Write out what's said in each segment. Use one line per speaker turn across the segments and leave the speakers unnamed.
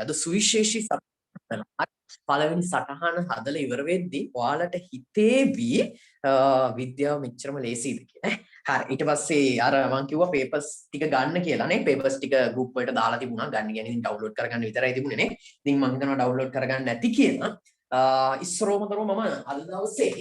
අද සුවිශේෂී සටහන පළවෙනි සටහන හදලා ඉවර වෙද්දී ඔයාලට හිතේවි විද්‍යාව මෙච්චරම ලේසියිද කියලා. හරි ඊට පස්සේ අර මම කිව්වා පේපර්ස් ටික ගන්න කියලා නේ. පේපර්ස් ටික ගෲප් වලට දාලා තිබුණා. ගන්න කියන්නේ ඉතින් ඩවුන්ලෝඩ් කරගන්න විතරයි තිබුණේ නේ. ඉතින් මම හිතනවා ඩවුන්ලෝඩ් කරගන්න නැති කියලා. ඉස්සරෝම කරමු මම අද දවසේ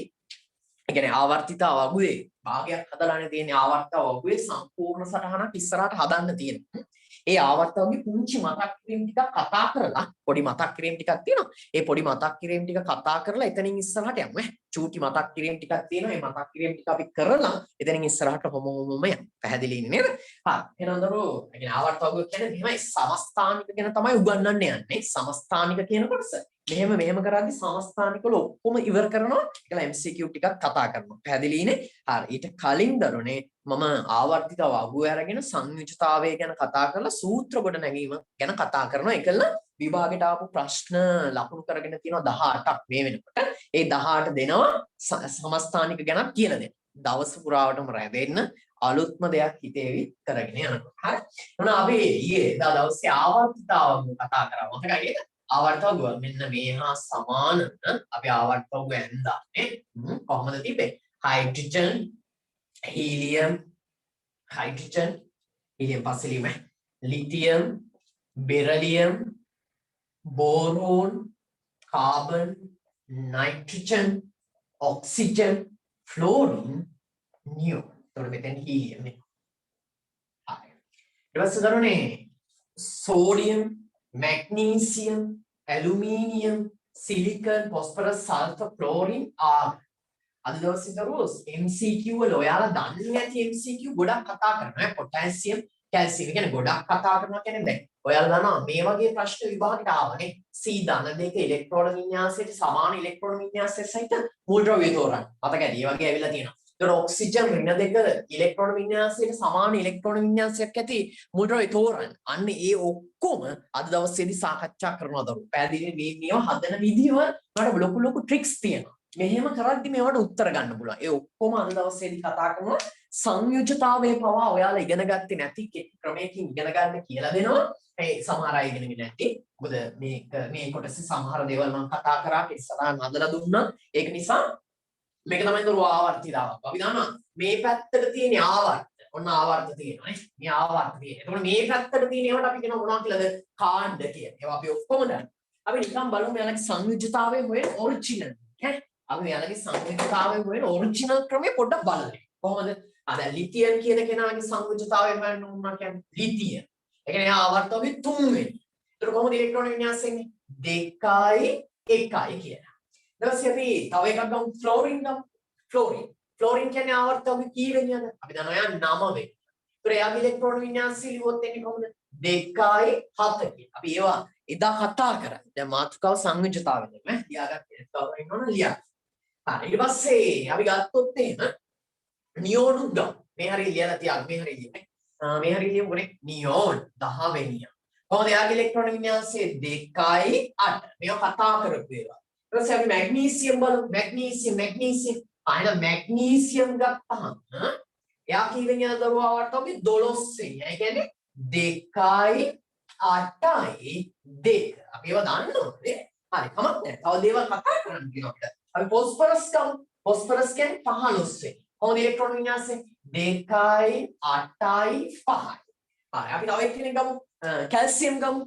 ඒ කියන්නේ ආවර්තිත වගුවේ භාගයක් හදලානේ තියෙන්නේ. ආවර්ත වගුවේ සම්පූර්ණ සටහනක් ඉස්සරහට හදන්න තියෙනවා. ඒ ආවර්ත වගේ පුංචි මතක් කිරීම ටිකක් කතා කරලා පොඩි මතක් කිරීම ටිකක් තියෙනවා. ඒ පොඩි මතක් කිරීම ටික කතා කරලා එතනින් ඉස්සරහට යමු ඈ. චූටි මතක් කිරීම ටිකක් තියෙනවා. ඒ මතක් කිරීම ටික අපි කරලා එතනින් ඉස්සරහට හොමම යමු. පැහැදිලි ඉන්නේ නේද? හා එහෙනම් දරුවෝ ඒ කියන්නේ ආවර්ත වගුව කියන්නේ මෙහෙමයි සමස්ථානික ගැන තමයි උගන්වන්න යන්නේ. සමස්ථානික කියන කොටස. මෙහෙම කරද්දි සමස්ථානික වල ඔක්කොම ඉවර කරනවා. ඒකලා MCQ ටිකක් කතා කරනවා. පැහැදිලි ඉන්නේ? හරි ඊට කලින් දරුවනේ මම ආවර්තිත වගුව අරගෙන සංයුජතාවය ගැන කතා කරලා සූත්‍ර ගොඩ නැගීම ගැන කතා කරනවා. ඒකල විභාගයට ආපු ප්‍රශ්න ලකුණු කරගෙන තියෙනවා 18ක් මේ වෙනකොට. ඒ 18 දෙනවා සමස්ථානික ගැන කියලා දෙන්න. දවස් පුරාවටම රැඳෙන්න අලුත්ම දෙයක් හිතේවි කරගෙන යනවා. හරි. එහෙනම් අපි ඊයේ දවසේ ආවර්තිතාව කතා කරා. මොකක්ද ඒක? ආවර්තව මෙන්න මේ හා සමාන අපි ආවර්තව ඇඳා නේ. කොහොමද තිබෙන්නේ? හයිඩ්‍රජන් helium hydrogen helium පස්සේ ලියමු lithium beryllium boron carbon nitrogen oxygen fluorine neon එතකොට මෙතෙන් helium නේ. හරි. ඊට පස්සේ දරුවනේ sodium magnesium aluminium silicon phosphorus sulfur chlorine argon අද දවසේ දරුවෝ MCQ වල ඔයාලා දන්නේ නැති MCQ ගොඩක් කතා කරනවා. පොටෑසියම්, කැල්සියම් කියන්නේ ගොඩක් කතා කරනවා කියන්නේ දැන් ඔයාලා දන්නවා මේ වගේ ප්‍රශ්න විභාගයට ආවනේ. C ධන දෙක ඉලෙක්ට්‍රෝන වින්‍යාසයට සමාන ඉලෙක්ට්‍රෝන වින්‍යාසය සහිත මූල ද්‍රව්‍ය තෝරන්න. මතකයි මේ වගේ ඇවිල්ලා තියෙනවා. ඒතකොට ඔක්සිජන් ඍණ දෙක ඉලෙක්ට්‍රෝන වින්‍යාසයට සමාන ඉලෙක්ට්‍රෝන වින්‍යාසයක් ඇති මූල ද්‍රව්‍ය තෝරන්න. අන්න ඒ ඔක්කොම අද දවසේදී සාකච්ඡා කරනවා දරුවෝ. පැහැදිලි මේව හදන විදිහව මට ලොකු ට්‍රික්ස් තියෙනවා. මෙහෙම කරද්දි මේවට උත්තර ගන්න පුළුවන්. ඒ ඔක්කොම අද දවසේදී කතා කරනවා. සංයුජතාවයේ පවා ඔයාලා ඉගෙන ගත්තේ නැති ක්‍රමයකින් ඉගෙන ගන්න කියලා දෙනවා. ඒ සමහර අය ඉගෙනගෙන නැති. මොකද මේ කොටසේ සමහර දේවල් මම කතා කරා ඉස්සරහන් හදලා දුන්නා. ඒක නිසා මේක තමයි දරුවෝ ආවර්තිතාවක්. අපි දන්නවා මේ පැත්තට තියෙන ආවර්ත. ඔන්න ආවර්ත තියෙනවා නේ. මේ ආවර්ත තියෙනවා. එතකොට මේ පැත්තට තියෙන ඒවාට අපි කියනවා මොනවා කියලාද? කාණ්ඩ කියලා. ඒවා අපි ඔක්කොම දන්නවා. අපි නිකන් බලමු යාලගේ සංයුජතාවයේ හොයන ඔරිජිනල්. ඈ අපි මෙයාලගේ සංයුජතාවය හොයන ඔරිජිනල් ක්‍රමය පොඩ්ඩක් බලන්න. කොහොමද? දැන් ලිතියම් කියන කෙනාගේ සංයුජතාවය හොයන්න උනා කියන්නේ ලිතියම්. ඒ කියන්නේ ආවර්තවගේ 3 වෙනි. ඒතර කොහොමද ඉලෙක්ට්‍රෝන වින්‍යාසය එන්නේ? 2යි 1යි කියලා. ඊට පස්සේ අපි තව එකක් ගමු ෆ්ලෝරින් ගමු. ෆ්ලෝරින් කියන්නේ ආවර්තවගේ කී වෙනියද? අපි දන්නවා යා 9 වෙනි. ඒතර එයාගේ ඉලෙක්ට්‍රෝන වින්‍යාසය ලියුවොත් එන්නේ කොහොමද? 2යි 7 කියලා. අපි ඒවා එදා කතා කරා. දැන් මාතෘකාව සංයුජතාවය නේ. ලියාගන්න ඉන්න ඕන ලියන්න. හරි ඊට පස්සේ අපි ගත්තොත් එහෙම නියෝන් උද්දම් මේ හරිය ලියලා තියන්න මේ හරිය ලියන්නේ මේ හරිය ලියමුනේ නියෝන් 10 වෙනිය කොහොමද යාගේ ඉලෙක්ට්‍රෝන වින්‍යාසය 2යි 8 මේවා කතා කරපු ඒවා ඊට පස්සේ අපි මැග්නීසියම් බලමු මැග්නීසියම් ආයෙත් මැග්නීසියම් ගත්තාම එයා කී වෙනියද දරුවා වට්ටෝගේ 12 වෙනිය ඒ කියන්නේ 2යි 8යි 2 අපි ඒවා දන්නවනේ හරි කමක් නැහැ තව දේවල් කතා කරන්න කියනවා අපිට අපි ફોස්ෆරස් ගමු. ફોස්ෆරස් කියන්නේ 15 වෙනි. කොහොමද ඉලෙක්ට්‍රෝන වින්‍යාසය? 2යි 8යි 5යි. හරි අපි තව එක්කෙනෙක් ගමු. කැල්සියම් ගමු.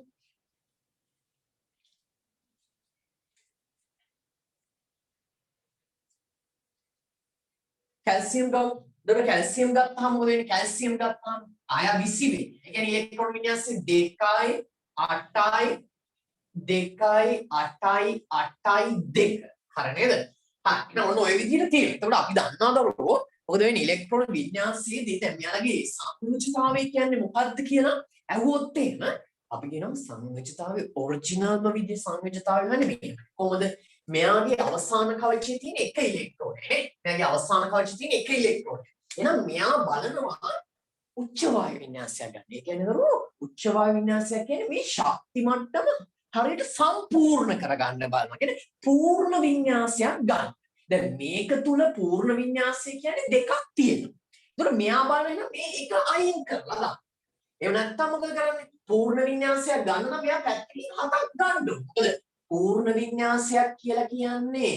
දොර කැල්සියම් ගත්තාම මොකද වෙන්නේ? කැල්සියම් ගත්තාම ආය 20 වෙනි. ඒ කියන්නේ ඉලෙක්ට්‍රෝන වින්‍යාසය 2යි 8යි 2යි 8යි 8යි 2. හරි නේද? හරි. එහෙනම් ඔන්න ඔය විදිහට තියෙනවා. එතකොට අපි දන්නවා දරුවෝ මොකද වෙන්නේ ඉලෙක්ට්‍රෝන වින්‍යාසයේදී දැන් මෙයාලගේ සංයුජතාවය කියන්නේ මොකක්ද කියලා අහුවොත් එහෙම අපි කියනවා සංයුජතාවයේ ඔරිජිනල්ම විදිහේ සංයුජතාවය නෙමෙයි. කොහොමද? මෙයාගේ අවසාන කවචයේ තියෙන එක ඉලෙක්ට්‍රෝනය නේ. මෙයාගේ අවසාන කවචයේ තියෙන එක ඉලෙක්ට්‍රෝනය. එහෙනම් මෙයා බලනවා උච්ච වායු වින්‍යාසයක් ගන්න. ඒ කියන්නේ දරුවෝ උච්ච වායු වින්‍යාසයක් කියන්නේ මේ ශක්ති මට්ටම හරියට සම්පූර්ණ කරගන්න බලනවා. කියන්නේ පූර්ණ වින්‍යාසයක් ගන්න. දැන් මේක තුල පූර්ණ වින්‍යාසය කියන්නේ දෙකක් තියෙනවා. ඒතකොට මෙයා බලන මේ එක අයින් කරලා දාන්න. එහෙම නැත්නම් මොකද කරන්නේ? පූර්ණ වින්‍යාසයක් ගන්න නම් මෙයා පැත්තකින් 7ක් ගන්න ඕනේ. මොකද පූර්ණ වින්‍යාසයක් කියලා කියන්නේ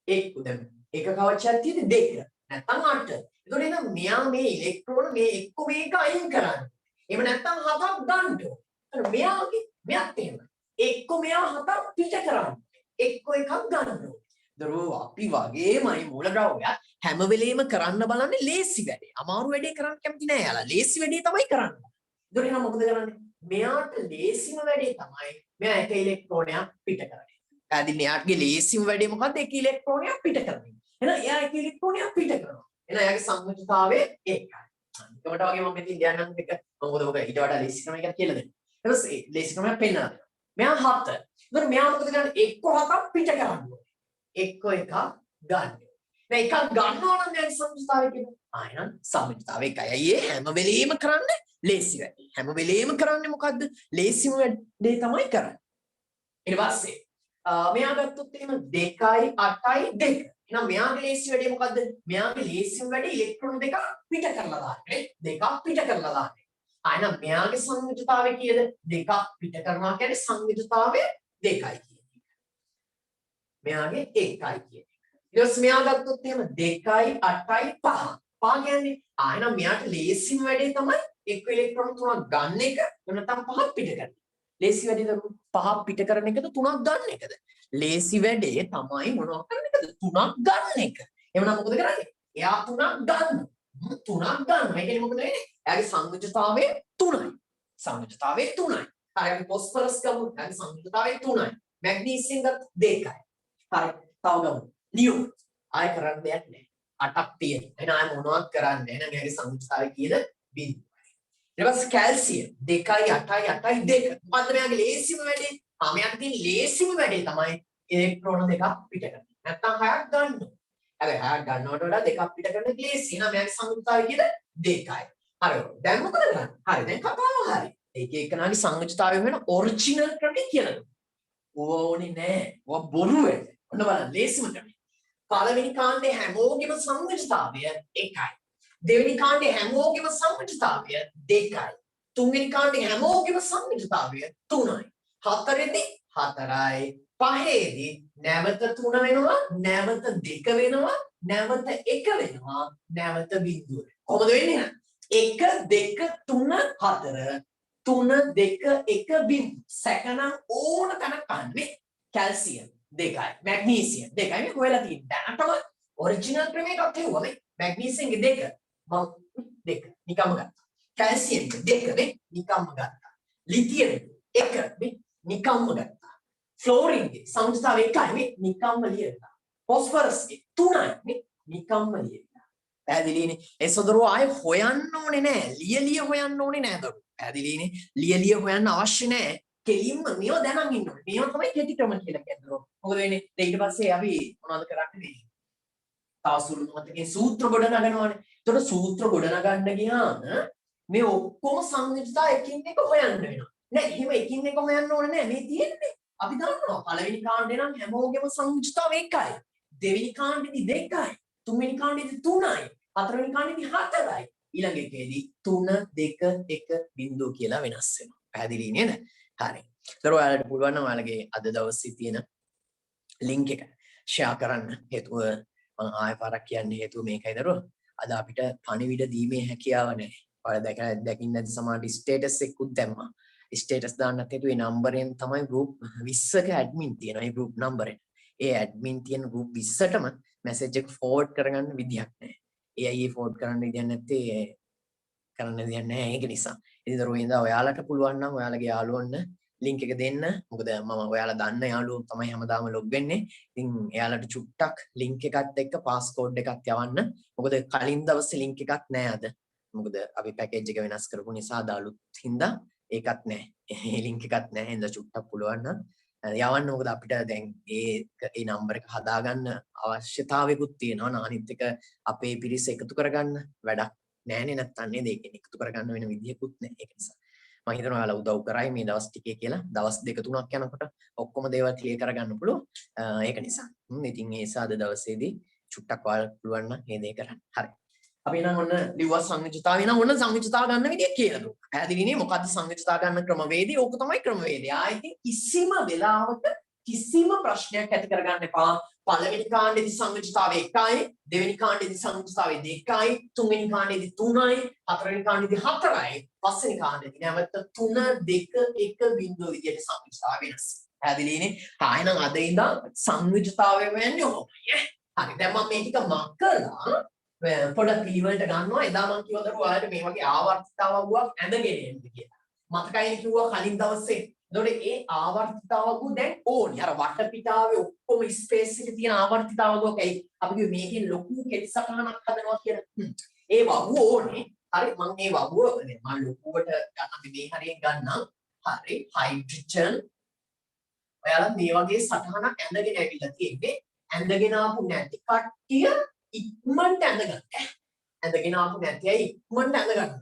දැන් එක කවචයක් තියෙන්නේ 2 නැත්නම් 8. එතකොට එහෙනම් මෙයා මේ ඉලෙක්ට්‍රෝන මේ එක්ක මේක අයින් කරන්න. එහෙම නැත්නම් 7ක් ගන්න ඕනේ. මෙයාත් එහෙම. එක්ක මෙයා 7ක් පිට කරන්න. එක්ක එකක් ගන්න ඕනේ. දරුවෝ අපි වගේමයි මූලද්‍රව්‍යයක් හැම වෙලෙම කරන්න බලන්නේ ලේසි වැඩේ. අමාරු වැඩේ කරන්න කැමති නෑ යාලා. ලේසි වැඩේ තමයි කරන්නේ. එතකොට එහෙනම් මොකද කරන්නේ? මෙයාට ලේසිම වැඩේ තමයි මෙයා එක ඉලෙක්ට්‍රෝනයක් පිට කරන්නේ. පැහැදිලි එයාගේ ලේසිම වැඩේ මොකද්ද? එක ඉලෙක්ට්‍රෝනයක් පිට කරන්නේ. එහෙනම් එයා එක ඉලෙක්ට්‍රෝනයක් පිට කරනවා. එහෙනම් එයාගේ සංයුතිතාවය ඒකයි. ඒකට වගේ මම මෙතන කියන්නම් එක මොකද ඔක ඊට වඩා ලේසි ක්‍රමයකට කියලා දෙන්න. ඊට පස්සේ ලේසි ක්‍රමයක් පෙන්නනවා. මෙයා 7. එතකොට මෙයා මොකද කරන්නේ? එක්ක 7ක් පිට කරනවා. එක්ක එකක් ගන්න. දැන් එකක් ගන්නවා නම් දැන් සංයුතිතාවය කියනවා. එහෙනම් සංයුතිතාවය එකයි. අයියේ හැම වෙලෙම කරන්නේ ලේසි වැඩේ. හැම වෙලෙම කරන්නේ මොකද්ද? ලේසිම වැඩේ තමයි කරන්නේ. ඊට පස්සේ මෙයා ගත්තොත් එහෙම 2යි 8යි 2. එහෙනම් මෙයාගේ ලේසි වැඩේ මොකද්ද? මෙයාගේ ලේසිම වැඩේ ඉලෙක්ට්‍රෝන දෙකක් පිට කරලා දාන්නේ. දෙකක් පිට කරලා දාන්නේ. එහෙනම් මෙයාගේ සංයුතිතාවය කීයද? දෙකක් පිට කරනවා කියන්නේ සංයුතිතාවය 2යි කියන එක. මෙයාගේ 1යි කියන එක. ඊට පස්සේ මෙයා ගත්තොත් එහෙම 2යි 8යි 5. 5 කියන්නේ එහෙනම් මෙයාට ලේසිම වැඩේ තමයි එක්ක ඉලෙක්ට්‍රෝන 3ක් ගන්න එක එහෙම නැත්නම් 5ක් පිට කරන. ලේසි වැඩේ තමයි 5ක් පිට කරන එකද 3ක් ගන්න එකද? ලේසි වැඩේ තමයි මොනවා කරන එකද? 3ක් ගන්න එක. එහෙනම් මොකද කරන්නේ? එයා 3ක් ගන්න. 3ක් ගන්න. ඒ කියන්නේ මොකද වෙන්නේ? එයාගේ සංයුතිතාවය 3යි. සංයුතිතාවය 3යි. හරි අපි ફોස්ෆරස් ගමු. එයාගේ සංයුතිතාවය 3යි. මැග්නීසියම් ගත්ත 2යි. හරි. තව ගමු. ලියෝ. ආය කරන්න දෙයක් නැහැ. 8ක් තියෙනවා. එහෙනම් ආය මොනවද කරන්නේ? එහෙනම් එයාගේ සංයුතිතාවය කීයද? 0. ඊට පස්සේ කැල්සියම් 2යි 8යි 8යි 2. මොකද්ද මෙයාගේ ලේසිම වැඩේ? මෙයාගේ තියෙන ලේසිම වැඩේ තමයි ඉලෙක්ට්‍රෝන දෙකක් පිට කරන. නැත්තම් 6ක් ගන්න. හැබැයි 6ක් ගන්නවට වඩා දෙකක් පිට කරන එක ලේසි. එහෙනම් මෙයාගේ සංයුතිතාවය කීයද? 2යි. හරි. දැන් මොකද කරන්නේ? හරි. දැන් කතාව හරි. එක එකනාගේ සංයුතිතාවය වෙන ඔරිජිනල් ක්‍රමේ කියලා දුන්නා. ඕනේ නෑ. ඔය බොරු වැඩ. ඔන්න බලන්න ලේසිම ක්‍රමේ. පළවෙනි කාණ්ඩේ හැමෝගෙම සංයුතිතාවය 1යි. දෙවෙනි කාණ්ඩේ හැමෝගෙම සංයුතිතාවය 2යි. තුන්වෙනි කාණ්ඩේ හැමෝගෙම සංයුතිතාවය 3යි. හතරෙදි 4යි. පහේදි නැවත 3 වෙනවා, නැවත 2 වෙනවා, නැවත 1 වෙනවා, නැවත බිඳුව. කොහොමද වෙන්නේ? 1 2 3 4 3 2 1 බිඳුව. සැකනම් ඕන තැනක් අහන්නේ කැල්සියම් 2යි, මැග්නීසියම් 2යි මේ හොයලා තියෙන්නේ. දැනටම ඔරිජිනල් ක්‍රමයකට හෙව්වා මේ මැග්නීසියම්ගේ 2 මම 2 නිකම්ම ගත්තා. කැල්සියම් 2 මේ නිකම්ම ගත්තා. ලිතියම් 1 මේ නිකම්ම ගත්තා. ෆ්ලෝරින්ගේ සංයුතිතාවය 1යි මේ නිකම්ම ලියලා. ફોස්ෆරස්ගේ 3යි මේ නිකම්ම ලියලා. පැහැදිලිනේ? ඒ සොදරුව ආයේ හොයන්න ඕනේ නෑ. ලිය හොයන්න ඕනේ නෑ දරුවෝ. පැහැදිලිනේ? ලිය හොයන්න අවශ්‍ය නෑ. කෙලින්ම මේව දැනන් ඉන්න ඕනේ. මේව තමයි කෙටි ක්‍රම කියලා කියන්නේ. මොකද වෙන්නේ? ඊට පස්සේ අපි මොනවද කරන්නේ? තව සුළු මොහොතකින් සූත්‍ර ගොඩ නගනවානේ. එතකොට සූත්‍ර ගොඩ නගන්න ගියාම මේ ඔක්කොම සංයුතිතා එකින් එක හොයන්න වෙනවා. නෑ එහෙම එකින් එක හොයන්න ඕනේ නෑ. මේ තියෙන්නේ අපි දන්නවා පළවෙනි කාණ්ඩේ නම් හැමෝගෙම සංයුතිතාව 1යි. දෙවෙනි කාණ්ඩෙදි 2යි. තුන්වෙනි කාණ්ඩෙදි 3යි. හතරවෙනි කාණ්ඩෙදි 4යි. ඊළඟ එකේදී 3 2 1 බිංදුව කියලා වෙනස් වෙනවා. පැහැදිලි නේද? හරි. ඒතර ඔයාලට පුළුවන් නම් ඔයාලගේ අද දවසේ තියෙන ලින්ක් එක ෂෙයා කරන්න. හේතුව මම ආයෙ පාරක් කියන්නේ හේතුව මේකයි දරුවෝ. අද අපිට පණිවිඩ දීමේ හැකියාව නැහැ. ඔයාලා දැකින්න නැති සමහර ස්ටේටස් එකකුත් දැම්මා. ස්ටේටස් දාන්නත් හේතුව ඒ නම්බරෙන් තමයි ගෲප් 20ක ඇඩ්මින් තියෙනවා. ඒ ගෲප් නම්බරෙන්. ඒ ඇඩ්මින් තියෙන ගෲප් 20ටම මැසේජ් එක ෆෝවර්ඩ් කරගන්න විදියක් නැහැ. ඒ අය ෆෝවර්ඩ් කරන්න විදියක් නැත්තේ කරන්න දෙයක් නැහැ ඒක නිසා. ඉතින් දරුවෝ ඉඳලා ඔයාලට පුළුවන් නම් ඔයාලගේ යාළුවන්ට ලින්ක් එක දෙන්න. මොකද මම ඔයාලා දන්න යාළුවෝ තමයි හැමදාම ලොග් වෙන්නේ. ඉතින් එයාලට චුට්ටක් ලින්ක් එකත් එක්ක පාස්කෝඩ් එකක් යවන්න. මොකද කලින් දවසේ ලින්ක් එකක් නැහැ අද. මොකද අපි පැකේජ් එක වෙනස් කරපු නිසා අද අලුත් හින්දා ඒකත් නැහැ. ඒ ලින්ක් එකත් නැහැ. හින්දා චුට්ටක් පුළුවන් නම් යවන්න. මොකද අපිට දැන් ඒ නම්බර එක හදාගන්න අවශ්‍යතාවයකුත් තියෙනවා. අනිත් එක අපේ පිරිස එකතු කරගන්න වැඩක් නෑනේ නැත්තම් නේද ඒකෙන් එකතු කරගන්න වෙන විදියකුත් නෑ. ඒක නිසා මම හිතනවා ඔයාලා උදව් කරයි මේ දවස් ටිකේ කියලා. දවස් 2-3ක් යනකොට ඔක්කොම දේවල් ක්ලියර් කරගන්න පුළුවන්. ඒක නිසා. ඉතින් ඒ නිසා අද දවසේදී චුට්ටක් ඔයාලට පුළුවන් නම් මේ දේ කරන්න. හරි. අපි නම් ඔන්න ලිව්වා සංයුජතාවය නම් ඔන්න සංයුජතාව ගන්න විදිය කියලා දුන්නා. පැහැදිලිනේ මොකද්ද සංයුජතාව ගන්න ක්‍රමවේදය? ඕක තමයි ක්‍රමවේදය. ආයිත් කිසිම වෙලාවක කිසිම ප්‍රශ්නයක් ඇති කරගන්න එපා. පළවෙනි කාණ්ඩෙදි සංයුජතාවය 1යි, දෙවෙනි කාණ්ඩෙදි සංයුජතාවය 2යි, තුන්වෙනි කාණ්ඩෙදි 3යි, හතරවෙනි කාණ්ඩෙදි 4යි, පස්වෙනි කාණ්ඩෙදි නැවත 3 2 1 බිංදුව විදියට සංයුජතාව වෙනස්. පැහැදිලිනේ? ආයෙනම් අද ඉඳන් සංයුජතාවය වෙන්නේ ඔහොමයි. හරි. දැන් මම මේ ටික මක් කරලා පොඩක් පිළිවෙලට ගන්නවා. එදා මම කිව්වා දරුවෝ ඔයාලට මේ වගේ ආවර්තිතාවකුවක් ඇඳගෙන එන්න කියලා. මතකයි කිව්වා කලින් දවසේ. එතකොට ඒ ආවර්තිතාවකුව දැන් ඕනි. අර වටපිටාවේ ඔක්කොම ස්පේස් එකේ තියෙන ආවර්තිතාවකුවක් ඇයි අපි කිව්වේ මේකෙන් ලොකු කෙටි සටහනක් හදනවා කියලා. ඒ වගුව ඕනේ. හරි මම මේ වගුව මම ලොකුවට ගන්න අපි මේ හරියෙන් ගන්නම්. හරි හයිඩ්‍රජන් ඔයාලා මේ වගේ සටහනක් ඇඳගෙන ඇවිල්ලා තියෙන්නේ. ඇඳගෙන ආපු නැති කට්ටිය ඉක්මනට ඇඳගන්න. ඇඳගෙන ආපු නැති අය ඉක්මනට ඇඳගන්න.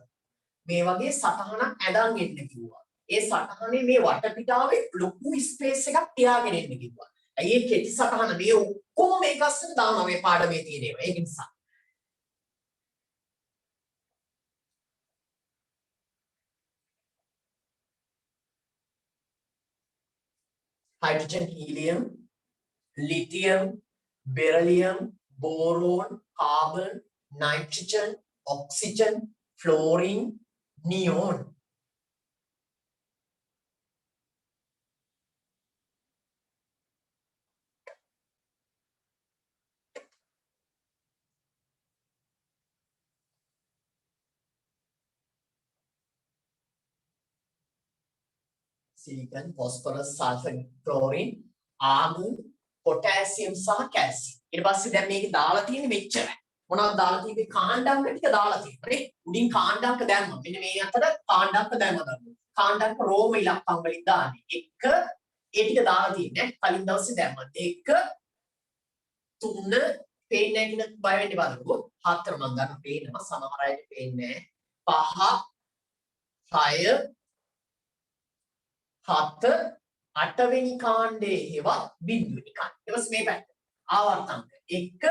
මේ වගේ සටහනක් ඇඳන් එන්න කිව්වා. ඒ සටහනේ මේ වටපිටාවේ ලොකු ස්පේස් එකක් තියාගෙන ඉන්න කිව්වා. ඇයි ඒ කෙටි සටහන මේ ඔක්කොම මේක අස්සට දානවා මේ පාඩමේ තියෙන ඒවා. ඒක නිසා. hydrogen, helium, lithium, beryllium, boron, carbon, nitrogen, oxygen, fluorine, neon. Silicon, phosphorus, sulfur, chlorine, argon, potassium සහ calcium. ඊට පස්සේ දැන් මේක දාලා තියෙන්නේ මෙච්චරයි. මොනවද දාලා තියෙන්නේ? කාණ්ඩාංක ටික දාලා තියෙනවා නේ. උඩින් කාණ්ඩාංක දැම්මා. මෙන්න මේ අතර කාණ්ඩාංක දැම්මා. කාණ්ඩාංක රෝම ඉලක්කම් වලින් දාන්නේ. 1 ඒ ටික දාලා තියෙන්නේ. කලින් දවසේ දැම්මා. 1 3 පේන්නේ නැහැ කියන බය වෙන්න බලමු. 4 මම ගන්න පේනවා. සමහර අයට පේන්නේ නැහැ. 5 6 7 8වෙනි කාණ්ඩයේ හේවත් බිඳුවෙනි කාණ්ඩය. ඊට පස්සේ මේ පැත්ත. ආවර්තංක 1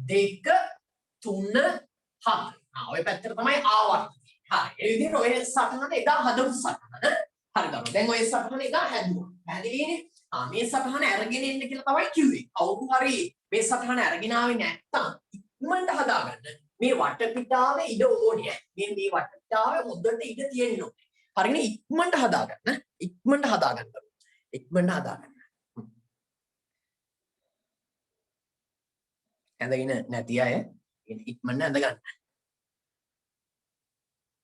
2 3 4. ඔය පැත්තට තමයි ආවර්තනය. හරි. ඒ විදිහට ඔය සටහන එදා හදපු සටහන. හරි ගන්න. දැන් ඔය සටහන එදා හැදුවා. පැහැදිලිනේ? මේ සටහන අරගෙන එන්න කියලා තමයි කිව්වේ. කවුරු හරි මේ සටහන අරගෙන ආවේ නැත්තම් ඉක්මනට හදාගන්න. මේ වටපිටාවේ ඉඩ ඕනේ. මේ වටපිටාවේ හොඳට ඉඩ තියෙන්න ඕනේ. හරිනේ ඉක්මනට හදාගන්න. ඉක්මනට හදාගන්න. ඉක්මනට හදාගන්න. ඇඳගෙන නැති අය ඉක්මනට ඇඳ ගන්න.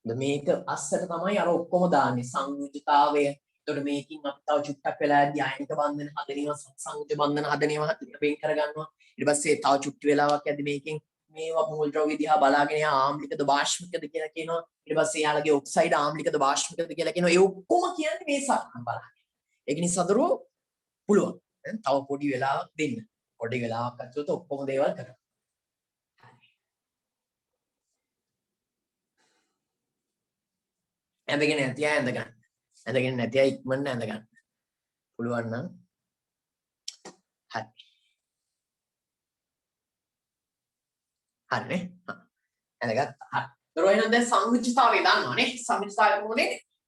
මේක අස්සට තමයි අර ඔක්කොම දාන්නේ සංයුජතාවය. එතකොට මේකින් අපි තව චුට්ටක් වෙලා යද්දී ආයනික බන්ධන හදනවා සංයුජ බන්ධන හදනවා වෙන් කර ගන්නවා. ඊට පස්සේ තව චුට්ටි වෙලාවක් යද්දී මේකෙන් මේවා මූල ද්‍රව්‍ය දිහා බලාගෙන යා ආම්ලිකද වාෂ්මිකද කියලා කියනවා. ඊට පස්සේ යාලගේ ඔක්සයිඩ් ආම්ලිකද වාෂ්මිකද කියලා කියනවා. ඒ ඔක්කොම කියන්නේ මේ සටහන බලන්න. ඒක නිසා දරුවෝ පුළුවන්. තව පොඩි වෙලාවක් දෙන්න. පොඩි වෙලාවක් අතට ඔක්කොම දේවල් කරන්න. ඇඳගෙන නැති අය ඇඳ ගන්න. ඇඳගෙන නැති අය ඉක්මනට ඇඳ ගන්න. පුළුවන් නම් හරි. හරිනේ. ඇඳගත්තා. හරි. දරුවෝ එහෙනම් දැන් සංයුජ්‍යතාවය දන්නවනේ. සංයුජ්‍යතාවය මොකද?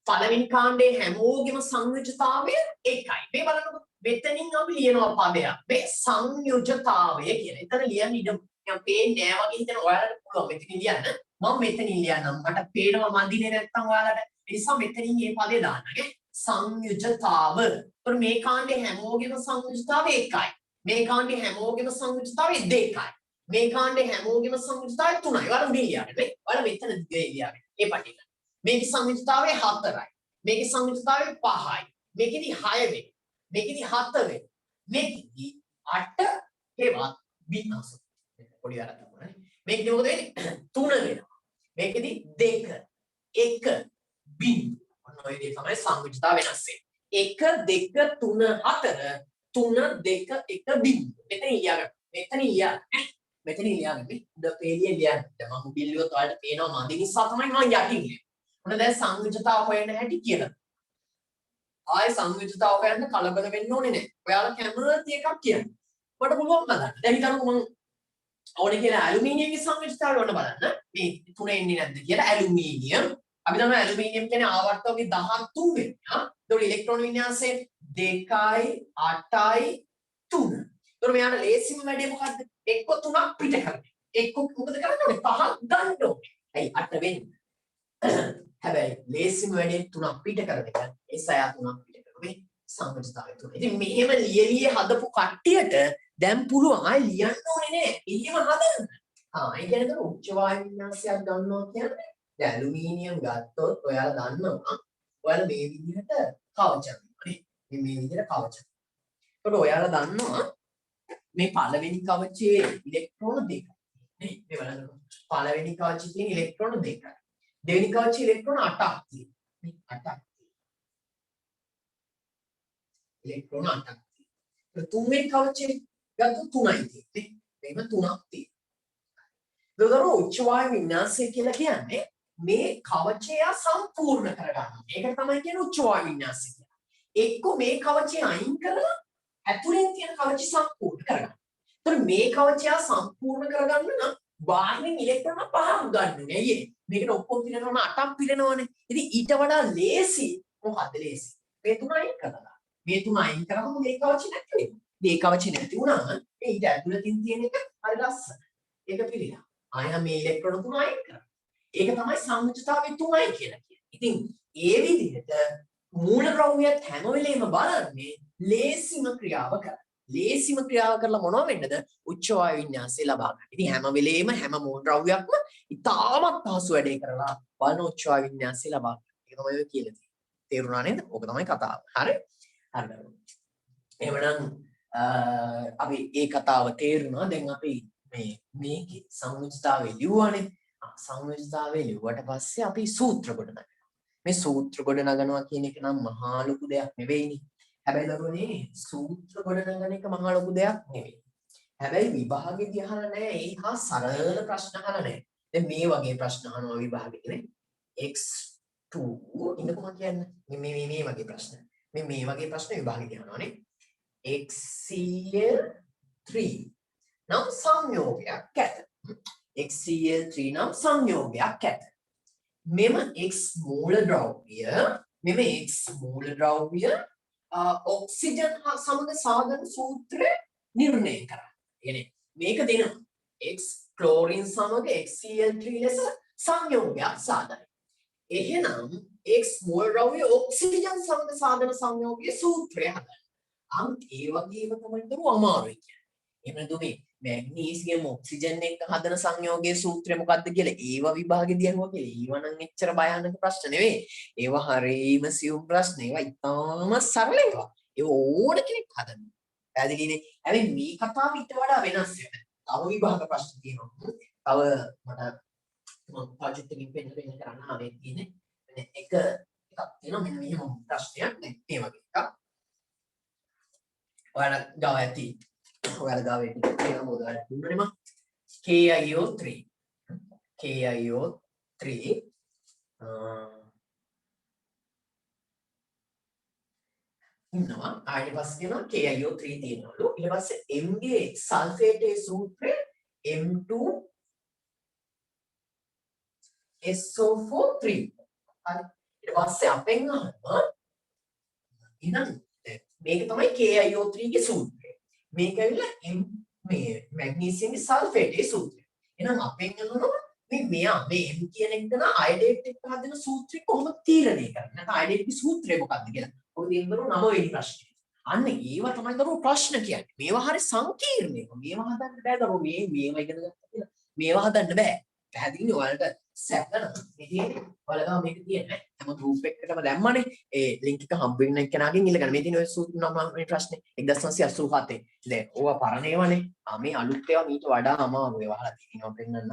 පළවෙනි කාණ්ඩයේ හැමෝගෙම සංයුජ්‍යතාවය එකයි. මේ බලන්නකො. මෙතනින් අපි ලියනවා පදයක්. මේ සංයුජ්‍යතාවය කියන. එතන ලියන්න ඉඩ මම පේන්නේ නැහැ වගේ හිතන ඔයාලට පුළුවන් මෙතනින් ලියන්න. මම මෙතනින් ලියන්නම්. මට පේනවා මන්දිනේ නැත්තම් ඔයාලට. ඒ නිසා මෙතනින් මේ පදේ දාන්නනේ. සංයුජ්‍යතාව. ඒතර මේ කාණ්ඩයේ හැමෝගෙම සංයුජ්‍යතාවය එකයි. මේ කාණ්ඩයේ හැමෝගෙම සංයුජ්‍යතාවය දෙකයි. මේ කාණ්ඩේ හැමෝගෙම සංයුජ්‍යතාවය 3යි. ඔයාලා උඩින් ලියන්නේ නේ. ඔයාලා මෙතන දිගේ ලියන්නේ. මේ පටික. මේකේ සංයුජ්‍යතාවය 4යි. මේකේ සංයුජ්‍යතාවය 5යි. මේකෙදි 6 වෙනි. මේකෙදි 7 වෙනි. මේකෙදි 8 හේවත් විනාශ. පොඩි අරක් තිබුණා නේ. මේකෙදි මොකද වෙන්නේ? 3 වෙනවා. මේකෙදි 2 1 බිංදු. ඔන්න ඔය දේ තමයි සංයුජ්‍යතාව වෙනස් වෙන්නේ. 1 2 3 4 3 2 1 බිංදු. මෙතන ලියගන්න. මෙතන ලියන්න. මෙතන ලියන්නේ ද පේලිය ලියන්න. මම බිල්ලුවත් ඔයාලට පේනවා මදි නිසා තමයි මම යටින් ලියන්නේ. මොන දැන් සංයුජ්‍යතාව හොයන්න හැටි කියලා. ආයේ සංයුජ්‍යතාව හොයන්න කලබල වෙන්න ඕනේ නැහැ. ඔයාලා කැමති එකක් කියන්න. මට පුළුවන් නේද? දැන් හිතන්නකෝ මම ඕනේ කියලා ඇලුමිනියම්ගේ සංයුක්තතාවය ඔන්න බලන්න. මේ තුන එන්නේ නැද්ද කියලා ඇලුමිනියම්. අපි දන්නවා ඇලුමිනියම් කියන්නේ ආවර්තකයේ 13 වෙනි. ඒතකොට ඉලෙක්ට්‍රෝන වින්‍යාසය 2යි 8යි 3. ඒතකොට මෙයාට ලේසිම වැඩේ මොකද්ද? එක්ක 3ක් පිට කරන්න. එක්ක මොකද කරන්න ඕනේ? 5ක් ගන්න ඕනේ. ඇයි 8 වෙන්නේ? හැබැයි ලේසිම වැඩේ 3ක් පිට කරන එක. ඒ සය 3ක් පිට කරුවේ සංයුක්තතාවය තුන. ඉතින් මෙහෙම ලියලිය හදපු කට්ටියට දැන් පුළුවන් ආයි ලියන්න ඕනේ නෑ. එහෙම හදන්න. ඒ කියන්නේ උච්ච වායු වින්‍යාසයක් ගන්නවා කියන්නේ දැන් ඇලුමිනියම් ගත්තොත් ඔයාලා දන්නවා. ඔයාලා මේ විදිහට කවචයක් නේ. මේ විදිහට කවචයක්. ඒකට ඔයාලා දන්නවා මේ පළවෙනි කවචයේ ඉලෙක්ට්‍රෝන දෙකයි. නේ මේ බලන්න. පළවෙනි කවචයේ තියෙන ඉලෙක්ට්‍රෝන දෙකයි. දෙවෙනි කවචයේ ඉලෙක්ට්‍රෝන 8ක් තියෙනවා. මේ 8ක්. ඉලෙක්ට්‍රෝන 8ක්. තුන්වෙනි කවචයේ ගත්තොත් 3යි තියෙන්නේ. මේව 3ක් තියෙනවා. දොරෝ උච්ච වායු වින්‍යාසය කියලා කියන්නේ මේ කවචය සම්පූර්ණ කරගන්න. ඒකට තමයි කියන්නේ උච්ච වායු වින්‍යාසය කියලා. එක්ක මේ කවචය අයින් කරලා ඇතුලෙන් තියෙන කවචය සම්පූර්ණ කරගන්න. ඒතර මේ කවචය සම්පූර්ණ කරගන්න නම් බාහිරින් ඉලෙක්ට්‍රෝන 5ක් ගන්න ඕනේ. අයියේ මේකට ඔක්කොම පිරෙනවම 8ක් පිරෙනවනේ. ඉතින් ඊට වඩා ලේසි මොකද්ද ලේසි? මේ තුන අයින් කරලා. මේ තුන අයින් කරාම මේ කවචය නැති වෙනවා. මේ කවචය නැති වුණාම ඒ ඊට ඇතුළතින් තියෙන එක හරි ලස්සන. ඒක පිළිලා. ආය මේ ඉලෙක්ට්‍රෝන තුන අයින් කරා. ඒක තමයි සංයුක්තතාවය 3යි කියලා කියන්නේ. ඉතින් ඒ විදිහට මූල ද්‍රව්‍යයත් හැම වෙලේම බලන්නේ ලේසිම ක්‍රියාව කරා. ලේසිම ක්‍රියාව කරලා මොනව වෙන්නද? උච්ච වායු වින්‍යාසය ලබා ගන්න. ඉතින් හැම වෙලේම හැම මූල ද්‍රව්‍යයක්ම ඉතාමත් පහසු වැඩේ කරලා බලන උච්ච වායු වින්‍යාසය ලබා ගන්න. ඒක තමයි ඔය කියලා තියෙන්නේ. තේරුණා නේද? ඕක තමයි කතාව. හරි? හරිද? එහෙනම් අපි ඒ කතාව තේරුණා. දැන් අපි මේකේ සංයුක්තතාවය ලියුවානේ. සංයුක්තතාවය ලියුවට පස්සේ අපි සූත්‍ර ගොඩනගනවා. මේ සූත්‍ර ගොඩනගනවා කියන එක නම් මහා ලොකු දෙයක් නෙවෙයිනේ. හැබැයි දරුවනේ සූත්‍ර ගොඩනගන එක මහා ලොකු දෙයක් නෙවෙයි. හැබැයි විභාගෙදී අහලා නැහැ. ඒ හා සරල ප්‍රශ්න අහලා නැහැ. දැන් මේ වගේ ප්‍රශ්න අහනවා විභාගෙදී නේ. x2 ඉන්නකො මම කියන්නේ මේ වගේ ප්‍රශ්න. මේ වගේ ප්‍රශ්න විභාගෙදී අහනවානේ. XCl3 නම් සංයෝගයක් ඇත. XCl3 නම් සංයෝගයක් ඇත. මෙම X මූල ද්‍රව්‍ය ඔක්සිජන් සමග සාධන සූත්‍රය නිර්ණය කරා. කියන්නේ මේක දෙනවා. X ක්ලෝරින් සමග XCl3 ලෙස සංයෝගයක් සාදයි. එහෙනම් X මූල ද්‍රව්‍ය ඔක්සිජන් සමග සාධන සංයෝගයේ සූත්‍රය හදන්න. ඒ වගේම තමයි දරුවෝ අමාරුයි කියන්නේ. එහෙම නේද මේ මැග්නීසියම් ඔක්සිජන් එක්ක හදන සංයෝගයේ සූත්‍රය මොකක්ද කියලා ඒව විභාගෙදී අහුවා කියලා. ඒව නම් එච්චර භයානක ප්‍රශ්න නෙවෙයි. ඒව හරීම සියුම් ප්‍රශ්න. ඒව ඉතාම සරල ඒවා. ඒව ඕන කෙනෙක් හදන්න. පැහැදිලිනේ. හැබැයි මේ කතාව ඊට වඩා වෙනස් වෙනවා. තව විභාග ප්‍රශ්න තියෙනවා. තව මට ප්‍රොජෙක්ට් එකකින් පෙන්න කරන්න ආවේ තියෙන්නේ. එකක් තියෙනවා මෙන්න මෙහෙම ප්‍රශ්නයක්. මේ වගේ එකක්. ඔයාලා ගාව ඇති. ඔයාලා ගාව ඇති. ඒක මොකද ඔයාලා දුන්නනේ මම. KIO3 ඉන්නවා. ඊට පස්සේ තියෙනවා KIO3 තියෙනවලු. ඊට පස්සේ M ගේ සල්ෆේටේ සූත්‍රය M2 SO4 3. හරි. ඊට පස්සේ අපෙන් අහනවා එහෙනම් මේක තමයි KIO3 ගේ සූත්‍රය. මේක ඇවිල්ලා මේ මැග්නීසියම්ගේ සල්ෆේටේ සූත්‍රය. එහෙනම් අපෙන් අහනවා මේ M කියන එක න අයඩේට් එක්ක හදන සූත්‍රය කොහොමද තීරණය කරන්නේ? නැත්නම් අයඩේට්ගේ සූත්‍රය මොකක්ද කියලා. ඔය දෙන්නරු 9 වෙනි ප්‍රශ්නේ. අන්න ඒව තමයි දරුවෝ ප්‍රශ්න කියන්නේ. මේවා හරි සංකීර්ණ ඒවා. මේවා හදන්න බෑ දරුවෝ. මේවා ඉගෙන ගත්තා කියලා. මේවා හදන්න බෑ. පැහැදිලිනේ ඔයාලට සැකන ඉතින් ඔයාලා මේක තියෙන්නේ හැම ගෲප් එකකටම දැම්මනේ ඒ ලින්ක් එක හම්බ වෙන කෙනාගෙන් ඉල්ලගන්න මේ තියෙන ඔය සූත්‍ර නම් මේ ප්‍රශ්නේ 1987 දැන් ඕවා පරණ ඒවානේ මේ අලුත් ඒවා මීට වඩා අමාරු ඒවා අහලා තියෙනවා පෙන්නන්න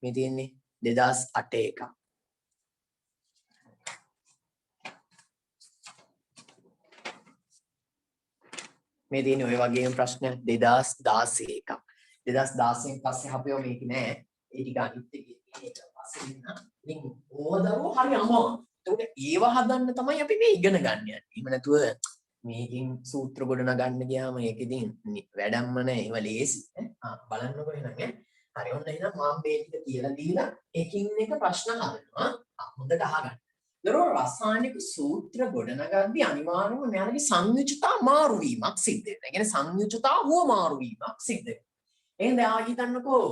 මේ තියෙන්නේ 2008 එකක් මේ තියෙන්නේ ඔය වගේම ප්‍රශ්න 2016 එකක් 2016 පස්සේ අපිව මේක නෑ ඒ ටික අනිත් එකේ ඒක පස්සේ ඉන්න ඉතින් ඕවදරුවෝ හරි අමාරු. ඒකට ඒව හදන්න තමයි අපි මේ ඉගෙන ගන්න යන්නේ. එහෙම නැතුව මේකෙන් සූත්‍ර ගොඩ නගන්න ගියාම ඒක ඉතින් වැඩක්ම නෑ. ඒව ලේසි. බලන්නකො එහෙනම් ඈ. හරි ඔන්න එහෙනම් මම මේ ටික කියලා දීලා එකින් එක ප්‍රශ්න හදනවා. හොඳට අහගන්න. දරුවෝ රසායනික සූත්‍ර ගොඩනගද්දී අනිවාර්යයෙන්ම මෙයාලගේ සංයුජතා මාරු වීමක් සිද්ධ වෙනවා. ඒ කියන්නේ සංයුජතා හුව මාරු වීමක් සිද්ධ වෙනවා. එහෙනම් දැන් හිතන්නකෝ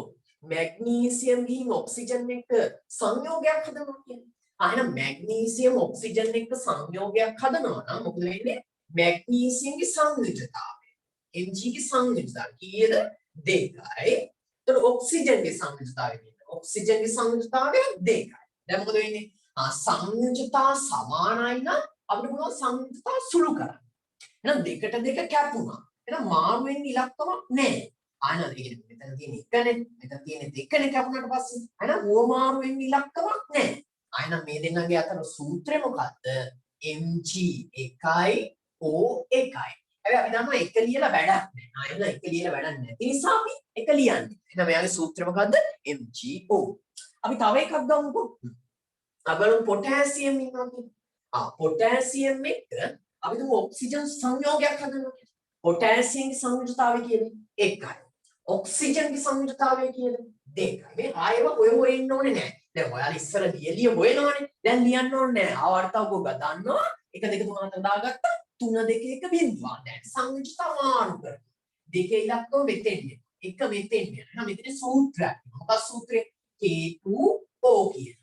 මැග්නීසියම් ගිහින් ඔක්සිජන් එක්ක සංයෝගයක් හදනවා කියන්නේ. එහෙනම් මැග්නීසියම් ඔක්සිජන් එක්ක සංයෝගයක් හදනවා නම් මොකද වෙන්නේ? මැග්නීසියම්ගේ සංයුජතාවය Mg ගේ සංයුජතාවය කීයද? 2යි. එතකොට ඔක්සිජන්ගේ සංයුජතාවය කියන්නේ ඔක්සිජන්ගේ සංයුජතාවය 2යි. දැන් මොකද වෙන්නේ? සංයුජතා සමානයි නම් අපිට පුළුවන් සංයුජතා සුළු කරන්න. එහෙනම් දෙකට දෙක කැපුණා. එහෙනම් මාරු වෙන්න ඉලක්කමක් නැහැ. ආයෙත් ඒ කියන්නේ මෙතන තියෙන එකනේ මෙතන තියෙන දෙකනේ කැපුණාට පස්සේ එහෙනම් ඕමාරු වෙන්න ඉලක්කමක් නැහැ. ආයෙත් මේ දෙන්නගේ අතර සූත්‍රය මොකද්ද? Mg 1යි O 1යි. හැබැයි අපි දන්නවා එක ලියලා වැඩක් නැහැ. ආයෙත් එක ලියලා වැඩක් නැති නිසා අපි එක ලියන්නේ. එහෙනම් මෙයාගේ සූත්‍රය මොකද්ද? MgO. අපි තව එකක් ගමුකෝ. අගලු පොටෑසියම් ඉන්නවා කියන්නේ. පොටෑසියම් එක්ක අපි තුමු ඔක්සිජන් සංයෝගයක් හදනවා කියන්නේ. පොටෑසියම්ගේ සංයුජතාවය කියන්නේ 1යි. ඔක්සිජන්ගේ සංයුජතාවය කියන්නේ 2යි. මේ ආයෙම ඔය ඉන්න ඕනේ නැහැ. දැන් ඔයාලා ඉස්සර ලියලිය හොයනවනේ. දැන් ලියන්න ඕනේ නැහැ. ආවර්තව ඔබ දන්නවා. 1 2 3 4 දාගත්තා. 3 2 1 බිඳුවා. දැන් සංයුජතාව මාරු කරනවා. 2 ඉලක්කම මෙතෙන් එනවා. 1 මෙතෙන් එනවා. එහෙනම් මෙතන සූත්‍රයක්. මොකක්ද සූත්‍රය? K2O කියන.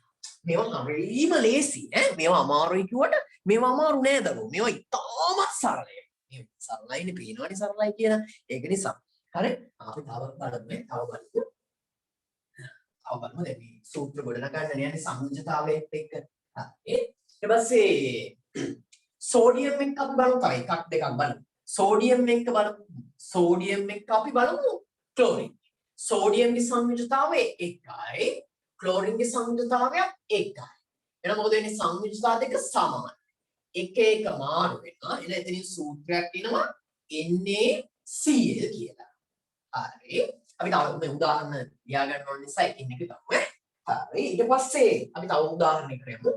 මේවා හරිම ලේසි ඈ. මේවා අමාරුයි කිව්වට මේවා අමාරු නෑ දරුවෝ. මේවා ඉතාමත් සරලයි. මේ සරලයිනේ පේනවනේ සරලයි කියලා. ඒක නිසා. හරි? අපි තව බලමු. දැන් මේ සූත්‍ර ගොඩනගන්න යන්නේ සංයුජතාවයත් එක්ක. ඊට පස්සේ සෝඩියම් එක්ක අපි බලමු තව එකක් දෙකක් බලමු. සෝඩියම් එක්ක බලමු. සෝඩියම් එක්ක අපි බලමු ක්ලෝරින්. සෝඩියම්ගේ සංයුජතාවය 1යි. ක්ලෝරින්ගේ සංයුජතාවය 1යි. එහෙනම් මොකද වෙන්නේ? සංයුජතා දෙක සමානයි. එක එක මාරු වෙනවා. එහෙනම් එතනින් සූත්‍රයක් එනවා NaCl කියලා. හරි. අපි තව මේ උදාහරණ ලියා ගන්න ඕන නිසා එකින් එක ගමු ඈ. හරි. ඊට පස්සේ අපි තව උදාහරණයක් කරමු.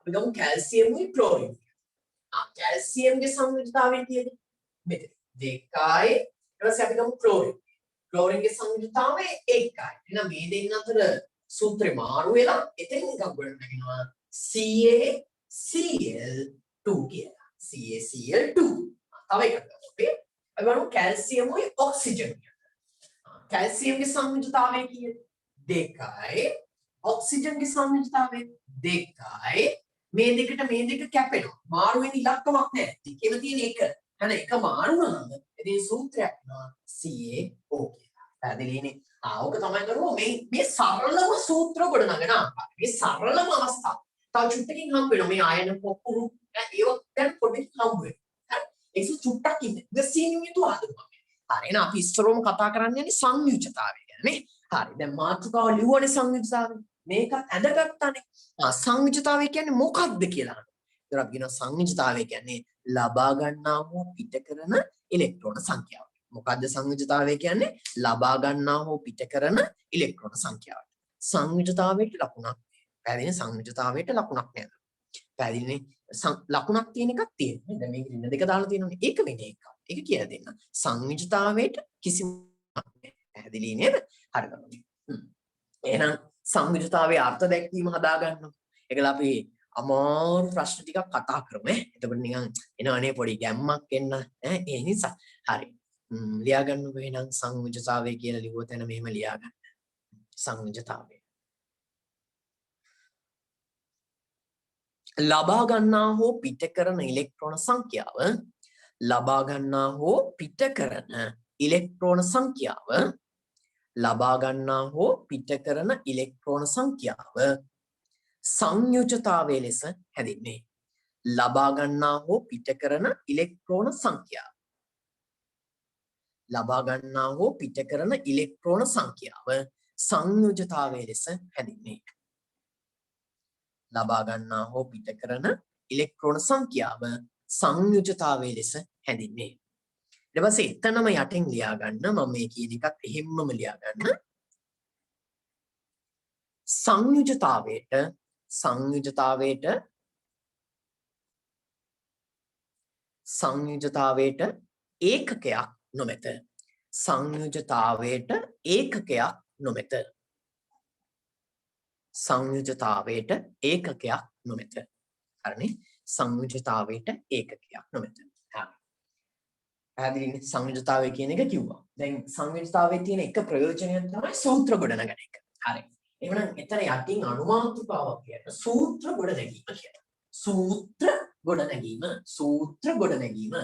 අපි ගමු කැල්සියම් උයි ක්ලෝරින්. කැල්සියම්ගේ සංයුජතාවය කියන්නේ මෙතන 2යි. ඊට පස්සේ අපි ගමු ක්ලෝරින්. ක්ලෝරින්ගේ සංයුජතාවය 1යි. එහෙනම් මේ දෙන්න අතර සූත්‍රය මාරු වෙලා එතනින් එකක් ගොඩනගෙනවා CaCl2 කියලා. CaCl2. තව එකක් ගමු. අපි බලමු කැල්සියම් උයි ඔක්සිජන්. කැල්සියම්ගේ සංයුජතාවය කියන්නේ 2යි. ඔක්සිජන්ගේ සංයුජතාවය 2යි. මේ දෙකට මේ දෙක කැපෙනවා. මාරු වෙන ඉලක්කමක් නැහැ. දෙකේම තියෙන එක. හරි එක මාරු වුණාම ඉතින් සූත්‍රයක් වෙනවා CaO කියලා. පැහැදිලිනේ? ඕක තමයි කරුවෝ මේ සරලම සූත්‍ර ගොඩනගන ආකාරය. මේ සරලම අවස්ථාව. තව චුට්ටකින් හම්බ වෙනවා මේ ආයන පොකුරු ඒව දැන් පොඩ්ඩක් හම්බ වෙනවා. හරි? ඒක චුට්ටක් ඉන්න. ඉතින් යුතු හදනවා. හරි එහෙනම් අපි ඉස්සරෝම කතා කරන්න යන්නේ සංයුජතාවය ගැන නේ. හරි දැන් මාතෘකාව ලියුවනේ සංයුජතාවය. මේක ඇදගත්තානේ. සංයුජතාවය කියන්නේ මොකක්ද කියලා. ඒතර අපි කියනවා සංයුජතාවය කියන්නේ ලබා ගන්නා හෝ පිට කරන ඉලෙක්ට්‍රෝන සංඛ්‍යාව. මොකද්ද සංයුජතාවය කියන්නේ? ලබා ගන්නා හෝ පිට කරන ඉලෙක්ට්‍රෝන සංඛ්‍යාව. සංයුජතාවයට ලකුණක්. පැහැදිලි සංයුජතාවයට ලකුණක් නේද? පැහැදිලිනේ? ලකුණක් තියෙන එකක් තියෙනවා. දැන් මේක ඉන්න දෙක දාලා තියෙනවානේ. ඒක වෙන එකක්. ඒක කියලා දෙන්න. සංයුජතාවයට කිසිම පැහැදිලි නේද? හරි තමයි. එහෙනම් සංයුජතාවයේ අර්ථ දැක්වීම හදා ගන්නවා. ඒකලා අපි අමාරු ප්‍රශ්න ටිකක් කතා කරමු ඈ. එතකොට නිකන් එනවනේ පොඩි ගැම්මක් එන්න ඈ. ඒ නිසා හරි. ලියා ගන්නකො එහෙනම් සංයුජතාවය කියලා ලිව්වොත් එන මෙහෙම ලියා ගන්න. සංයුජතාවය. ලබා ගන්නා හෝ පිට කරන ඉලෙක්ට්‍රෝන සංඛ්‍යාව ලබා ගන්නා හෝ පිට කරන ඉලෙක්ට්‍රෝන සංඛ්‍යාව ලබා ගන්නා හෝ පිට කරන ඉලෙක්ට්‍රෝන සංඛ්‍යාව සංයුජතාවයේ ලෙස හැදින්නේ. ලබා ගන්නා හෝ පිට කරන ඉලෙක්ට්‍රෝන සංඛ්‍යාව ලබා ගන්නා හෝ පිට කරන ඉලෙක්ට්‍රෝන සංඛ්‍යාව සංයුජතාවයේ ලෙස හැදින්නේ. ලබා ගන්නා හෝ පිට කරන ඉලෙක්ට්‍රෝන සංඛ්‍යාව සංයුජතාවයේ ලෙස හැදින්නේ. ඊට පස්සේ එතනම යටින් ලියා ගන්න මම මේ කියන එකත් එහෙම්මම ලියා ගන්න. සංයුජතාවයට ඒකකයක් නොමැත. සංයුජතාවයට ඒකකයක් නොමැත. සංයුජතාවයට ඒකකයක් නොමැත. හරිනේ? සංයුජතාවයට ඒකකයක් නොමැත. හරි. පැහැදිලිනේ? සංයුජතාවය කියන එක කිව්වා. දැන් සංයුජතාවයේ තියෙන එක ප්‍රයෝජනයක් තමයි සූත්‍ර ගොඩනගන එක. හරි. එහෙනම් මෙතන යටින් අනුමාතිකාවක් කියන සූත්‍ර ගොඩනැගීම කියන. සූත්‍ර ගොඩනැගීම, සූත්‍ර ගොඩනැගීම,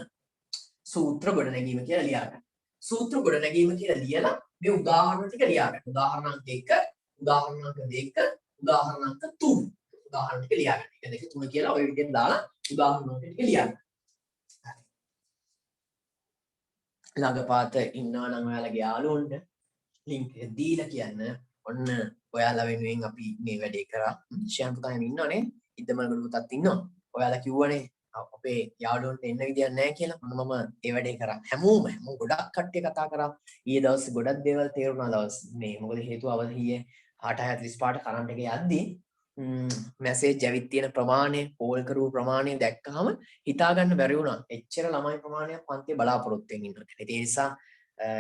සූත්‍ර ගොඩනැගීම කියලා ලියා ගන්න. සූත්‍ර ගොඩනැගීම කියලා ලියලා මේ උදාහරණ ටික ලියා ගන්න. උදාහරණක් 1, උදාහරණක් 2, උදාහරණක් 3. උදාහරණ ටික ලියා ගන්න. 1 2 3 කියලා ඔය විදිහෙන් දාලා උදාහරණ ටික ලියා ගන්න. ළඟපාත ඉන්නවා නම් ඔයාලගේ යාළුවන්ට ලින්ක් එක දීලා කියන්න ඔන්න ඔයාලා වෙනුවෙන් අපි මේ වැඩේ කරා. ශාන් පුතා එහෙම ඉන්නවනේ. ඉදමල්ගොඩ පුතත් ඉන්නවා. ඔයාලා කිව්වනේ අපේ යාළුවන්ට එන්න විදියක් නැහැ කියලා. මම ඒ වැඩේ කරා. හැමෝම ගොඩක් කට්ටිය කතා කරා. ඊයේ දවස් ගොඩක් දේවල් තේරුණා දවස් මේ මොකද හේතුව අවදියේ 8:45 කරන්ට් එක යද්දී මැසේජ් ඇවිත් තියෙන ප්‍රමාණය, කෝල් කරු ප්‍රමාණය දැක්කහම හිතා ගන්න බැරි වුණා. එච්චර ළමයි ප්‍රමාණයක් පන්තියේ බලාපොරොත්තු වෙමින් ඉන්නවා. ඒ නිසා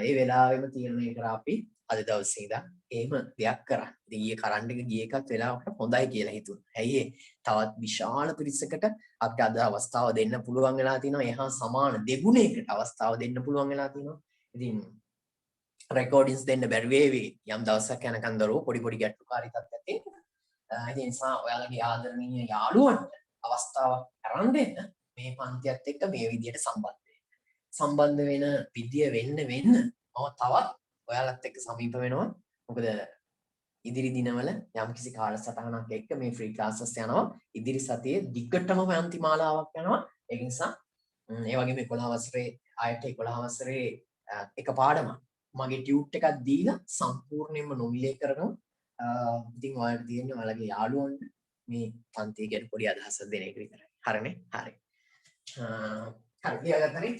ඒ වෙලාවෙම තීරණය කරා අපි අද දවසේ ඉඳන් එහෙම දෙයක් කරා. ඉතින් ඊයේ කරන්ට් එක ගිය එකත් වෙලාවකට හොඳයි කියලා හිතුණා. ඇයි තවත් විශාල පිරිසකට අපිට අද අවස්ථාව දෙන්න පුළුවන් වෙලා තිනවා. එහා සමාන දෙගුණයකට අවස්ථාව දෙන්න පුළුවන් වෙලා තිනවා. ඉතින් රෙකෝඩින්ග්ස් දෙන්න බැරි වේවි. යම් දවසක් යනකම් දරුවෝ පොඩි ගැටලුකාරී තත්ත්වයක් තියෙනවා. ඒ නිසා ඔයාලගේ ආදරණීය යාළුවන්ට අවස්ථාවක් අරන් දෙන්න මේ පන්තියත් එක්ක මේ විදියට සම්බන්ධ වෙන විදිය වෙන්න මම තවත් ඔයාලත් එක්ක සමීප වෙනවා. මොකද ඉදිරි දිනවල යම්කිසි කාලසටහනක් එක්ක මේ ෆ්‍රී ක්ලාසස් යනවා. ඉදිරි සතියේ දිගටම පන්ති මාලාවක් යනවා. ඒ නිසා ඒ වගේම 11 වසරේ ආයත 11 වසරේ එක පාඩමක් මගේ ටියුට් එකක් දීලා සම්පූර්ණයෙන්ම නොමිලේ කරනවා. ඉතින් ඔයාලට තියෙන්නේ ඔයාලගේ යාළුවන්ට මේ පන්තිය ගැන පොඩි අදහසක් දෙන එක විතරයි. හරිනේ? හරි. හරි ලියාගත්තනේ?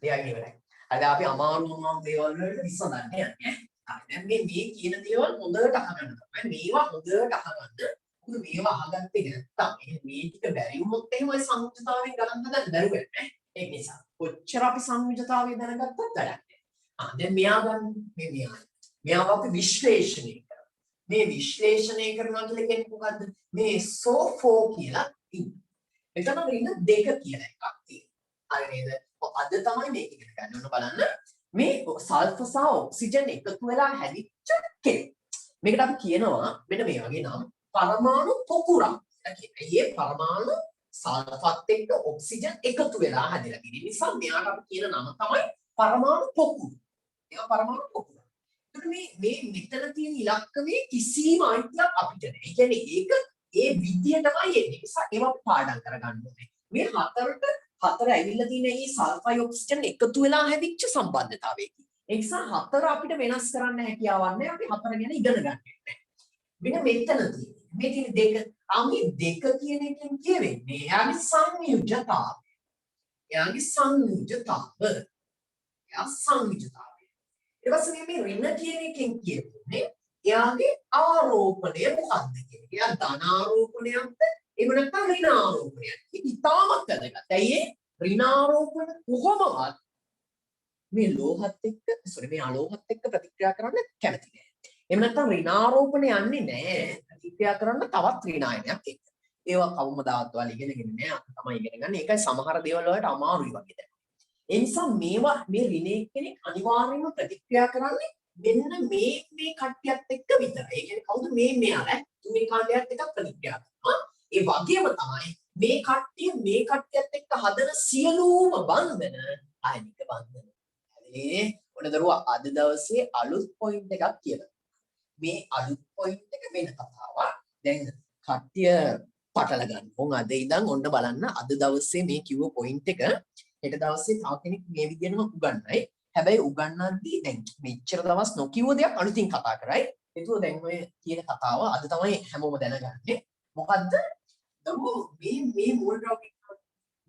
ලියාගෙන ඉවරයි. අද අපි අමාරු දේවල් වලට විසඳන්නේ යන්නේ. හරි. දැන් මේ කියන දේවල් හොඳට අහගන්න තමයි. මේවා හොඳට අහගන්න. මොකද මේවා අහගත්තේ නැත්තම් මේ ටික බැරි වුණොත් එහෙම ඔය සංයුජතාවයෙන් ගණන් හදන්න බැරුව වෙන්නේ. ඒක නිසා කොච්චර අපි සංයුජතාවය දැනගත්තත් වැඩක් නැහැ. දැන් මෙයා ගන්න මෙයාව අපි විශ්ලේෂණය කරනවා. මේ විශ්ලේෂණය කරනවා කියලා කියන්නේ මොකද්ද? මේ SO4 කියලා ඉන්නේ. එතන ඉන්න දෙක කියලා එකක් තියෙනවා. හරි නේද? අද තමයි මේක ඉගෙන ගන්න ඕන බලන්න. මේ සල්ෆර් සහ ඔක්සිජන් එකතු වෙලා හැදිච්ච කෙනෙක්. මේකට අපි කියනවා මෙන්න මේ වගේ නම් පරමාණු පොකුරක්. ඒ පරමාණු සල්ෆත් එක්ක ඔක්සිජන් එකතු වෙලා හැදිලා තියෙන නිසා මෙයාට අපි කියන නම තමයි පරමාණු පොකුර. ඒවා පරමාණු පොකුර. මේ මෙතන තියෙන ඉලක්කමේ කිසිම අයිතියක් අපිට නැහැ. ඒ කියන්නේ ඒක ඒ විදියටමයි එන්නේ. නිසා ඒවා පාඩම් කරගන්න ඕනේ. මේ හතර ඇවිල්ලා තියෙන මේ සල්ෆයි ඔක්සිජන් එකතු වෙලා හැදිච්ච සම්බන්ධතාවයකි. ඒ නිසා හතර අපිට වෙනස් කරන්න හැකියාවක් නැහැ. අපි හතර ගැන ඉගෙන ගන්න ඕනේ. මෙන්න මෙතන තියෙන්නේ. මේ තියෙන දෙක. මේ දෙක කියන එකෙන් කියවෙන්නේ එයාගේ සංයුජතාවය. එයාගේ සංයුජතාවය. ඊට පස්සේ මේ ඍණ කියන එකෙන් කියන්නේ එයාගේ ආරෝපණය මොකක්ද කියන එක. එයා ධන ආරෝපණයක්ද එහෙම නැත්නම් ඍණ ආරෝපණයක්. ඒක ඉතාමත් වැදගත්. ඇයි ඒ ඍණ ආරෝපණ කොහොමවත් මේ ලෝහත් එක්ක මේ අලෝහත් එක්ක ප්‍රතික්‍රියා කරන්න කැමති නෑ. එහෙම නැත්නම් ඍණ ආරෝපණය යන්නේ නෑ ප්‍රතික්‍රියා කරන්න තවත් ඍණ ආයනයක් එක්ක. ඒවා කවමදාවත් ඔයාලා ඉගෙනගෙන නෑ. අපි තමයි ඉගෙන ගන්න. ඒකයි සමහර දේවල් වලට අමාරුයි වගේ දැන්. ඒ නිසා මේවා මේ ඍණේ කෙනෙක් අනිවාර්යයෙන්ම ප්‍රතික්‍රියා කරන්නේ මෙන්න මේ කට්ටියත් එක්ක විතරයි. ඒ කියන්නේ කවුද මෙයාලා මේ කාණ්ඩයත් එක්ක ප්‍රතික්‍රියා කරනවා. ඒ වගේම තමයි මේ කට්ටියත් එක්ක හදන සියලුම බන්ධන ආයනික බන්ධන. හරි. ඔන්න දරුවා අද දවසේ අලුත් පොයින්ට් එකක් කියලා. මේ අලුත් පොයින්ට් එක වෙන කතාවක්. දැන් කට්ටිය පටල ගන්න. උන් අද ඉඳන් ඔන්න බලන්න අද දවසේ මේ කිව්ව පොයින්ට් එක හෙට දවසේ තව කෙනෙක් මේ විදිහටම උගන්වයි. හැබැයි උගන්වද්දී දැන් මෙච්චර දවස් නොකියුව දෙයක් අලුතින් කතා කරයි. ඒක දැන් ඔය කියන කතාව අද තමයි හැමෝම දැනගන්නේ. මොකද්ද?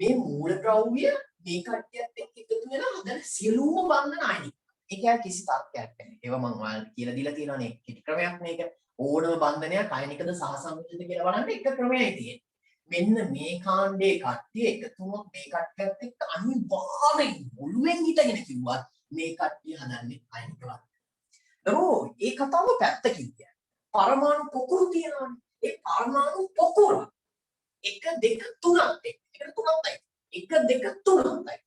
මේ මූලද්‍රව්‍ය මේ කට්ටියත් එක්ක එකතු වෙලා හදන සියලුම බන්ධන ආයනික. ඒක කිසි තර්කයක් නැහැ. ඒවා මම ඔයාලට කියලා දීලා තියෙනවානේ. කිසි ක්‍රමයක් මේක. ඕනම බන්ධනයක් ආයනිකද සහසංයුතිකද කියලා බලන්න එක ක්‍රමයයි තියෙන්නේ. මෙන්න මේ කාණ්ඩේ කට්ටිය එකතු වුණොත් මේ කට්ටියත් එක්ක අනිවාර්යෙන් මුළුෙන් හිටගෙන කිව්වත් මේ කට්ටිය හදන්නේ අයිනික වර්ග. දරෝ ඒ කතාව පැත්තකින් තියන්න. පරමාණු පොකුරු තියෙනවානේ. ඒ පරමාණු පොකුර 1 2 3ක් එකට 3ක් 1 2 3ක්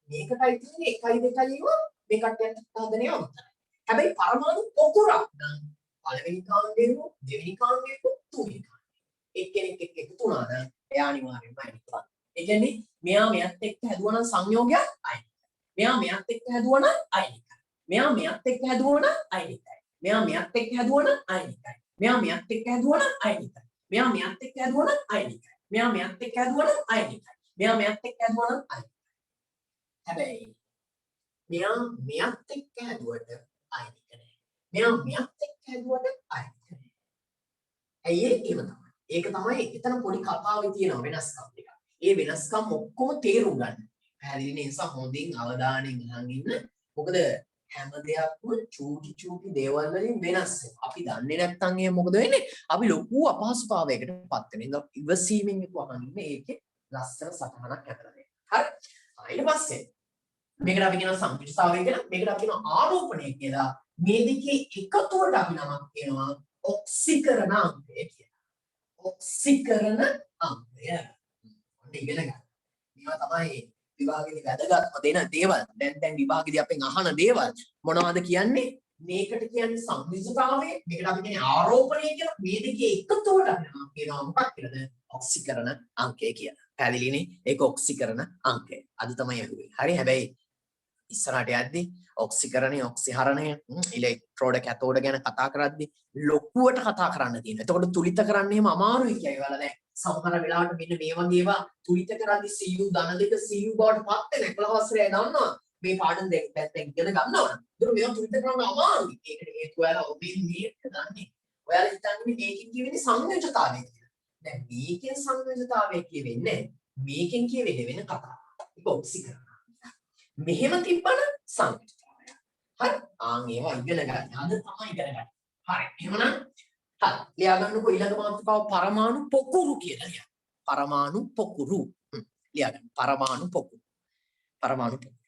මේකටයි තියෙන්නේ 1 2 ඉව මේ කට්ටියත් හදන ඒවා විතරයි. හැබැයි පරමාණු පොකුරක් නම් පළවෙනි කාණ්ඩේ හෝ දෙවෙනි කාණ්ඩේ හෝ තුන්වෙනි කාණ්ඩේ එක්කෙනෙක් එක්ක එකතු වුණා නම් එයා අනිවාර්යයෙන්ම අයිනික වර්ග. ඒ කියන්නේ මෙයා මෙයත් එක්ක හැදුවා නම් සංයෝගයක් අයිනිකයි. මෙයා මෙයත් එක්ක හැදුවා නම් අයිනිකයි. මෙයා මෙයත් එක්ක හැදුවා නම් අයිනිකයි. මෙයා මෙයත් එක්ක හැදුවා නම් අයිනිකයි. මෙයා මෙයත් එක්ක හැදුවා නම් අයිනිකයි. මෙයා මෙයත් එක්ක හැදුවා නම් අයිනිකයි. මෙයා මෙයත් එක්ක හැදුවා නම් අයිනිකයි. මෙයා මෙයත් එක්ක හැදුවා නම් අයිනිකයි. හැබැයි මෙයා මෙයත් එක්ක හැදුවට අයිනික නෑ. මෙයා මෙයත් එක්ක හැදුවට අයිනික නෑ. ඇයි ඒකම තමයි. ඒක තමයි එතන පොඩි කතාවේ තියෙන වෙනස්කම් ටික. ඒ වෙනස්කම් ඔක්කොම තේරුම් ගන්න. පැහැදිලි නිසා හොඳින් අවධානයෙන් අහන් ඉන්න. මොකද හැම දෙයක්ම චූටි චූටි දේවල් වලින් වෙනස් වෙනවා. අපි දන්නේ නැත්නම් එහෙනම් මොකද වෙන්නේ? අපි ලොකු අපහසුතාවයකට පත් වෙනවා. ඉවසීමෙන් යුතුව අහන් ඉන්න. ඒකේ ලස්සන සටහනක් ඇතලා දෙන්න. හරි? ඊට පස්සේ මේකට අපි කියන සංකීර්ණතාවය කියලා, මේකට අපි කියන ආරෝපණය කියලා. මේ දෙකේ එකතුවට අපි නමක් කියනවා ඔක්සිකරණ අංකය කියලා. ඔක්සිකරණ අංකය. ඔන්න ඉගෙන ගන්න. මේවා තමයි විභාගෙදි වැදගත්ම දෙන දේවල්. දැන් විභාගෙදි අපෙන් අහන දේවල් මොනවද කියන්නේ? මේකට කියන්නේ සංකීර්ණතාවය, මේකට අපි කියන්නේ ආරෝපණය කියලා. මේ දෙකේ එකතුවට අපි නමක් කියනවා මොකක් කියලාද? ඔක්සිකරණ අංකය කියලා. පැහැදිලිනේ? ඒක ඔක්සිකරණ අංකය. අද තමයි අහුවේ. හරි. හැබැයි ඉස්සරහට යද්දී ඔක්සිකරණය ඔක්සිහරණය ඉලෙක්ට්‍රෝඩ කැතෝඩ ගැන කතා කරද්දී ලොකුවට කතා කරන්න තියෙනවා. එතකොට තුලිත කරන්න එහෙම අමාරුයි කියයි වල දැන් සමහර වෙලාවට මෙන්න මේ වගේ ඒවා තුලිත කරද්දී CU ධන දෙක CU බවට පත් වෙන 11 වසරේ දන්නවා. මේ පාඩම් දැන් ඉගෙන ගන්නවා. ඒක මේවා තුලිත කරන්න අමාරුයි. ඒකට හේතුව ඔයාලා ඔබේ මේක දන්නේ. ඔයාලා හිතන්නේ මේකෙන් කියවෙන්නේ සංයෝජතාවය කියලා. දැන් මේකෙන් සංයෝජතාවය කියවෙන්නේ මේකෙන් කියවෙන්නේ වෙන කතාවක්. ඒක ඔක්සිකරණ. මෙහෙම තිබ්බන සංකීර්ණතාවය. හරි. ආන් ඒවා ඉගෙන ගන්න. අද තමයි ඉගෙන ගන්න. හරි. එහෙමනම් හරි. ලියා ගන්නකො ඊළඟ මාතෘකාව පරමාණු පොකුරු කියලා ලියන්න. පරමාණු පොකුරු. ලියා ගන්න. පරමාණු පොකුරු. පරමාණු පොකුරු.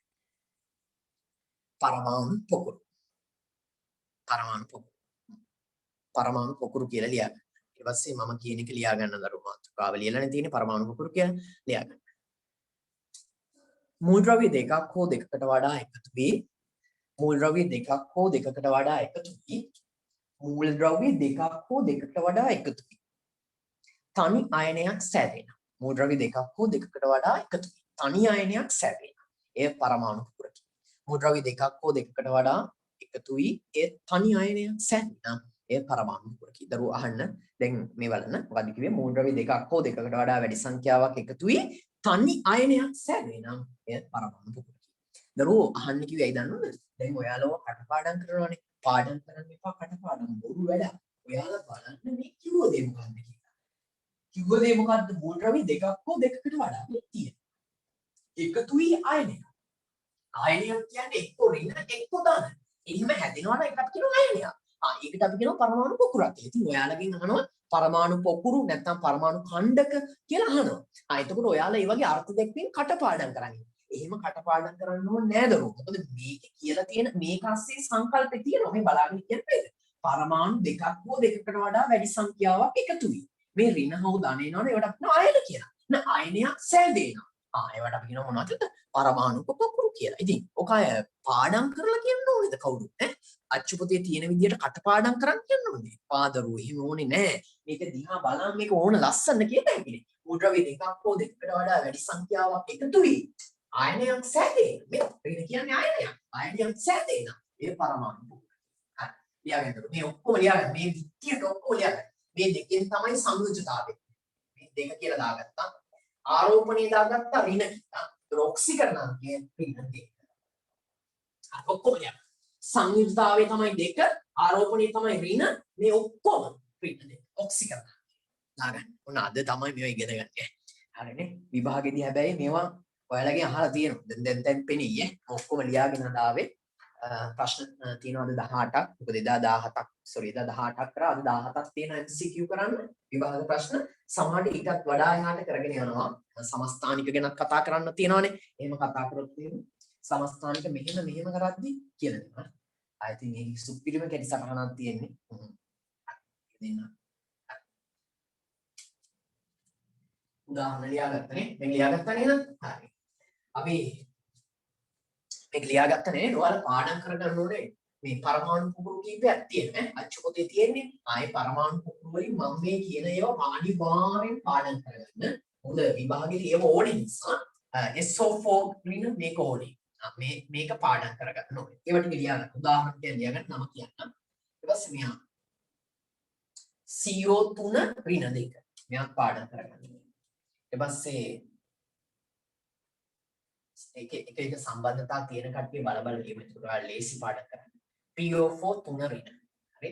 පරමාණු පොකුරු. පරමාණු පොකුරු. පරමාණු පොකුරු කියලා ලියා ගන්න. ඊට පස්සේ මම කියන එක ලියා ගන්න දරු මාතෘකාව ලියලානේ තියෙන්නේ පරමාණු පොකුරු කියලා ලියා ගන්න. මූල ද්‍රව්‍ය දෙකක් හෝ දෙකකට වඩා එකතු වී මූල ද්‍රව්‍ය දෙකක් හෝ දෙකකට වඩා එකතු වී මූල ද්‍රව්‍ය දෙකක් හෝ දෙකකට වඩා එකතු වී තනි අයනයක් සෑදෙනවා. මූල ද්‍රව්‍ය දෙකක් හෝ දෙකකට වඩා එකතු වී තනි අයනයක් සෑදෙනවා. එය පරමාණු පොකුරකි. මූල ද්‍රව්‍ය දෙකක් හෝ දෙකකට වඩා එකතු වී ඒ තනි අයනයක් සෑදෙනවා. එය පරමාණු පොකුරකි. දරුවෝ අහන්න දැන් මේ බලන්න මොකද කිව්වේ මූල ද්‍රව්‍ය දෙකක් හෝ දෙකකට වඩා වැඩි සංඛ්‍යාවක් එකතු වී තනි අයනයක් සෑදෙනවා. එය පරමාණු පොකුරකි. දරුවෝ අහන්න කිව්වේ ඇයි දන්නවද? දැන් ඔයාලව කටපාඩම් කරනවානේ. පාඩම් කරන්න එපා කටපාඩම් බොරු වැඩ. ඔයාලා බලන්න මේ කිව්ව දේ මොකක්ද කියලා. කිව්ව දේ මොකක්ද? මූල ද්‍රව්‍ය දෙකක් හෝ දෙකකට වඩා තියෙන. එකතු වී අයනයක්. අයනයක් කියන්නේ එක්ක ඍණ එක්ක ධන. එහෙම හැදෙනවා නම් ඒකට කියනවා අයනයක්. ඒකට අපි කියනවා පරමාණු පොකුරක් කියලා. ඉතින් ඔයාලගෙන් අහනවා පරමාණු පොකුරු නැත්නම් පරමාණු ඛණ්ඩක කියලා අහනවා. එතකොට ඔයාලා මේ වගේ අර්ථ දැක්වීම් කටපාඩම් කරන්නේ. එහෙම කටපාඩම් කරන්න ඕනේ නෑ දරුවෝ. මොකද මේකේ කියලා තියෙන මේක ASCII සංකල්පේ තියෙනවා. මේ බලාගෙන කියන්නේ පරමාණු දෙකක් හෝ දෙකකට වඩා වැඩි සංඛ්‍යාවක් එකතු වී මේ ඍණ හෝ ධන එනවනේ ඒවට අපි අයන කියලා. අයනයක් සෑදෙනවා. ඒවට අපි කියනවා මොනවද? පරමාණු පොකුරු කියලා. ඉතින් ඔක අය පාඩම් කරලා කියන්න ඕනේද කවුරුත් ඈ? අච්චුපතේ තියෙන විදියට කටපාඩම් කරන් කියන්න ඕනේ. පාදරුව එහෙම ඕනේ නෑ. මේක දිහා බලන් මේක ඕන ලස්සන කියන එකනේ. මූල ද්‍රව්‍ය දෙකක් හෝ දෙකකට වඩා වැඩි සංඛ්‍යාවක් එකතු වී අයනයක් සෑදෙන. මේ ඍණ කියන්නේ අයනයක්. අයනයක් සෑදෙන. ඒ පරමාණු පොකුර. හරි. ලියාගන්න. මේ ඔක්කොම ලියාගන්න. මේ විදියට ඔක්කොම ලියාගන්න. මේ දෙකෙන් තමයි සංයෝජතාවය. මේ දෙක කියලා දාගත්තා. ආරෝපණය දාගත්තා ඍණ කියලා. ඔක්සිකරණ අංකය ඍණ දෙක. හරි ඔක්කොම ලියන්න. සංයුක්තාවය තමයි දෙක, ආරෝපණය තමයි ඍණ. මේ ඔක්කොම ඍණ දෙක. ඔක්සිකරණ. දාගන්න. ඔන්න අද තමයි මේවා ඉගෙන ගන්න. හරිනේ. විභාගෙදී හැබැයි මේවා ඔයාලගෙන් අහලා තියෙනවා. දැන් පෙනී ඔක්කොම ලියාගෙන ආවේ. ප්‍රශ්න තියෙනවද 18ක්. මොකද එදා 17ක් sorry එදා 18ක් කරා. අද 17ක් තියෙන MCQ කරන්න. විභාග ප්‍රශ්න සමහරට ඊටත් වඩා එහාට කරගෙන යනවා. සමස්ථානික ගැනත් කතා කරන්න තියෙනවානේ. එහෙම කතා කරොත් සමස්ථානික මෙහෙම කරද්දි කියලා දෙනවා. I think මේ සුපිරිම කැටි සටහනක් තියෙන්නේ. දෙන්න. උදාහරණ ලියාගත්තනේ. මේක ලියාගත්තා නේද? හරි. අපි මේක ලියාගත්තා නේද? ඔයාලා පාඩම් කරගන්න ඕනේ. මේ පරමාණු කුකුළු කීපයක් තියෙනවා ඈ. අච්චු පොතේ තියෙන්නේ. ආයේ පරමාණු කුකුළු වලින් මම මේ කියන ඒවා අනිවාර්යෙන් පාඩම් කරගන්න. මොකද විභාගෙට ඒව ඕනේ නිසා SO4 රින මේක ඕනේ. මේක පාඩම් කරගන්න ඕනේ. ඒවට ලියාගන්න. උදාහරණයක් ලියාගන්න නම කියන්න. ඊට පස්සේ මෙයා CO3 රින 2. මෙයා පාඩම් කරගන්න. ඊට පස්සේ එක සම්බන්ධතා තියෙන කට්ටිය බල බල ලියමු. ඒක ඔයාලා ලේසි පාඩම් කරන්න. PO4 3 රින. හරි.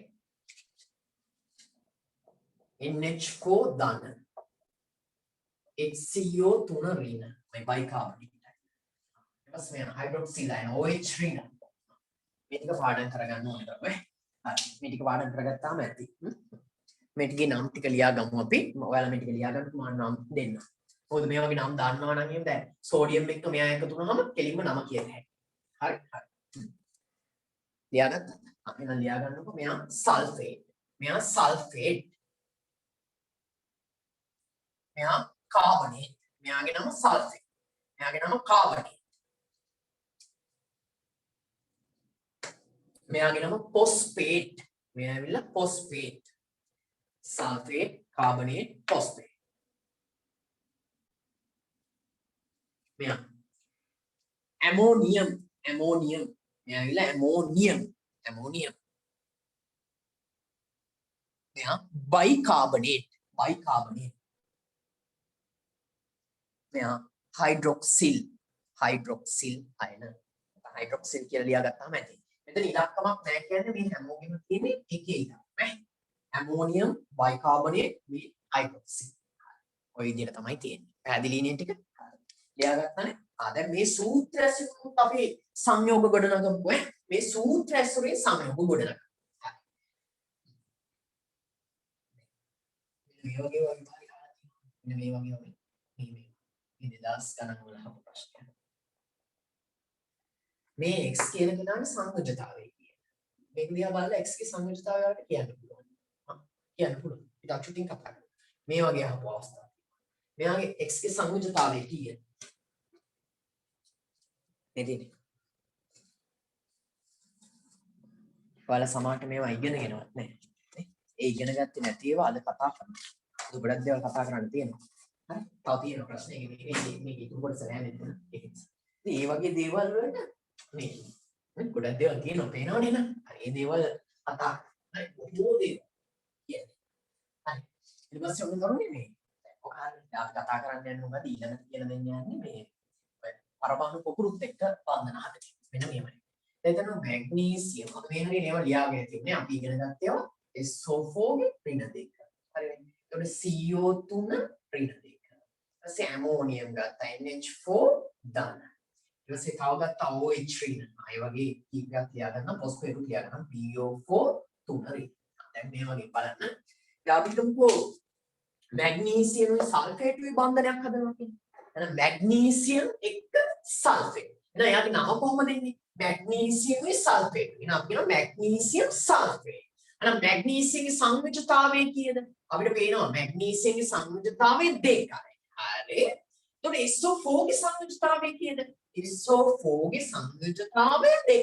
NH4 ධන. HCO 3 රින. මේ බයිකාබනික්. ඊට පස්සේ මේ හයිඩ්‍රොක්සිල් අයන OH රින. මේ ටික පාඩම් කරගන්න ඕනේ තමයි. හරි. මේ ටික පාඩම් කරගත්තාම ඇති. මේ ටිකේ නම් ටික ලියා ගමු අපි. ඔයාලා මේ ටික ලියා ගන්න මම නම් දෙන්න. මොකද මේ වගේ නම් දාන්නවා නම් එහෙම දැන් සෝඩියම් එක්ක මෙයා එකතු වුනහම කෙලින්ම නම කියන හැටි. හරි හරි. ලියාගත්තා. එහෙනම් ලියා ගන්නකො මෙයා සල්ෆේට්. මෙයා සල්ෆේට්. මෙයා කාබනේට්. මෙයාගේ නම සල්ෆේට්. මෙයාගේ නම කාබනේට්. මෙයාගේ නම ෆොස්ෆේට්. මෙයා ඇවිල්ලා ෆොස්ෆේට්. Sulphate, carbonate, phosphate. මෙයා ඇමෝනියම්. ඇමෝනියම්. මෙයා ඇවිල්ලා ඇමෝනියම්. ඇමෝනියම්. මෙයා බයිකාබනේට්. බයිකාබනේට්. මෙයා හයිඩ්‍රොක්සිල්. හයිඩ්‍රොක්සිල් අයන. හයිඩ්‍රොක්සිල් කියලා ලියාගත්තාම ඇති. මෙතන ඉලක්කමක් නැහැ කියන්නේ මේ හැමෝගෙම තියෙන්නේ එකේ ඉලක්ක නේ. ඇමෝනියම්, බයිකාබනේට්, මේ හයිඩ්‍රොක්සිල්. ඔය විදිහට තමයි තියෙන්නේ. පැහැදිලි නේ ටික? ලියාගත්තානේ. දැන් මේ සූත්‍ර ඇසුරුත් අපි සංයෝග ගොඩනගමු ඈ. මේ සූත්‍ර ඇසුරේ සංයෝග ගොඩනගමු. මේ වගේ මේ දෙදාස් ගණන් වල අහපු ප්‍රශ්නයක්. මේ x කියන කෙනාගේ සංයෝජතාවය කියන්නේ. මේක දිහා බලලා x ගේ සංයෝජතාවය වලට කියන්න පුළුවන්. කියන්න පුළුවන්. ඊට අක්ෂුතින් කතා කරමු. මේ වගේ අහපු අවස්ථාවක්. මෙයාගේ x ගේ සංයෝජතාවය කීයද? නේද? ඔයාලා සමහරට මේවා ඉගෙනගෙනවත් නැහැ. ඒ ඉගෙන ගත්තේ නැති ඒවා අද කතා කරනවා. අද ගොඩක් දේවල් කතා කරන්න තියෙනවා. හරි? තව තියෙන ප්‍රශ්න මේක ඉතුරු කොටස නෑ මෙතන. ඒක නිසා. ඉතින් මේ වගේ දේවල් වලට මේ ගොඩක් දේවල් තියෙනවා පේනවනේ නේද? හරි. මේ දේවල් කතා හරි බොහෝ දේවල් කියන්නේ. හරි. ඊට පස්සේ ඔන්න කරුනේ මේ. ඔකාරට අපි කතා කරන්න යන්නේ මොකද ඊළඟ කියලා දෙන්න යන්නේ මේ පරමාණු පොකුරුත් එක්ක බන්ධන හදන. මෙන්න මෙහෙමයි. එතන මැග්නීසියම් මොකද මේ හරිය ඒවා ලියාගෙන තිබුණේ අපි ඉගෙන ගත්තේ SO4 ගේ ඍණ 2. හරිද? එතකොට CO3 ඍණ 2. ඊපස්සේ ඇමෝනියම් ගත්තා NH4 ධන. ඊපස්සේ තව ගත්තා OH ඍණ. ආයෙ වගේ කීපයක් ලියාගන්න ෆොස්ෆේට් ලියාගන්න PO4 3 ඍණ. දැන් මේ වගේ බලන්න. දැන් අපි හිතමුකෝ මැග්නීසියම් සල්ෆේට් බන්ධනයක් හදනවා කියන්නේ. එහෙනම් මැග්නීසියම් එක්ක සල්ෆේට්. එහෙනම් එයාගේ නම කොහොමද එන්නේ? Magnesium sulphate. එහෙනම් අපි කියනවා මැග්නීසියම් සල්ෆේට්. එහෙනම් මැග්නීසියම්ගේ සංයුජතාවය කීයද? අපිට පේනවා මැග්නීසියම්ගේ සංයුජතාවය 2යි. හරි. එතකොට SO4 ගේ සංයුජතාවය කීයද? SO4 ගේ සංයුජතාවය 2යි.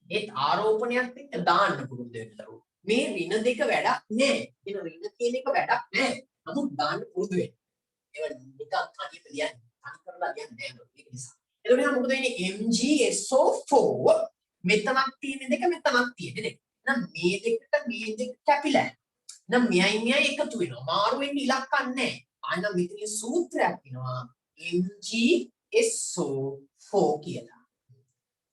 ඒත් ආරෝපණයක් එක්ක දාන්න පුළුවන් දෙයක් දරුවෝ. මේ ඍණ 2 වැඩක් නෑ. කියන ඍණ කියන එක වැඩක් නෑ. නමුත් දාන්න පුරුදු වෙන්න. ඒක නිකන් කණියට ලියන්න. කණි කරලා ලියන්නේ නෑ ඒක නිසා. එතකොට මොකද වෙන්නේ MgSO4 මෙතනක් තියෙන දෙක මෙතනක් තියෙන දෙක. එහෙනම් මේ දෙකට මේ දෙක කැපිලා. එහෙනම් මෙයයි එකතු වෙනවා. මාරු වෙන්න ඉලක්ක නැහැ. ආයෙත් මෙතන සූත්‍රයක් වෙනවා MgSO4 කියලා.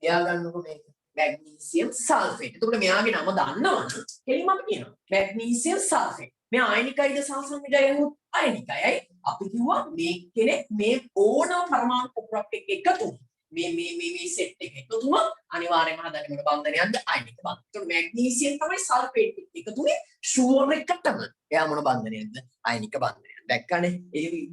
එයා ගන්නකො මේක මැග්නීසියම් සල්ෆේට්. එතකොට මෙයාගේ නම දන්නවනම් කෙලින්ම අපි කියනවා මැග්නීසියම් සල්ෆේට්. මෙයා අයනිකයිද සාසනිකයිද? අයනිකයි. අපි කිව්වා මේ කෙනෙක් මේ ඕනම පරමාණු පොකුරක් එක්ක එකතු මේ සෙට් එක එකතු වුණා අනිවාර්යයෙන්ම හදන්නේ මොන බන්ධනයක්ද? අයනික බන්ධනය. ඒතකොට මැග්නීසියම් තමයි සල්ෆේට් එක්ක එකතුනේ ෂුවර් එකටම. එයා මොන බන්ධනයක්ද? අයනික බන්ධනයක්. දැක්කනේ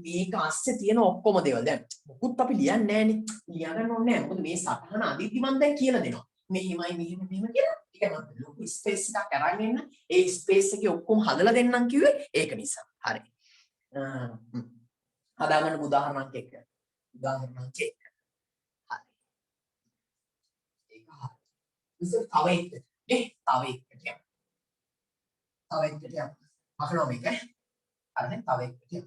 මේක ASCII තියෙන ඔක්කොම දේවල් දැන් මොකුත් අපි ලියන්නේ නැහනේ ලියා ගන්න ඕනේ නැහැ මොකද මේ සටහන අදිද්දි මම දැන් කියලා දෙනවා මෙහිමයි මෙහෙම කියලා ටික මම ලොකු ස්පේස් එකක් අරන් එන්න ඒ ස්පේස් එකේ ඔක්කොම හදලා දෙන්නම් කිව්වේ ඒක නිසා හරි හදාගන්න උදාහරණයක් එක්ක උදාහරණයක් එක්ක හරි ඒක හරි ඉතින් තව එක්ක නේ තව එක්ක කියන්න තව එක්ක කියන්න මහනවා මේක හරිනේ තව එක්ක කියන්න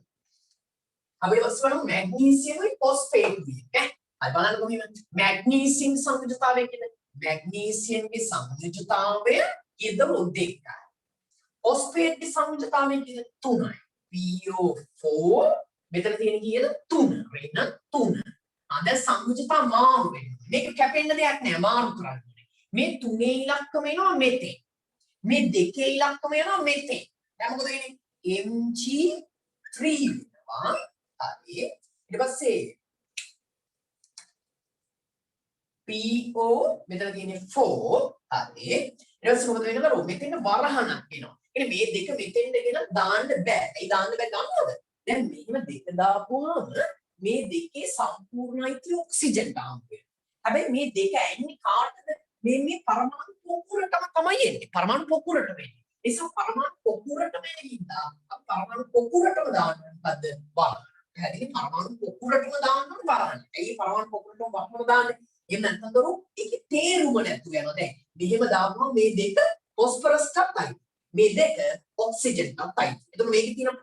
අපි වස්තුවල මැග්නීසියම්යි ෆොස්ෆේට් විදිහට හරි බලන්නකො මෙහෙම මැග්නීසියම් සංයුජතාවය කියන්නේ මැග්නීසියම්ගේ සංයුජතාවය යෙදවු දෙකයි ෆොස්ෆේට්ගේ සංයුජතාවය කියන්නේ 3යි PO4 මෙතන තියෙන කීයද 3 වෙන 3 දැන් සංයුජතා මාරු වෙනවා මේක කැපෙන්න දෙයක් නෑ මාරු කරන්නේ මේ 3 ඉලක්කම එනවා මෙතෙන් මේ 2 ඉලක්කම එනවා මෙතෙන් දැන් මොකද වෙන්නේ Mg3 වෙනවා හරි ඊට පස්සේ PO මෙතන තියෙන්නේ 4 හරි ඊට පස්සේ මොකද වෙනවද මෙතන වරහණක් එනවා ඉතින් මේ දෙක මෙතෙන්ද ගෙන දාන්න බෑ ඒ දාන්න බෑ ගන්නවද දැන් මෙහෙම දෙක දාපුවාම මේ දෙකේ සම්පූර්ණයිත්‍ය ඔක්සිජන් දාන්න වෙනවා හැබැයි මේ දෙක ඇන්නේ කාටද මේ පරමාණු පොකුරටම තමයි එන්නේ පරමාණු පොකුරට වෙන්නේ ඒ නිසා පරමාණු පොකුරට වෙනින්දා අපි පරමාණු පොකුරටම දාන්න මොකද්ද වරහණ හැදෙන්නේ පරමාණු පොකුරටම දාන්න ඕනේ වරහණ ඒ පරමාණු පොකුරටම වරහණ දාන්නේ එහෙම නැත්නම් දරු ඒකේ තේරුම නැතුව යනවා දැන් මෙහෙම දාපුවම මේ දෙක ෆොස්ෆරස් එකයි මේ දෙක ඔක්සිජන් එකයි එතකොට මේකේ තියෙන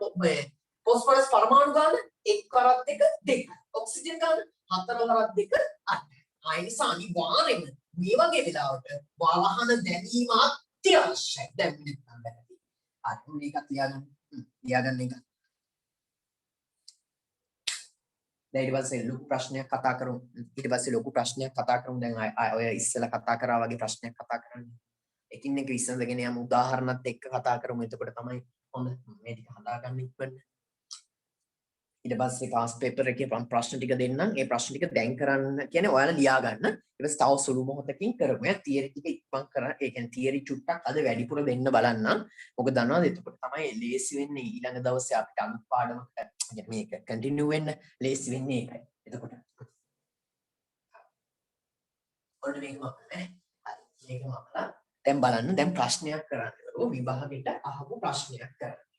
ෆොස්ෆරස් පරමාණු ගාන 1 කරත් 2 ඔක්සිජන් ගාන 4 කරත් 2 8 ආයි නිසා අනිවාර්යයෙන්ම මේ වගේ වෙලාවට වරහන දැනීම අත්‍යවශ්‍යයි දැන් මෙන්න බැලුවා අර මේක තියාගන්න එක දැන් ඊට පස්සේ ලොකු ප්‍රශ්නයක් කතා කරමු ඊට පස්සේ ලොකු ප්‍රශ්නයක් කතා කරමු දැන් ඔය ඉස්සෙල්ලා කතා කරා වගේ ප්‍රශ්නයක් කතා කරන්නේ එකින් එක විසඳගෙන යමු උදාහරණත් එක්ක කතා කරමු එතකොට තමයි හොඳ මේ ටික හදාගන්න ඉක්මනට ඊට පස්සේ පාස් පේපර් එකේ ප්‍රශ්න ටික දෙන්නම් ඒ ප්‍රශ්න ටික දැන් කරන්න කියන්නේ ඔයාලා ලියා ගන්න ඊට පස්සේ තව සුළු මොහොතකින් කරමු යා තියරි ටික ඉක්මන් කරා ඒ කියන්නේ තියරි චුට්ටක් අද වැඩිපුර දෙන්න බලන්නම් මොකද දන්නවද එතකොට තමයි ලේසි වෙන්නේ ඊළඟ දවසේ අපිට අලුත් පාඩමකට මේක කන්ටිනියු වෙන්න ලේසි වෙන්නේ ඒකයි එතකොට ඔන්න මේක මම හරි මේක මම දැන් බලන්න දැන් ප්‍රශ්නයක් කරන්න විභාගෙට අහපු ප්‍රශ්නයක් කරන්න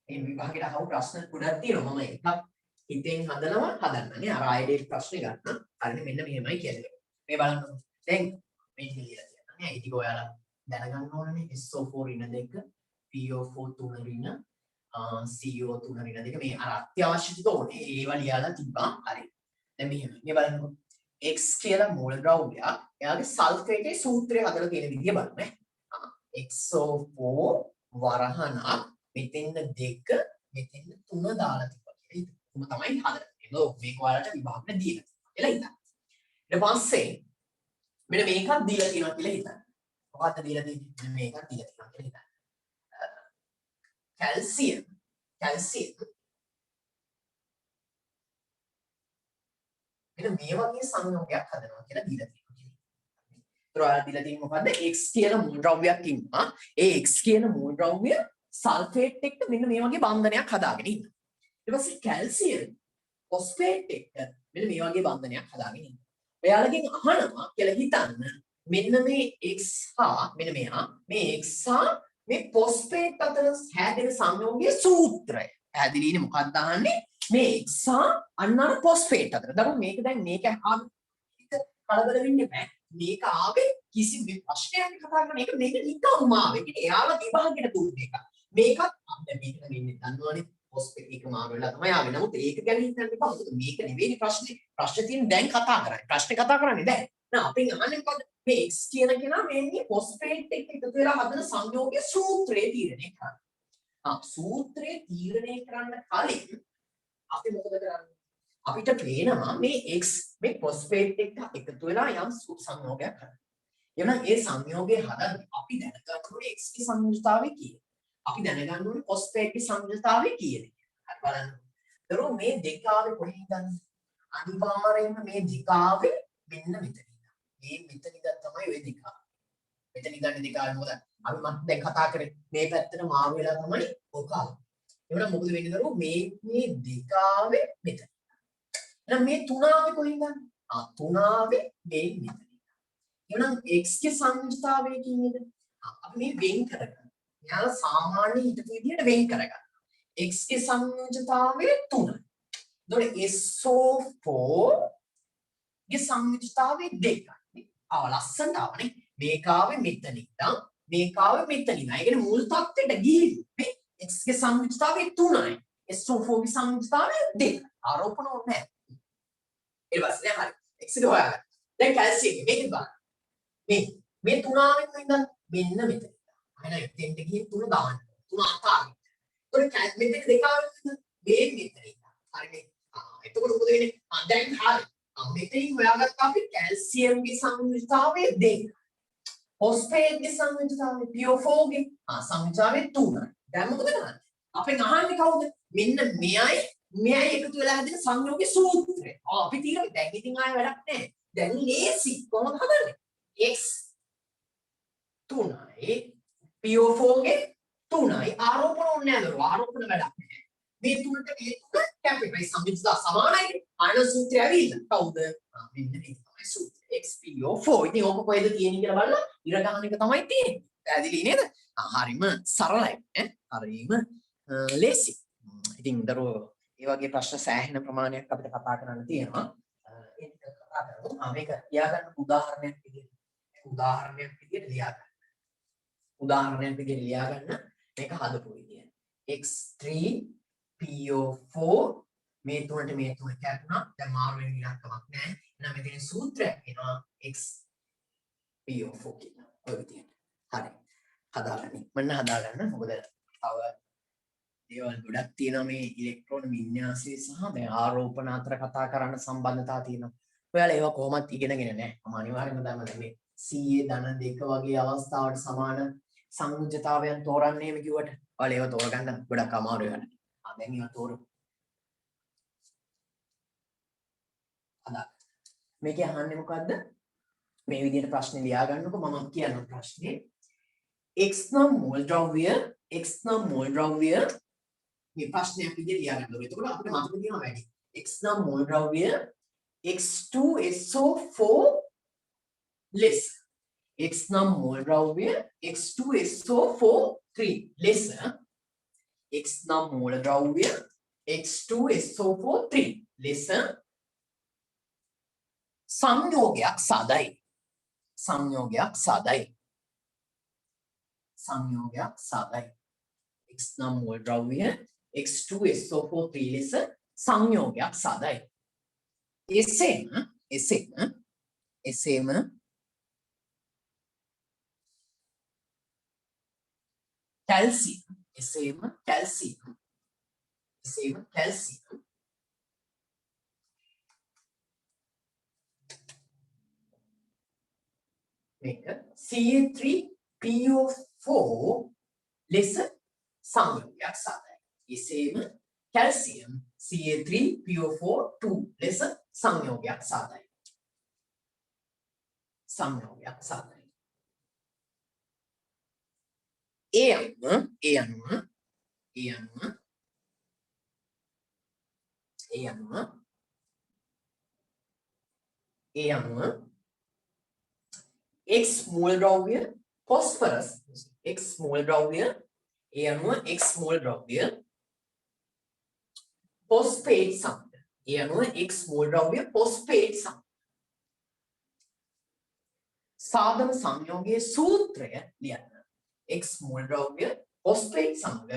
මේ විභාගෙට අහපු ප්‍රශ්න ගොඩක් තියෙනවා මම එකක් හිතෙන් හදන්නනේ අර ආයිඩියල් ප්‍රශ්නේ ගන්න හරිනේ මෙන්න මෙහෙමයි කියන්නේ මේ බලන්න දැන් මේ කියලා තියෙනවා නේ ඒ ටික ඔයාලා දැනගන්න ඕනනේ SO4 ඍණ 2 PO4 3 ඍණ CO2 ඍණ 2 මේ අර අත්‍යවශ්‍ය ටික ඕනේ ඒවා ලියලා තිබ්බා හරි දැන් මෙහෙම මේ බලන්නකො X කියලා මූල ද්‍රව්‍යයක් එයාගේ සල්ෆේටේ සූත්‍රය හදලා තියෙන විදිය බලන්න XO4 වරහණක් මෙතෙන් 2 මෙතෙන් 3 දාලා තිබ්බා කියලා. ඒක තමයි හදලා තියෙන්නේ. මේක ඔයාලට විභාගෙට දීලා කියලා හිතන්න. ඊට පස්සේ මෙන්න මේකක් දීලා තියෙනවා කියලා හිතන්න. මොකක්ද දීලා තියෙන්නේ? මෙන්න මේකක් දීලා තියෙනවා කියලා හිතන්න. කැල්සියම් මෙන්න මේ වගේ සංයෝගයක් හදනවා කියලා දීලා තියෙනවා. ඒතර ඔයාලා දීලා තියෙන්නේ මොකද්ද? X කියන මූල ද්‍රව්‍යයක් ඉන්නවා. ඒ X කියන මූල ද්‍රව්‍ය සල්ෆේට් එක්ක මෙන්න මේ වගේ බන්ධනයක් හදාගෙන ඉන්නවා. ඊට පස්සේ කැල්සියම් ෆොස්ෆේට් එක්ක මෙන්න මේ වගේ බන්ධනයක් හදාගෙන ඉන්නවා. ඔයාලගෙන් අහනවා කියලා හිතන්න මෙන්න මේ X හා මෙන්න මේ X හා මේ ෆොස්ෆේට් අතර හැදෙන සංයෝගයේ සූත්‍රය. පැහැදිලිනේ මොකක්ද අහන්නේ? මේ X හා අන්න අර ෆොස්ෆේට් අතර. දරුවෝ මේක දැන් මේක කලබල වෙන්න බෑ. මේක ආවේ කිසි ප්‍රශ්නයක් කතා කරන එක මේක නිකම්ම ආවේ. ඒක එයාලා විභාගෙට දුන්න එක. මේකත් දැන් මේක වෙන්නේ දන්නවනේ ෆොස්ෆේට් එක මාරු වෙලා තමයි ආවේ. නමුත් ඒක ගැන හිතන්න එපා. මේක නෙවෙයි ප්‍රශ්නේ. ප්‍රශ්නේ තියෙන්නේ දැන් කතා කරන්නේ. ප්‍රශ්නේ කතා කරන්නේ දැන්. නෑ අපෙන් අහන්නේ මොකද්ද? මේ X කියන කෙනා මේ ෆොස්ෆේට් එක්ක එකතු වෙලා හදන සංයෝගයේ සූත්‍රය තීරණය කරන්න. සූත්‍රය තීරණය කරන්න කලින් අපි මොකද කරන්නේ? අපිට පේනවා මේ X මේ ෆොස්ෆේට් එක්ක එකතු වෙලා යම් සංයෝගයක් කරනවා. එහෙනම් ඒ සංයෝගය හදන්න අපි දැනගන්න ඕනේ X ගේ සංයුතාවය කීයද? අපි දැනගන්න ඕනේ ෆොස්ෆේට් ගේ සංයුතාවය කීයද? හරි බලන්න. දරුවෝ මේ දෙක ආවේ කොහෙන්ද? අනිවාර්යයෙන්ම මේ දෙක ආවේ මෙන්න මෙතන. මේ මෙතන ඉඳන් තමයි ওই දෙක. මෙතන ඉඳන් දෙක ආවේ මොකද? අපි මම දැන් කතා කරේ මේ පැත්තට මාරු වෙලා තමයි ඔක ආවේ. එහෙනම් මොකද වෙන්නේ දරුවෝ මේ දෙක ආවේ මෙතන. එහෙනම් මේ තුන ආවේ කොහෙන්ද? තුන ආවේ මේ මෙතන. එහෙනම් x ගේ සංයුජතාවය කියන්නේ අපි මේ වෙන් කරගන්න. යාලා සාමාන්‍ය හිතපු විදිහට වෙන් කරගන්න. x ගේ සංයුජතාවය 3යි. එතකොට SO4 ගේ සංයුජතාවය 2යි. ලස්සනට ආවනේ. මේක ආවේ මෙතන ඉඳන් මේක ආවේ මෙතන ඉඳන්. ඒ කියන්නේ මුල් තත්ත්වයට ගිහින් x ගේ සංයුජතාවය 3යි. SO4 ගේ සංයුජතාවය 2යි. ආරෝපණ ඕනේ නැහැ. ඊට පස්සේ හරි. x එක හොයාගන්න. දැන් කැල්සියම් මේක බලන්න. මේ තුන ආවෙත් ඉඳන් මෙන්න මෙතන. අහන එතෙන්ට ගිහින් තුන දාන්න. තුන අතාරින්න. ඒකට මෙතන දෙක ආවෙත් මේ මෙතන ඉඳන්. හරිනේ. එතකොට මොකද වෙන්නේ? දැන් හරි. මෙතනින් හොයාගත්ත අපි කැල්සියම්ගේ සංයුජතාවය 2යි. ෆොස්ෆේට්ගේ සංයුජතාවය PO4 ගේ සංයුජතාවය 3යි. දැන් මොකද කරන්නේ? අපෙන් අහන්නේ කවුද? මෙන්න මෙයයි එකතු වෙලා හැදෙන සංයෝගයේ සූත්‍රය. අපි තියෙන්නේ දැන් ඉතින් ආයෙ වැඩක් නැහැ. දැන් ලේසි කොහොමද හදන්නේ? x 3යි PO4 ගේ 3යි ආරෝපණ ඕනේ නැහැ නේද? ආරෝපණ වැඩක් නැහැ. මේ තුනට මේ තුන කැපිටල් සංයුජතා සමානයි. අයන සූත්‍රය ඇවිල්ලා. කවුද? මෙන්න මේක තමයි සූත්‍රය. XPO4. ඉතින් ඕක කොහෙද තියෙන්නේ කියලා බලලා ඉර ගන්න එක තමයි තියෙන්නේ. පැහැදිලි නේද? හරිම සරලයි ඈ. හරිම ලේසි. ඉතින් දරුවෝ මේ වගේ ප්‍රශ්න සෑහෙන ප්‍රමාණයක් අපිට කතා කරන්න තියෙනවා. ඒක කතා කරමු. මේක ලියාගන්න උදාහරණයක් විදිහට. උදාහරණයක් විදිහට ලියාගන්න. උදාහරණයක් විදිහට ලියාගන්න මේක හදපු විදිය. x3 PO4 මේ තුනට මේ තුන කැපුණා. දැන් මාරු වෙන ඉලක්කමක් නැහැ. එහෙනම් මෙතන සූත්‍රයක් එනවා x PO4 කියලා. ඔය විදිහට. හරි. හදාගන්න. මන්න හදාගන්න. මොකද තව දේවල් ගොඩක් තියෙනවා මේ ඉලෙක්ට්‍රෝන වින්‍යාසය සහ දැන් ආරෝපණ අතර කතා කරන්න සම්බන්ධතා තියෙනවා. ඔයාලා ඒවා කොහොමත් ඉගෙනගෙන නැහැ. මම අනිවාර්යෙන්ම දන්නවා මේ CA ධන 2 වගේ අවස්ථාවට සමාන සංයුජතාවයන් තෝරන්නේ එහෙම කිව්වට ඔයාලා ඒවා තෝරගන්න ගොඩක් අමාරු වෙනවා. දැන් ඒවා තෝරමු. මේකේ අහන්නේ මොකද්ද? මේ විදිහට ප්‍රශ්නේ ලියා ගන්නකො මම කියන්න ප්‍රශ්නේ. x නම් මෝල් ද්‍රව්‍ය මේ ප්‍රශ්නයක් විදිහට ලියා ගන්න ඕනේ. එතකොට අපිට මතක තියෙනවා වැඩි. x නම් මෝල් ද්‍රව්‍ය X2SO4 less. x නම් මෝල් ද්‍රව්‍ය X2SO4 3 less. x නම් මෝල් ද්‍රව්‍ය X2SO4 3 less. සංයෝගයක් සාදයි. සංයෝගයක් සාදයි. x නම් මෝල් ද්‍රව්‍ය X2SO4 3 ලෙස සංයෝගයක් සාදයි. එසේම කැල්සියම් මේක Ca3PO4 ලෙස සංයෝගයක් සාදයි. එසේම කැල්සියම් Ca3PO4 2 ලෙස සංයෝගයක් සාදයි. ඒ අනුව X මූල ද්‍රව්‍ය phosphorus X මූල ද්‍රව්‍ය phosphate සමග X මූල ද්‍රව්‍ය phosphate සමග සාධන සංයෝගයේ සූත්‍රය ලියන්න. X මූල ද්‍රව්‍ය phosphate සමග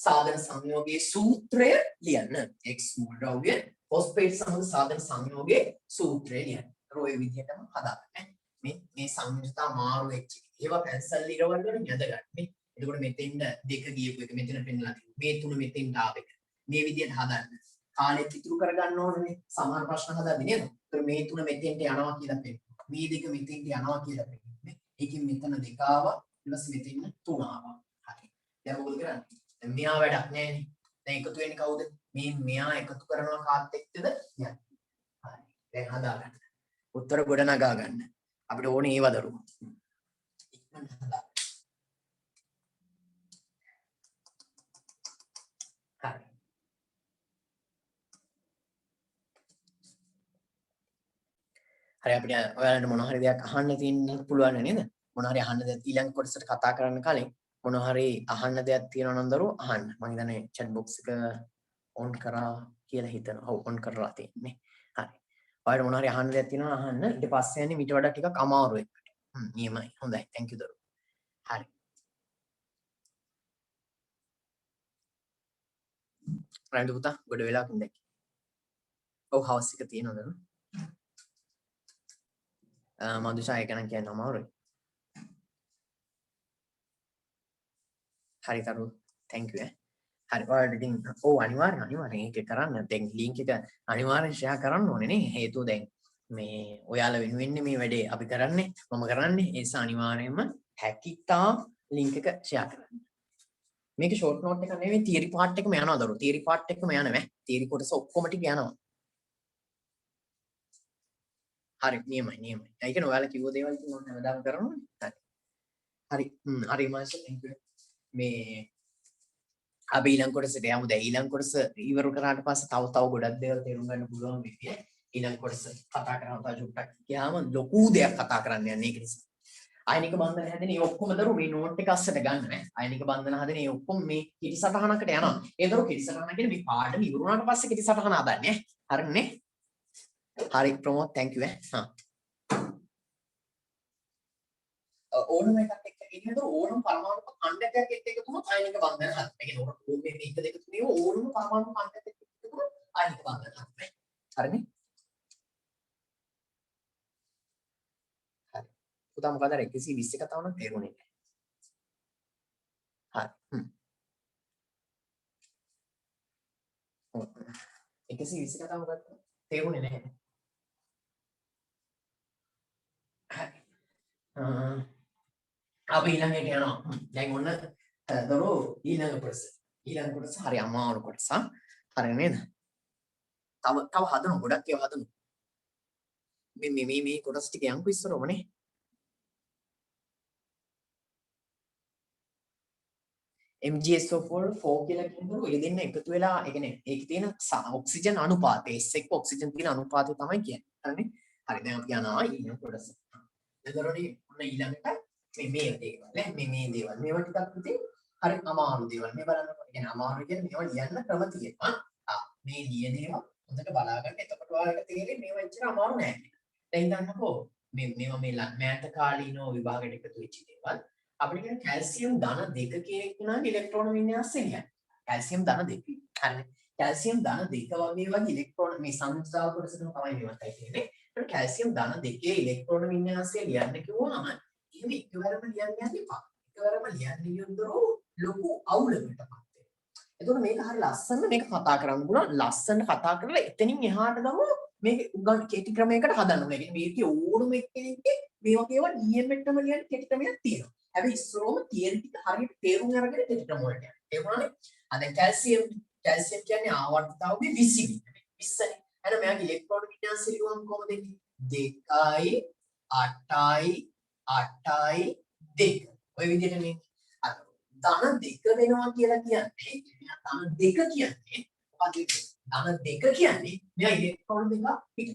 සාධන සංයෝගයේ සූත්‍රය ලියන්න. X මූල ද්‍රව්‍ය phosphate සමග සාධන සංයෝගයේ සූත්‍රය ලියන්න. ඔය විදිහටම හදාගන්න. මේ සංයුජතා මාරු වෙච්ච එක. ඒවා පැන්සල් ඉරවල් වලින් යද ගන්න. එතකොට මෙතෙන්ද දෙක ගියපු එක මෙතන පෙන්නලා තියෙනවා. මේ තුන මෙතෙන්ට ආව එක. මේ විදිහට හදන්න. කාලෙත් ඉතුරු කරගන්න ඕනේ. සමාන ප්‍රශ්න හදන්නේ නේද? ඒතර මේ තුන මෙතෙන්ට යනවා කියලා පෙන්නනවා. මේ දෙක මෙතෙන්ට යනවා කියලා පෙන්නනවා. ඒකෙන් මෙතන දෙක ආවා. ඊට පස්සේ මෙතෙන් තුන ආවා. හරි. දැන් මොකද කරන්නේ? දැන් මෙහා වැඩක් නැහැනේ. දැන් එකතු වෙන්නේ කවුද? මෙයා එකතු කරනවා කාත් එක්කද? යන්නේ. හරි. දැන් හදාගන්න. උත්තර ගොඩ නගා ගන්න. අපිට ඕනේ ඒව දරුවෝ. හරි. හරි අපිට ඔයාලට මොන හරි දෙයක් අහන්න තියෙන්න පුළුවන් නේද? මොන හරි අහන්න දෙයක් ඊළඟ කොටසට කතා කරන්න කලින් මොන හරි අහන්න දෙයක් තියෙනවා නම් දරුවෝ අහන්න. මම හිතන්නේ chat box එක on කරා කියලා හිතනවා. ඔව් on කරලා තියෙන්නේ. හරි. ඔයාලට මොන හරි අහන්න දෙයක් තියෙනවා අහන්න. ඊට පස්සේ යන්නේ මීට වඩා ටිකක් අමාරු එකට. නියමයි. හොඳයි. thank you දරුවෝ. හරි. රයින්දු පුතා ගොඩ වෙලාවකින් දැක්කේ. ඔව් හවස් එක තියෙනවද දරුවෝ? මදුෂා ඒක නම් කියන්න අමාරුයි. හරි තරු thank you හරි ඔයාලට ඉතින් ඔව් අනිවාර්යෙන් ඒක කරන්න දැන් link එක අනිවාර්යෙන් share කරන්න ඕනේ නේ හේතුව දැන් මේ ඔයාලා වෙනුවෙන් මේ වැඩේ අපි කරන්නේ මම කරන්නේ ඒ නිසා අනිවාර්යයෙන්ම හැකිතා link එක share කරන්න මේක short note එක නෙවෙයි theory part එකම යනවා දරුවෝ theory part එකම යනවා theory කොටස ඔක්කොම ටික යනවා හරි නියමයි ඒ කියන්නේ ඔයාලා කිව්ව දේවල් ඉතින් මම හැමදාම කරනවානේ හරි හරි මාෂා thank you මේ අපි ඊළඟ කොටසට යමු දැන් ඊළඟ කොටස ඉවර කරාට පස්සේ තව ගොඩක් දේවල් තේරුම් ගන්න පුළුවන් වෙන්නේ ඊළඟ කොටස කතා කරනවා තව චුට්ටක් ගියාම ලොකු දෙයක් කතා කරන්න යන්නේ ඒක නිසා ආයනික බන්ධන හැදෙන මේ ඔක්කොම දරු මේ නෝට් එක අස්සට ගන්න ඈ ආයනික බන්ධන හැදෙන මේ ඔක්කොම මේ කිටි සටහනකට යනවා ඒ දරු කිටි සටහන කියන්නේ මේ පාඩම ඉවර වුණාට පස්සේ කිටි සටහන හදන්නේ හරිනේ හරි ප්‍රමෝද් thank you ඕනම එකක් එක්ක ඉන්නද ඕනම පරමාණු ඛණ්ඩකයක් එක්ක එකතු වුණොත් ආයනික බන්ධන හදනවා. ඒ කියන්නේ ඕන මේ 1 2 3 ඕනම පරමාණු ඛණ්ඩකයක් එක්ක එකතු වුණොත් ආයනික බන්ධන හදනවා. හරිනේ? හරි. පුතා මොකද අර 120 කතාව නම් තේරුණේ නැහැ. හරි. 120 කතාව මොකක්ද? තේරුණේ නැහැ. හරි. අපි ඊළඟට යනවා. දැන් ඔන්න දරෝ ඊළඟ කොටස හරි අමාරු කොටස. හරි නේද? තව හදන ගොඩක් ඒවා හදමු. මේ කොටස් ටික යන්කෝ ඉස්සරවනේ. MgSO4 කියලා කියනකොට ඔය දෙන්න එකතු වෙලා ඒ කියන්නේ ඒකේ තියෙන ඔක්සිජන් අනුපාතය S එක්ක ඔක්සිජන් තියෙන අනුපාතය තමයි කියන්නේ. හරිනේ? හරි දැන් අපි යනවා ඊළඟ කොටස. එතකොටනේ ඔන්න ඊළඟට මේ දේවල් නේ මේ දේවල් මේවා ටිකක් ඉතින් හරි අමාරු දේවල් මේ බලන්නකො කියන්නේ අමාරු කියන්නේ මේවා ලියන්න ක්‍රම තියෙනවා මේ ලියන ඒවා හොඳට බලාගන්න එතකොට ඔයාලට තේරෙන්නේ මේවා එච්චර අමාරු නෑ දැන් හිතන්නකෝ මේවා මේ මෑත කාලීනව විභාගයට එකතු වෙච්ච දේවල් අපිට කියන කැල්සියම් ධන 2 කියන එක නාගේ ඉලෙක්ට්‍රෝන වින්‍යාසය කියන්නේ කැල්සියම් ධන 2 හරිනේ කැල්සියම් ධන 2 වගේ ඉලෙක්ට්‍රෝන මේ සංස්ථාව කොටසටම තමයි මේවත් තියෙන්නේ ඒක කැල්සියම් ධන 2 ඉලෙක්ට්‍රෝන වින්‍යාසය ලියන්න කිව්වම එහෙම එකවරම ලියන්න යන්න එපා. එකවරම ලියන්න ගියොත් ලොකු අවුලකටපත් වෙනවා. එතකොට මේක හරිය ලස්සන මේක කතා කරන්න පුළුවන්. ලස්සන කතා කරලා එතනින් එහාට ගම මේක කෙටි ක්‍රමයකට හදන්න ඕනේ. ඒ කියන්නේ මේකේ ඕනම එක්කෙනෙක්ගේ මේ වගේ ඒවා EM-එකටම ලියන්න කෙටි ක්‍රමයක් තියෙනවා. හැබැයි ඉස්සරෝම තියරි ටික හරියට තේරුම් අරගෙන කෙටි ක්‍රම වලට යන්න. තේරුණානේ? දැන් කැල්සියම් කියන්නේ ආවර්තිතාවයේ 20 නේ. 20නේ. එහෙනම් මෙයාගේ ඉලෙක්ට්‍රෝන වින්‍යාසය ලියුවම කොහොමද එන්නේ? 2යි 8යි 8යි 2 ඔය විදිහට මේ අර ධන 2 වෙනවා කියලා කියන්නේ ධන 2 කියන්නේ මොකද ධන 2 කියන්නේ මෙයා ඉලෙක්ට්‍රෝන දෙක පිට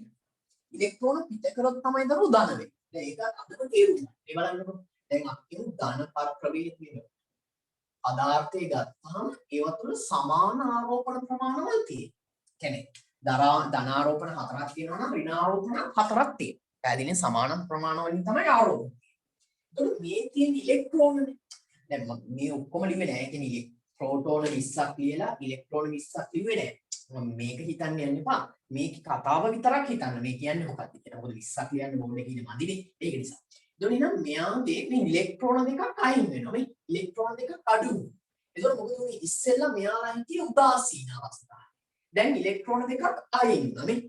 ඉලෙක්ට්‍රෝන පිට කරොත් තමයි දරුවෝ ධන වෙන්නේ දැන් ඒක අදම තේරුම් ගන්න ඒ බලන්නකො දැන් අපි ධන ප්‍රවේග වෙනවා පදාර්ථය ගත්තාම ඒවා තුළ සමාන ආරෝපණ ප්‍රමාණවල තියෙනවා කියන්නේ ධනාරෝපණ 4ක් තියෙනවා නම් ඍණාරෝපණ 4ක් තියෙනවා පැහැදිලිව සමාන ප්‍රමාණ වලින් තමයි ආරෝපණය. එතකොට මේ තියෙන ඉලෙක්ට්‍රෝනනේ. දැන් මේ ඔක්කොම ලිව්වේ නැහැ. ඒ කියන්නේ ප්‍රෝටෝන 20ක් ලියලා ඉලෙක්ට්‍රෝන 20ක් ලිව්වේ නැහැ. මම මේක හිතන්න යන්න එපා. මේක කතාව විතරක් හිතන්න. මේ කියන්නේ මොකක්ද කියලා. මොකද 20ක් ලියන්න බෝඩ් එකේ ඉන්නේ මදිනේ. ඒක නිසා. එතකොට නම් මෙයාගේ මේ ඉලෙක්ට්‍රෝන දෙකක් අයින් වෙනවා. මේ ඉලෙක්ට්‍රෝන දෙකක් අඩු වෙනවා. එතකොට මොකද උනේ ඉස්සෙල්ලා මෙයාලා හිටියේ උදාසීන අවස්ථාවේ. දැන් ඉලෙක්ට්‍රෝන දෙකක් අයින් වෙනවා. මේ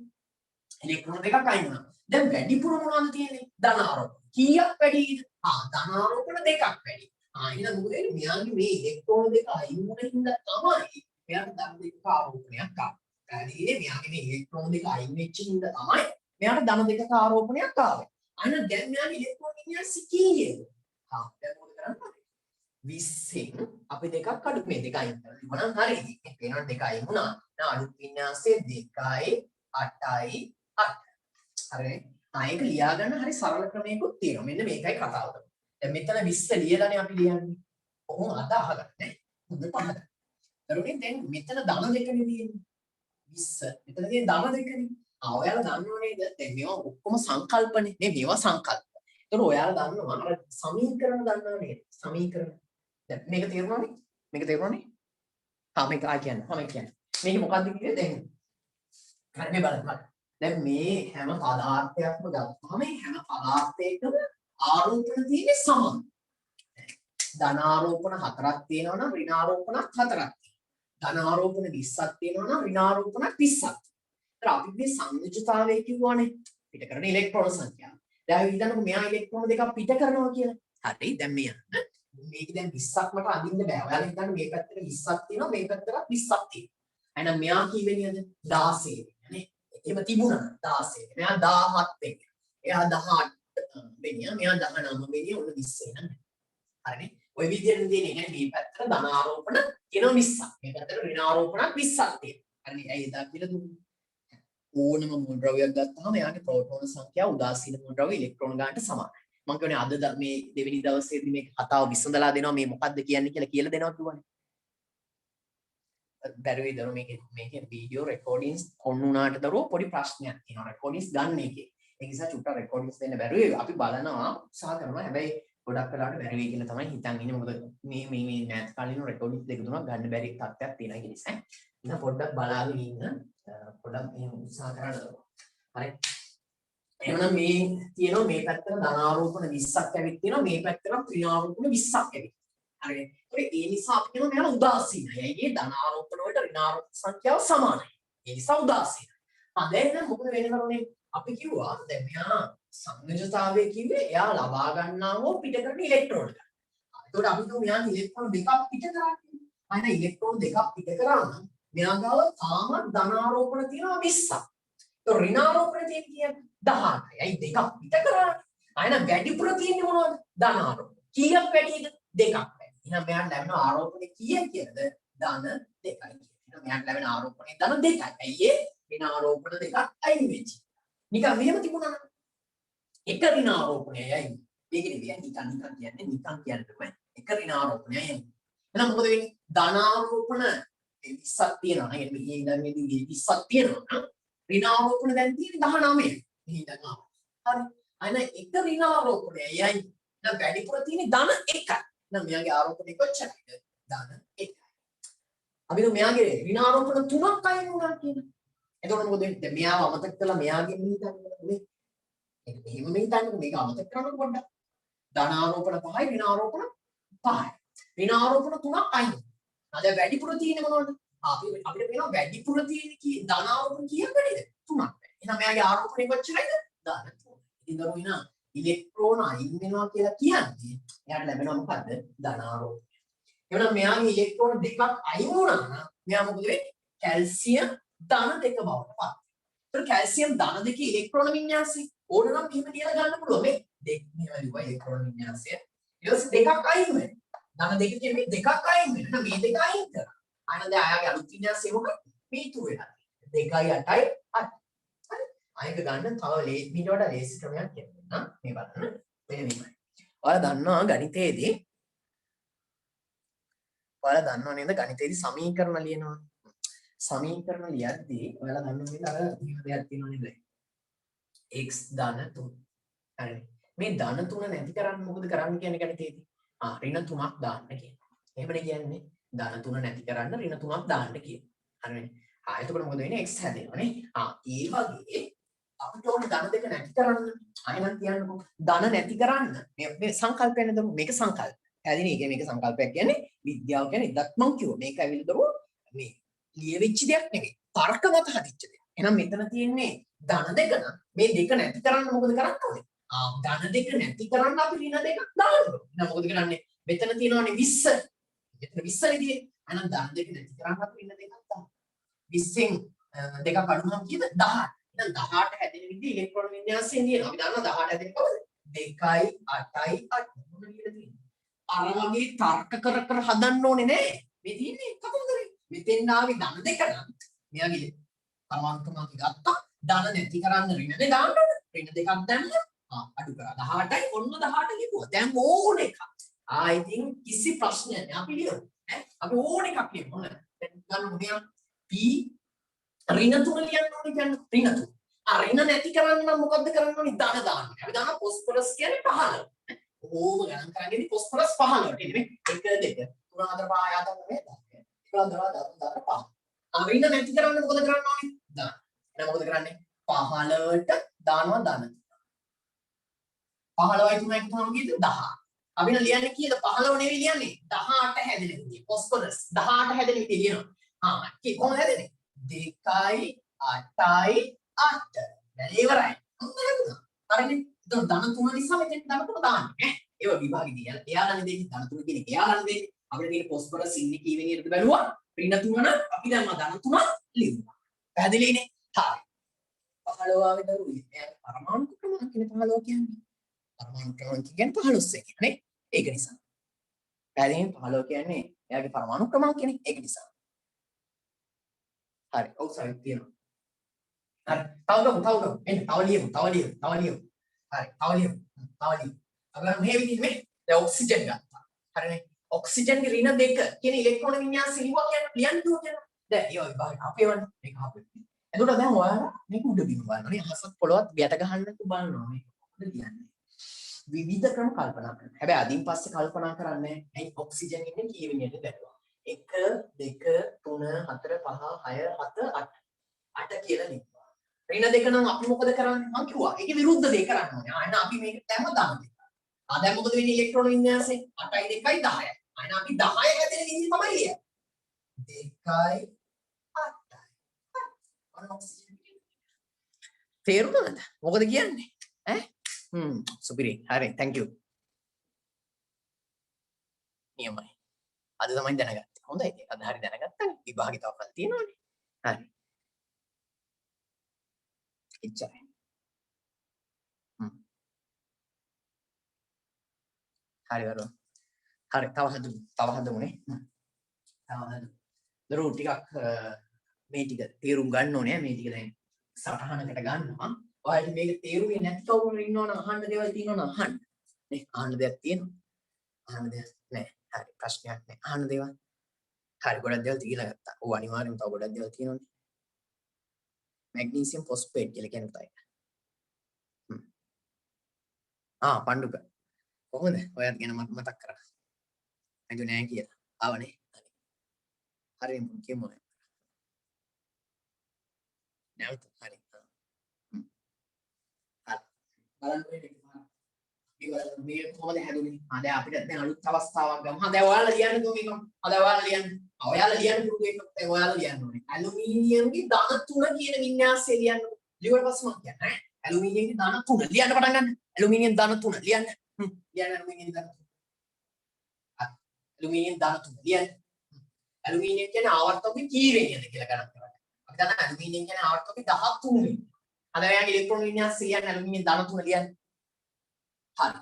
ඉලෙක්ට්‍රෝන දෙකක් අයින් වෙනවා. දැන් වැඩිපුර මොනවද තියෙන්නේ? ධනාරෝපණ. කීයක් වැඩිද? ධනාරෝපණ දෙකක් වැඩි. එහෙනම් මොකද වෙන්නේ? මෙයාගේ මේ ඉලෙක්ට්‍රෝන දෙක අයින් වුණ හින්දා තමයි මෙයාට ධන දෙක ආරෝපණයක් ආවේ. පැහැදිලිනේ? මෙයාගේ මේ ඉලෙක්ට්‍රෝන දෙක අයින් වෙච්ච හින්දා තමයි මෙයාට ධන දෙක ආරෝපණයක් ආවේ. අන්න දැන් මෙයාගේ ඉලෙක්ට්‍රෝන වින්‍යාසය කීයද? දැන් මොකද කරන්නේ? 20න් අපි දෙකක් අඩු මේ දෙක අයින් කරලා ඉවනම් හරියි. ඒකේනවා දෙක අයින් වුණා. දැන් අලුත් වින්‍යාසයේ 2යි 8යි 8 හරි ඒක ලියා ගන්න හරි සරල ක්‍රමයකුත් තියෙනවා. මෙන්න මේකයි කතාව. දැන් මෙතන 20 ලියලානේ අපි ලියන්නේ. කොහොම අද අහගන්න නේ. හොඳට අහගන්න. දරුවනේ දැන් මෙතන ධන දෙකනේ තියෙන්නේ. 20. මෙතන තියෙන ධන දෙකනේ. ඔයාලා දන්නව නේද? දැන් මේවා ඔක්කොම සංකල්පනේ. මේවා සංකල්ප. ඒතකොට ඔයාලා දන්නවා අර සමීකරණ දන්නව නේද? සමීකරණ. දැන් මේක තේරුණානේ? මේක තේරුණානේ? මේක කියන්නේ. මේක මොකක්ද කියන්නේ දැන්? හරි බලන්න. දැන් මේ හැම පදාර්ථයක්ම ගත්තාම මේ හැම පදාර්ථයකම ආරෝපණ තියෙන්නේ සමාන. ධන ආරෝපණ 4ක් තියෙනවා නම් ඍණ ආරෝපණ 4ක් තියෙනවා. ධන ආරෝපණ 20ක් තියෙනවා නම් ඍණ ආරෝපණ 30ක්. ඒතර අපි මේ සංයුජතාවය කියවනේ පිට කරන ඉලෙක්ට්‍රෝන සංඛ්‍යාව. දැන් අපි හිතන්නකො මෙයා ඉලෙක්ට්‍රෝන දෙකක් පිට කරනවා කියලා. හරි දැන් මේක දැන් 20ක් මට අදින්න බෑ. ඔයාලා හිතන්න මේ පැත්තට 20ක් තියෙනවා මේ පැත්තට 20ක් තියෙනවා. එහෙනම් මෙයා කීවෙනියද 16 නේ. එහෙම තිබුණා 16. මෙයා 17 වෙනි. එයා 18 වෙනිය. මෙයා 19 වෙනිය. ඔන්න 20 වෙනද. හරිනේ. ඔය විදිහෙන් දෙන්නේ නේ මේ පැත්තට ධන ආරෝපණ කියනවා 20ක්. මේ පැත්තට ඍණ ආරෝපණ 20ක් තියෙනවා. හරිනේ. ඇයි එදා කියලා දුන්නේ? ඕනම මූල ද්‍රව්‍යයක් ගත්තාම එයාගේ ප්‍රෝටෝන සංඛ්‍යාව උදාසීන මූල ද්‍රව්‍ය ඉලෙක්ට්‍රෝන ගන්නට සමානයි. මම කියන්නේ අද මේ දෙවෙනි දවසේදී මේක කතාව විසඳලා දෙනවා මේ මොකද්ද කියන්නේ කියලා දෙනවා කිව්වනේ. බැරුවේ දරුවෝ මේකේ වීඩියෝ රෙකෝඩින්ග්ස් ඔන් වුණාට දරුවෝ පොඩි ප්‍රශ්නයක් තියෙනවා රෙකෝඩින්ග්ස් ගන්න එකේ. ඒ නිසා චුට්ටක් රෙකෝඩින්ග්ස් දෙන්න බැරුවේ අපි බලනවා උත්සාහ කරනවා. හැබැයි ගොඩක් වෙලාවට බැරි වෙයි කියලා තමයි හිතන් ඉන්නේ. මොකද මේ මෑත් කාලින රෙකෝඩින්ග්ස් දෙක තුනක් ගන්න බැරි තත්ත්වයක් තියෙනවා ඒ නිසා. ඉතින් පොඩ්ඩක් බලාගෙන ඉන්න. පොඩ්ඩක් එහෙම උත්සාහ කරන්න දරුවෝ. හරි. එහෙනම් මේ තියෙනවා මේ පැත්තට ධන ආරෝපණ 20ක් ඇවිත් තියෙනවා මේ පැත්තට ඍණ ආරෝපණ 20ක් ඇවිත්. හරි. ඒ නිසා අපි කියනවා මෙයාලා උදාසීනයි. ඒ ධන ආරෝපණ වලට ඍණ ආරෝපණ සංඛ්‍යාව සමානයි. ඒ නිසා උදාසීනයි. දැන් මොකද වෙන්නේ කරුනේ? අපි කිව්වා දැන් මෙයා සංයුජතාවය කිව්වේ එයා ලබා ගන්නා හෝ පිට කරන ඉලෙක්ට්‍රෝන එක. ඒකට අපි කියමු මෙයා ඉලෙක්ට්‍රෝන දෙකක් පිට කරන්නේ. අන්න ඉලෙක්ට්‍රෝන දෙකක් පිට කරා නම් මෙයා ගාව තාම ධන ආරෝපණ තියෙනවා 20ක්. તો ඍණ ආරෝපණ තියෙන්නේ 18යි. අයි දෙකක් පිට කරා. අයන වැඩිපුර තියෙන්නේ මොනවද? ධන ආරෝපණ. කීයක් වැඩිද? දෙකක්. එහෙනම් මෙයාට ලැබෙන ආරෝපණය කීයක් කියලාද? ධන 2යි. එහෙනම් මෙයාට ලැබෙන ආරෝපණය ධන 2යි. ඇයි ඒ? ඍණ ආරෝපණ දෙකක් අයින් වෙච්චි. නිකන් මෙහෙම තිබුණා නම් එක ඍණ ආරෝපණයයි. මේක නෙවෙයි නිකන් කියන්නේ තමයි. එක ඍණ ආරෝපණයයි. එහෙනම් මොකද වෙන්නේ? ධන ආරෝපණ 20ක් තියෙනවා නේද? මේ ඉඳන් මේ 20ක් තියෙනවා. ඍණ ආරෝපණ දැන් තියෙන්නේ 19යි. මේ ඉඳන් ආව. හරි. අයන එක ඍණ ආරෝපණයයි. දැන් වැඩිපුර තියෙන්නේ ධන 1යි. නම් මෙයාගේ ආරෝපණය කොච්චරද? ධන 1යි. අපි මෙයාගේ ඍණ ආරෝපණ 3ක් අයින් වුණා කියන. එතකොට මොකද වෙන්නේ? දැන් මෙයාව අමතක කළා මෙයාගේ හිතන්නේ. ඒක මෙහෙම හිතන්නේ මේක අමතක කරන්න පොඩ්ඩක්. ධන ආරෝපණ 5යි ඍණ ආරෝපණ 5යි. ඍණ ආරෝපණ 3ක් අයින්. අද වැඩිපුර තියෙන්නේ මොනවද? අපිට පේනවා වැඩිපුර තියෙන්නේ ධන ආරෝපණ කීයක් වැඩිද? 3ක්. එහෙනම් මෙයාගේ ආරෝපණය කොච්චරයිද? ධන 3. ඉතින් දරුවෝ ඉලෙක්ට්‍රෝන අයින් වෙනවා කියලා කියන්නේ එයාට ලැබෙනවා මොකද්ද? ධන ආරෝපණය. එහෙනම් මෙයාගේ ඉලෙක්ට්‍රෝන දෙකක් අයින් වුණා නම් මෙයා මොකද වෙන්නේ? කැල්සියම් ධන 2 බවට පත් වෙනවා. ඒතර කැල්සියම් ධන 2 ඉලෙක්ට්‍රෝන වින්‍යාසය ඕනනම් මෙහෙම ලියලා ගන්න පුළුවන්. මේ දෙක මෙහෙම ලියුවා ඉලෙක්ට්‍රෝන වින්‍යාසය. ඊට පස්සේ දෙකක් අයින් වෙනවා. ධන 2 කියන්නේ දෙකක් අයින් වෙනවා. මේ දෙක අයින් කරා. අයන දැන් ආයාගේ අලුත් වින්‍යාසය මොකක්ද? මේ ඉතුරු වෙලා. 2යි 8යි 8. හරි. අයක ගන්න තව මීට වඩා ලේසි ක්‍රමයක් කියන්න. මේ බලන්න. මෙන්න මේකයි. ඔයාලා දන්නවා ගණිතයේදී ඔයාලා දන්නව නේද ගණිතයේදී සමීකරණ ලියනවා. සමීකරණ ලියද්දී ඔයාලා දන්නව නේද අර මෙහෙම දෙයක් තියෙනවා නේද? x ධන 3. හරිනේ. මේ ධන 3 නැති කරන්න මොකද කරන්න කියන්නේ ගණිතයේදී? ඍණ 3ක් දාන්න කියනවා. එහෙමනේ කියන්නේ. ධන 3 නැති කරන්න ඍණ 3ක් දාන්න කියනවා. හරිනේ. එතකොට මොකද වෙන්නේ? x හැදෙනවනේ. ඒ වගේ අපිට ඕනේ ධන දෙක නැති කරන්න. අයනම් කියන්නකො ධන නැති කරන්න. මේ සංකල්පයනේ දමු. මේක සංකල්ප. හැදිනේ මේක සංකල්පයක් කියන්නේ විද්‍යාව කියන්නේ ඉදත් මං කිව්වා. මේක ඇවිල්ලා දමු මේ ලියවිච්ච දෙයක් නෙවෙයි. තර්ක මත හදිච්ච දෙයක්. එහෙනම් මෙතන තියෙන්නේ ධන දෙක නම් මේ දෙක නැති කරන්න මොකද කරන්න ඕනේ? ධන දෙක නැති කරන්න අපි ඍණ දෙකක් දාන්න ඕනේ. එහෙනම් මොකද කරන්නේ? මෙතන තියෙනවානේ 20. මෙතන 20 නේ තියෙන්නේ. එහෙනම් ධන දෙක නැති කරන්න අපි ඍණ දෙකක් දාන්න. 20න් දෙකක් අඩුවම කීයද? 18. දැන් 18 හැදෙන විදිහ ඉලෙක්ට්‍රෝන වින්‍යාසයෙන් තියෙනවා. අපි දන්නවා 18 හැදෙන්නේ කොහොමද? 2යි 8යි 8 මොන විදිහද තියෙන්නේ? අර වගේ තර්ක කර හදන්න ඕනේ නෑ. මේ තියෙන්නේ කතන්දරේ. මෙතෙන් ආවේ ධන දෙක නම් මෙයාගේ පරමාණු ක්‍රමාංක ගත්තා. ධන නැති කරන්න ඍණනේ දාන්න ඕනේ. ඍණ දෙකක් දැම්ම අඩු කරා 18යි ඔන්න 18 ලියුවා. දැන් ඕන එකක්. I think කිසි ප්‍රශ්නයක් නෑ අපි ලියමු. ඈ අපි ඕන එකක් ලියමු. හොඳයි. දැන් ගන්නකො මෙයා P ඍණ 3 ලියන්න ඕනේ කියන්නේ ඍණ 3. ඍණ නැති කරන්න නම් මොකද්ද කරන්න ඕනේ? ධන දාන්න. අපි දාන phosphorus කියන්නේ 15. ඕම ගණන් කරන්නේ phosphorus 15ට නෙමෙයි. 1 2 3 4 5 6 7 8 9 10 ඍණ නැති කරන්න මොකද කරන්න ඕනේ? දාන්න. එහෙනම් මොකද කරන්නේ? 15ට දානවා ධන. 15යි 3යි එකතුවම කීයද? 10. අපි නම් ලියන්නේ කීයද? 15 නෙවෙයි ලියන්නේ. 18 හැදෙන විදිය. phosphorus 18 හැදෙන විදිය ලියනවා. කොහොමද හැදෙන්නේ? 2යි 8යි 8. දැන් ඉවරයි. හරිනේ. එතකොට ධන 3 නිසා මෙතෙන් ධන 3 දාන්නේ. ඒව විභාගෙදී එයාලනේ දෙන්නේ ධන 3 කියන එක. එයාලනේ දෙන්නේ. අපිට තියෙන phosphorus ඉන්නේ කී වෙනියටද බැලුවා? ඍණ 3 නම් අපි දැම්මා ධන 3 ලියුවා. පැහැදිලිනේ? හරි. 15 ආවේ දරුවේ. එයාගේ පරමාණු ක්‍රමාංක කියන්නේ 15 කියන්නේ. පරමාණු ක්‍රමාංක කියන්නේ 15 කියන්නේ. ඒක නිසා. පැහැදිලිනේ 15 කියන්නේ එයාගේ පරමාණු ක්‍රමාංකනේ. ඒක නිසා. හරි. ඔව් සර් තියෙනවා. හරි. තව ගමු. එන්න තව ලියමු. හරි. තව ලියමු. අපි මේ විදිහට මේ දැන් ඔක්සිජන් ගත්තා. හරිනේ. ඔක්සිජන්ගේ ඍණ 2 කියන ඉලෙක්ට්‍රෝන වින්‍යාසය ලියන්න ඕනේ. දැන් ඒවා විභාගයට අපේවනේ. මේක අපේ. එතකොට දැන් ඔයාලා මේක උඩ බිම බලනවා. හසත් පොළවත් ගැට ගහන්න බලනවා මේක. මොකද කියන්නේ? විවිධ ක්‍රම කල්පනා කරනවා. හැබැයි අදින් පස්සේ කල්පනා කරන්නේ ඇයි ඔක්සිජන් ඉන්නේ කී වෙනියටද බැලුවා. 1 2 3 4 5 6 7 8. 8 කියලා ලිව්වා. ඍණ 2 නම් අපි මොකද කරන්නේ? මං කිව්වා. ඒකේ විරුද්ධ දේ කරන්න ඕනේ. ආ එහෙනම් අපි මේක දැම්ම දාන්න. දැන් මොකද වෙන්නේ ඉලෙක්ට්‍රෝන වින්‍යාසය 8යි 2යි 10යි. අයින අපි 10 හැදෙන විදිහ තමයි ලියන්නේ. 2යි 8යි. අන්න ඔක්සිජන්. තේරුණාද? මොකද කියන්නේ? ඈ? සුපිරි. හරි. thank you. නියමයි. අද තමයි දැනගත්තේ. හොඳයි. අද හරි දැනගත්තා. විභාගේ තව කල් තියෙනවනේ. හරි. එච්චරයි. හරි වරුන්. හරි තව හදමුනේ. තව හදමු. දරුවෝ ටිකක් මේ ටික තේරුම් ගන්න ඕනේ. මේ ටික දැන් සටහනකට ගන්නවා. ඔයාලට මේක තේරුනේ නැති කවුරු ඉන්නවනම් අහන්න දේවල් තියෙනවනම් අහන්න. නේ අහන්න දෙයක් තියෙනවා. අහන්න දෙයක් නැහැ. හරි ප්‍රශ්නයක් නැහැ. අහන්න දේවල්. හරි ගොඩක් දේවල් තියලා ගත්තා. ඔව් අනිවාර්යෙන්ම තව ගොඩක් දේවල් තියෙනවනේ. මැග්නීසියම් ෆොස්ෆේට් කියලා කියන්නේ මොකක්ද? පණ්ඩුක. කොහොමද? ඔයාත් ගැන මට මතක් කරා. නේද නෑ කියලා. ආවනේ. හරි කියමු. නැවත හරි. බලන්න මේ කොහොමද හැදුනේ? දැන් අපිට දැන් අලුත් අවස්ථාවක් ගමු. දැන් ඔයාලා ලියන්නකෝ මේක. ඔයාලා ලියන්න. ඔයාලා ලියන්න පුරුදු වෙන්න. දැන් ඔයාලා ලියන්න ඕනේ. ඇලුමිනියම්ගේ ධන 3 කියන වින්‍යාසය ලියන්න. ලියුවට පස්සේ මම කියන්නේ ඇලුමිනියම්ගේ ධන 3 ලියන්න පටන් ගන්න. ඇලුමිනියම් ධන 3 ලියන්න. ලියන්න ඇලුමිනියම් ධන 3. ඇලුමිනියම් ධන 3 ලියන්න. ඇලුමිනියම් කියන්නේ ආවර්තකයේ කී වෙනියද කියලා ගණන් කරන්න. අපි දන්නා ඇලුමිනියම් කියන්නේ ආවර්තකයේ 13 වෙනි. අද ඔයාගේ ඉලෙක්ට්‍රෝන වින්‍යාසය ලියන්න ඇලුමිනියම් ධන 3 ලියන්න. හරි.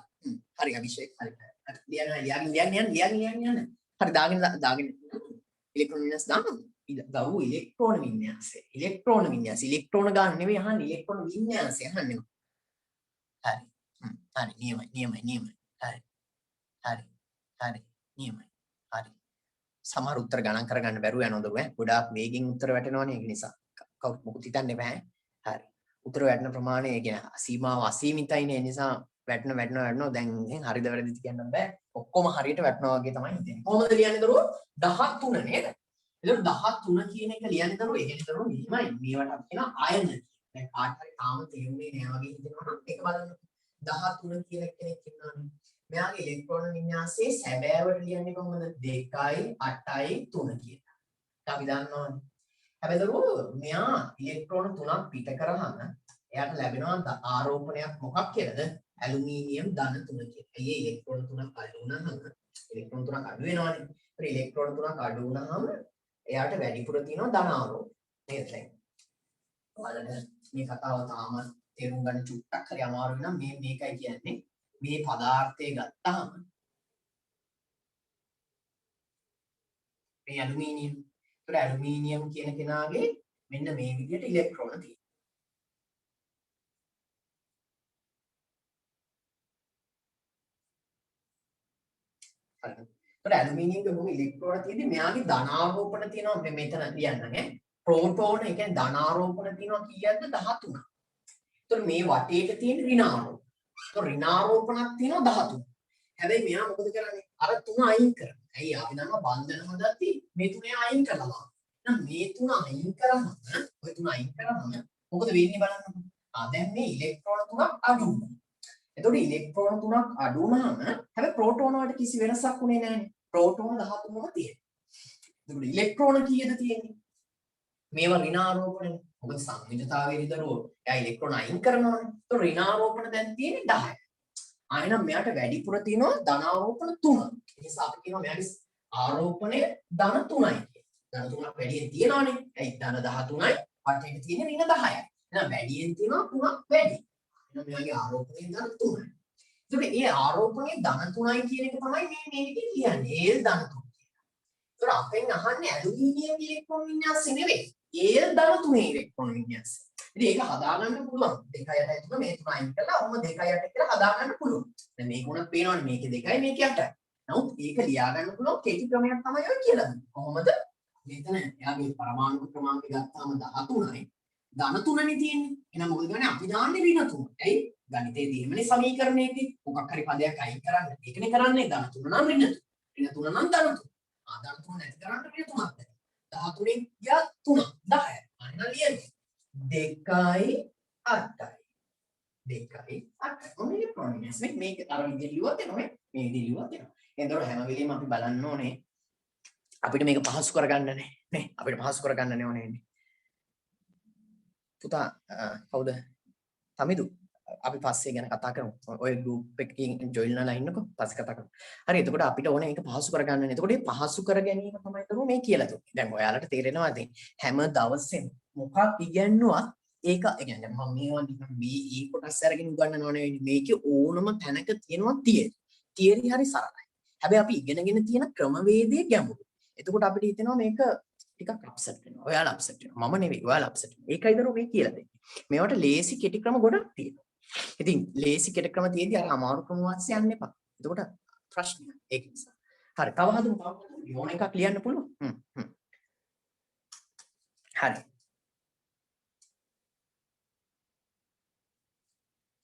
හරි අභිෂේක් හරි. ලියන්න. හරි දාගෙන ඉලෙක්ට්‍රෝන වින්‍යාස දාන්න. ගව් ඉලෙක්ට්‍රෝන වින්‍යාසය. ඉලෙක්ට්‍රෝන ගන්න නෙවෙයි අහන්නේ ඉලෙක්ට්‍රෝන වින්‍යාසය අහන්නේ. හරි. හරි නියමයි. හරි. නියමයි. හරි. සමහර උත්තර ගණන් කරගන්න බැරුව යනවා දරුවෝ ඈ. ගොඩාක් වේගෙන් උත්තර වැටෙනවනේ ඒක නිසා. කවුරුත් මොකුත් හිතන්න එපා ඈ. හරි. උත්තර වැටෙන ප්‍රමාණය කියන්නේ සීමාව අසීමිතයිනේ. ඒ නිසා වැටෙනවා. දැන් හරිද වැරදිද කියන්න බෑ. ඔක්කොම හරියට වැටෙනවා වගේ තමයි හිතෙන්නේ. කොහොමද ලියන්නේ දරුවෝ? 13 නේද? එතකොට 13 කියන එක ලියන්නේ දරුවෝ. ඒ කියන්නේ දරුවෝ මෙහිමයි. මේවට අපි කියන අයන. දැන් කාට හරි තාම තේරුනේ නෑ වගේ හිතෙනවා නම් ඒක බලන්න. 13 කියන කෙනෙක් ඉන්නවනේ. මෙයාගේ ඉලෙක්ට්‍රෝන වින්‍යාසයේ සැබෑවට ලියන්නේ කොහොමද? 2යි 8යි 3 කියලා. අපි දන්නවනේ. හැබැයි දරුවෝ මෙයා ඉලෙක්ට්‍රෝන 3ක් පිට කරාම එයාට ලැබෙනවා ආරෝපණයක් මොකක් කියලාද? ඇලුමිනියම් ධන 3 කියලා. ඒ ඉලෙක්ට්‍රෝන 3ක් අඩු වුණාම ඉලෙක්ට්‍රෝන 3ක් අඩු වෙනවානේ. ඒත් ඉලෙක්ට්‍රෝන 3ක් අඩු වුණාම එයාට වැඩිපුර තියෙනවා ධන ආරෝපණ. නේද දැන්? ඔයාලට මේ කතාව තාම තේරුම් ගන්න චුට්ටක් හරි අමාරුයි නම් මේකයි කියන්නේ මේ පදාර්ථය ගත්තාම මේ ඇලුමිනියම්. ඒතර ඇලුමිනියම් කියන කෙනාගේ මෙන්න මේ විදිහට ඉලෙක්ට්‍රෝන තියෙනවා. හරිද? ඒතර ඇලුමිනියම් එකේ මොකද ඉලෙක්ට්‍රෝන තියෙන්නේ මෙයාගේ ධනාරෝපණ තියෙනවා මෙතන ලියන්න ඈ. ප්‍රෝටෝන ඒ කියන්නේ ධනාරෝපණ තියෙනවා කීයක්ද 13. ඒතර මේ වටේට තියෙන ඍණාරෝපණ. ඒතර ඍණාරෝපණක් තියෙනවා 13. හැබැයි මෙයා මොකද කරන්නේ? අර තුන අයින් කරනවා. ඇයි අපි දන්නවා බන්ධන හදද්දී මේ තුනේ අයින් කරලා. එහෙනම් මේ තුන අයින් කරාම ඔය තුන අයින් කරාම මොකද වෙන්නේ බලන්නකො. දැන් මේ ඉලෙක්ට්‍රෝන තුනක් අඩු වුණා. එතකොට ඉලෙක්ට්‍රෝන තුනක් අඩු වුණාම හැබැයි ප්‍රෝටෝන වලට කිසි වෙනසක් උනේ නැහැනේ. ප්‍රෝටෝන 13ම තියෙනවා. එතකොට ඉලෙක්ට්‍රෝන කීයද තියෙන්නේ? මේවා ඍණාරෝපණනේ. මොකද සංයුජතාවයේ විතරෝ එයා ඉලෙක්ට්‍රෝන අයින් කරනවානේ. ඒතකොට ඍණාරෝපණ දැන් තියෙන්නේ 10යි. ආයෙනම් මෙයාට වැඩිපුර තියෙනවා ධනාරෝපණ 3. ඒ නිසා අපි කියනවා මෙයාගේ ආරෝපණය ධන 3යි කියලා. ධන 3ක් වැඩියෙන් තියෙනවානේ. ඇයි ධන 13යි වටේට තියෙන ඍණ 10යි. එහෙනම් වැඩියෙන් තියෙනවා 3ක් වැඩි. එහෙනම් මෙයාගේ ආරෝපණය ධන 3යි. ඒකට මේ ආරෝපණය ධන 3යි කියන එක තමයි මේ මේකේ කියන්නේ. ඒල් ධන 3 කියලා. ඒකට අපෙන් අහන්නේ ඇලුමිනියම් ඉලෙක්ට්‍රෝන වින්‍යාසය නෙවෙයි. ඒල් ධන 3 ඉලෙක්ට්‍රෝන වින්‍යාසය. ඉතින් ඒක හදාගන්න පුළුවන්. 2 8 මේ 3 අයින් කරලා ඔහොම 2 8 කියලා හදාගන්න පුළුවන්. දැන් මේක උනත් පේනවනේ මේකේ 2යි මේකේ 8යි. නමුත් ඒක ලියා ගන්න පුළුවන් කෙටි ක්‍රමයක් තමයි ඔය කියලා දුන්නේ. කොහොමද? මෙතන එයාගේ පරමාණු ක්‍රමාංකය ගත්තාම 13යි. ධන 3නේ තියෙන්නේ. එහෙනම් මොකද කරන්නේ? අපි දාන්නේ ඍණ 3. ඇයි? ගණිතයේ තියෙන්නේ සමීකරණයකදී මොකක් හරි පදයක් අයින් කරන්න. ඒකනේ කරන්නේ ධන 3 නම් ඍණ 3. ඍණ 3 නම් ධන 3. ධන 3 නැති කරන්න ඍණ 3ක් දැන්. 13න් ගියා 3 10යි. අන්න ලියන්නේ. 2යි 8යි 2යි 8යි ඔන්න ඉලෙක්ට්‍රෝන වින්‍යාස මේක අර විදිහට ලියුවත් එනවා මේ විදිහට ලියුවත් එනවා එතකොට හැම වෙලෙම අපි බලන්න ඕනේ අපිට මේක පහසු කරගන්න නේ අපිට පහසු කරගන්න ඕනේ පුතා කවුද තමිදු අපි පස්සේ ගැන කතා කරමු ඔය ගෲප් එකකින් ජොයින් වෙලා ඉන්නකො පස්සේ කතා කරමු හරි එතකොට අපිට ඕනේ මේක පහසු කරගන්න එතකොට මේ පහසු කර ගැනීම තමයි කරු මේ කියලා දුන්නේ දැන් ඔයාලට තේරෙනවා ඉතින් හැම දවසෙම මොකක් ඉගෙනුවත් ඒක කියන්නේ මම මේවා නිකන් මේ කොටස් අරගෙන උගන්වනව නෙවෙයි මේකේ ඕනම තැනක තියෙනවා තියරි හරි සරලයි හැබැයි අපි ඉගෙනගෙන තියෙන ක්‍රමවේදයේ ගැඹුරු එතකොට අපිට හිතෙනවා මේක ටිකක් අප්සෙට් වෙනවා ඔයාලා අප්සෙට් වෙනවා මම නෙවෙයි ඔයාලා අප්සෙට් වෙනවා ඒකයි දරුවෝ මේ කියලා දෙන්නේ මේවට ලේසි කෙටි ක්‍රම ගොඩක් තියෙනවා ඉතින් ලේසි කෙටි ක්‍රම තියෙද්දි අර අමාරු ක්‍රම වාස්සේ යන්න එපා එතකොට ප්‍රශ්නයක් ඒක නිසා හරි තව හදමු ඕන එකක් ලියන්න පුළුවන් හරි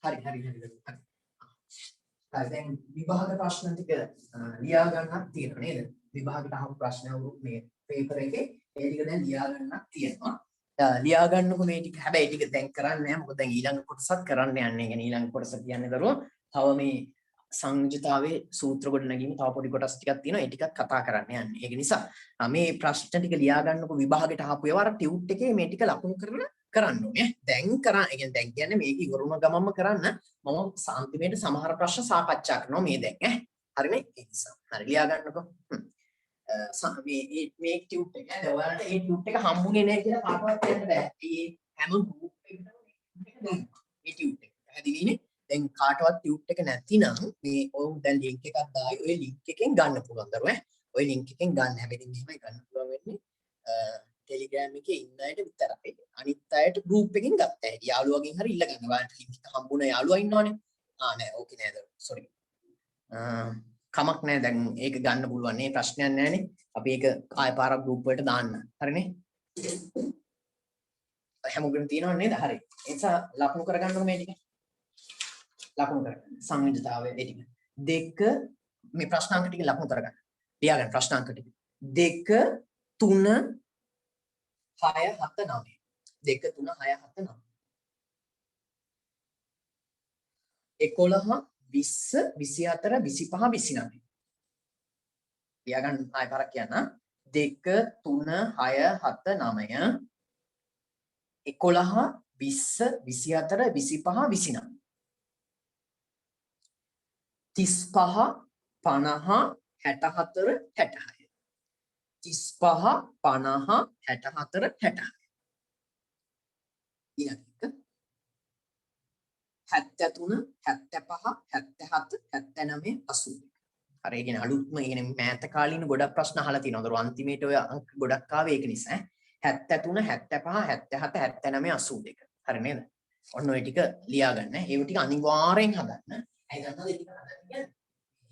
හරි දැන් විභාග ප්‍රශ්න ටික ලියා ගන්නක් තියෙනවා නේද විභාගයට අහපු ප්‍රශ්න වුත් මේ පේපර් එකේ ඒ ටික දැන් ලියා ගන්නක් තියෙනවා ලියා ගන්නකො මේ ටික හැබැයි ටික දැන් කරන්නේ නැහැ මොකද දැන් ඊළඟ කොටසත් කරන්න යන්නේ කියන්නේ ඊළඟ කොටස කියන්නේ දරුවෝ තව මේ සංයුජතාවයේ සූත්‍ර ගොඩ නැගීම තව පොඩි කොටස් ටිකක් තියෙනවා ඒ ටිකක් කතා කරන්න යන්නේ ඒක නිසා මේ ප්‍රශ්න ටික ලියා ගන්නකො විභාගයට අහපු ඒවා අර ටියුට් එකේ මේ ටික ලකුණු කරන්න ඕනේ දැන් කරා ඒ කියන්නේ දැන් කියන්නේ මේක ඉවරුම ගමම්ම කරන්න මම සාන්තිමේට සමහර ප්‍රශ්න සාකච්ඡා කරනවා මේ දැන් හරිනේ ඒ නිසා හරි ලියා ගන්නකො මේ ටියුට් එක නේද ඔයාලට මේ ටියුට් එක හම්බුනේ නැහැ කියලා කාටවත් කියන්න බෑ මේ හැම ගෲප් එකකටම මේ ටියුට් එක පැහැදිලිනේ දැන් කාටවත් ටියුට් එක නැතිනම් මේ ඔවුන් දැන් ලින්ක් එකක් දායි ඔය ලින්ක් එකෙන් ගන්න පුළුවන් දරුවෝ ඔය ලින්ක් එකෙන් ගන්න හැබැයි මෙහෙමයි ගන්න පුළුවන් වෙන්නේ ටෙලිග්‍රෑම් එකේ ඉන්න අයට විතරයි අනිත් අයට ගෲප් එකෙන් ගත්ත හැටි යාළුවගෙන් හරි ඉල්ල ගන්න ඔයාලට ලින්ක් එක හම්බුනේ යාළුවා ඉන්නවනේ නෑ ඕකේ නෑ දරුවෝ සෝරි කමක් නෑ දැන් ඒක ගන්න පුළුවන් නේ ප්‍රශ්නයක් නෑනේ අපි ඒක ආය පාරක් ගෲප් වලට දාන්න හරිනේ හැමෝගෙම තියෙනව නේද හරි ඒ නිසා ලකුණු කරගන්නකො මේ ටික ලකුණු කරගන්න සංයුජතාවයේ ඒ ටික දෙක මේ ප්‍රශ්නාංක ටික ලකුණු කරගන්න ලියාගන්න ප්‍රශ්නාංක ටික 2 3 6 7 9 2 3 6 7 9 11 20 24 25 29 ලියාගන්න ආය පාරක් කියන්න 2 3 6 7 9 11 20 24 25 29 35 50 64 66 35 50 64 66 ඊළඟට 73 75 77 79 80 අර ඒ කියන්නේ අලුත්ම ඒ කියන්නේ මෑත කාලීන ගොඩක් ප්‍රශ්න අහලා තියෙනවා. දරුවෝ අන්තිමේට ඔය අංක ගොඩක් ආවේ ඒක නිසා 73 75 77 79 82 හරි නේද? ඔන්න ඔය ටික ලියා ගන්න. ඒව ටික අනිවාර්යෙන් හදන්න. ඇයි දන්නවද ඒ ටික හදන්න කියන්නේ?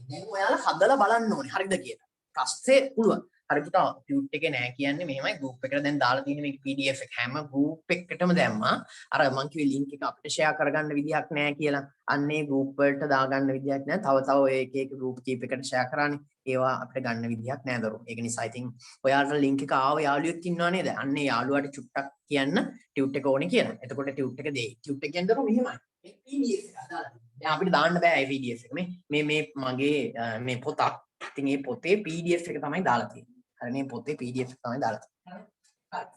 දැන් ඔයාලා හදලා බලන්න ඕනේ හරිද කියලා. පස්සේ පුළුවන්. හරි පුතා ටියුට් එකේ නෑ කියන්නේ මෙහෙමයි ගෲප් එකට දැන් දාලා තියෙන මේක PDF එක හැම ගෲප් එකකටම දැම්මා. අර මං කිව්වේ ලින්ක් එක අපිට ෂෙයා කරගන්න විදිහක් නෑ කියලා. අන්නේ ගෲප් වලට දාගන්න විදිහක් නෑ. තව ඔය එක ගෲප් කීප එකට ෂෙයා කරානේ. ඒවා අපිට ගන්න විදිහක් නෑ දරුවෝ. ඒක නිසා ඉතින් ඔයාලට ලින්ක් එක ආව යාළුවෙක් ඉන්නවා නේද? අන්නේ යාළුවාට චුට්ටක් කියන්න ටියුට් එක ඕනේ කියලා. එතකොට ටියුට් එක දෙයි. ටියුට් එක කියන්නේ දරුවෝ මෙහෙමයි. මේ PDF එක දාලා. දැන් අපිට දාන්න බෑ මේ PDF එක. මේ මගේ මේ පොතක්. ඉතින් මේ පොතේ PDF එක තමයි දාලා තියෙන්නේ. හරි මේ පොතේ PDF එක තමයි දාලා තියෙන්නේ. හරි.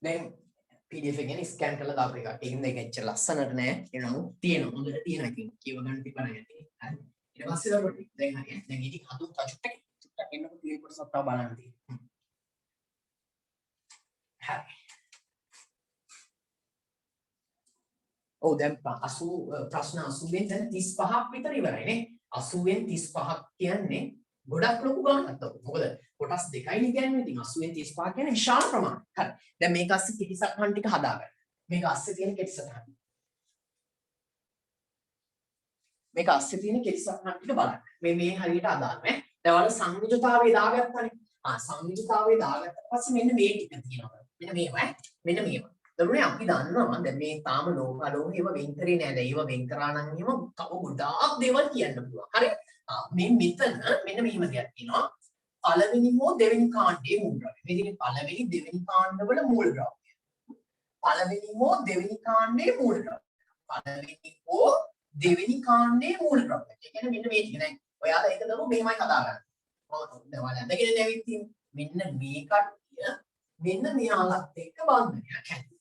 දැන් PDF එකෙන් ස්කෑන් කරලා දාපු එක. ඒකෙන් දෙක ඇච්ච ලස්සනට නෑ. ඒ නමුත් තියෙනවා. හොඳට තියෙනවා. ඉතින් කියව ගන්න තිබ්බ නැහැ. හරි. ඊට පස්සේ දරුවෝ දැන් හරියට. දැන් ඉතින් හදුත් චුට්ටක් එන්නකො තියෙන කොටසක් තව බලන්න තියෙනවා. හරි. ඔව් දැන් 80 ප්‍රශ්න 80 දැන් 35ක් විතර ඉවරයි නේ. 80න් 35ක් කියන්නේ ගොඩක් ලොකු ගණනක් තමයි. මොකද කොටස් දෙකයිනේ කියන්නේ. ඉතින් 80න් 35 කියන්නේ විශාල ප්‍රමාණයක්. හරි. දැන් මේක අස්සේ කෙටිසටහන් ටික හදාගන්න. මේක අස්සේ තියෙන කෙටිසටහන්. මේක අස්සේ තියෙන කෙටිසටහන් ටික බලන්න. මේ හරියට අදාළ නේ. දැන් ඔයාලා සංයුජතාවය දාගත්තානේ. සංයුජතාවය දාගත්තා පස්සේ මෙන්න මේ ටික තියෙනවා. මෙන්න මේවා මෙන්න මේවා. දරුවනේ අපි දන්නවා දැන් මේ තාම ලෝහ ඒව වෙන් කරේ නෑ. දැන් ඒව වෙන් කරා නම් එහෙම තව ගොඩාක් දේවල් කියන්න පුළුවන්. හරි? මේ මෙතන මෙන්න මෙහෙම දෙයක් තියෙනවා. පළවෙනි හෝ දෙවෙනි කාණ්ඩයේ මූල ද්‍රව්‍ය. මේ කියන්නේ පළවෙනි දෙවෙනි කාණ්ඩවල මූල ද්‍රව්‍ය. පළවෙනි හෝ දෙවෙනි කාණ්ඩයේ මූල ද්‍රව්‍ය. පළවෙනි හෝ දෙවෙනි කාණ්ඩයේ මූල ද්‍රව්‍ය. ඒ කියන්නේ මෙන්න මේ ටික. දැන් ඔයාලා ඒක දරුවෝ මෙහෙමයි හදාගන්න. දැන් ඔයාලා අඳගෙන ඇවිත් තියෙන්නේ. මෙන්න මේ කට්ටිය මෙන්න මෙයාලත් එක්ක බන්ධනයක් හැදුවා.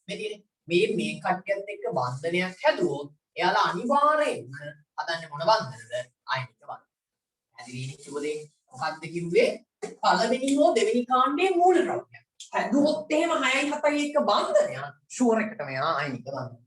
මේ කට්ටියත් එක්ක බන්ධනයක් හැදුවොත් එයාලා අනිවාර්යයෙන්ම හදන්නේ මොන බන්ධනද? අයනික බන්ධන. හරිනේ කිව්වද? මොකක්ද කිව්වේ? පළවෙනි හෝ දෙවෙනි කාණ්ඩයේ මූල ද්‍රව්‍ය. හැදුවොත් එහෙම 6යි 7යි එක්ක බන්ධනය ෂුවර් එකටම යනවා අයනික බන්ධනය.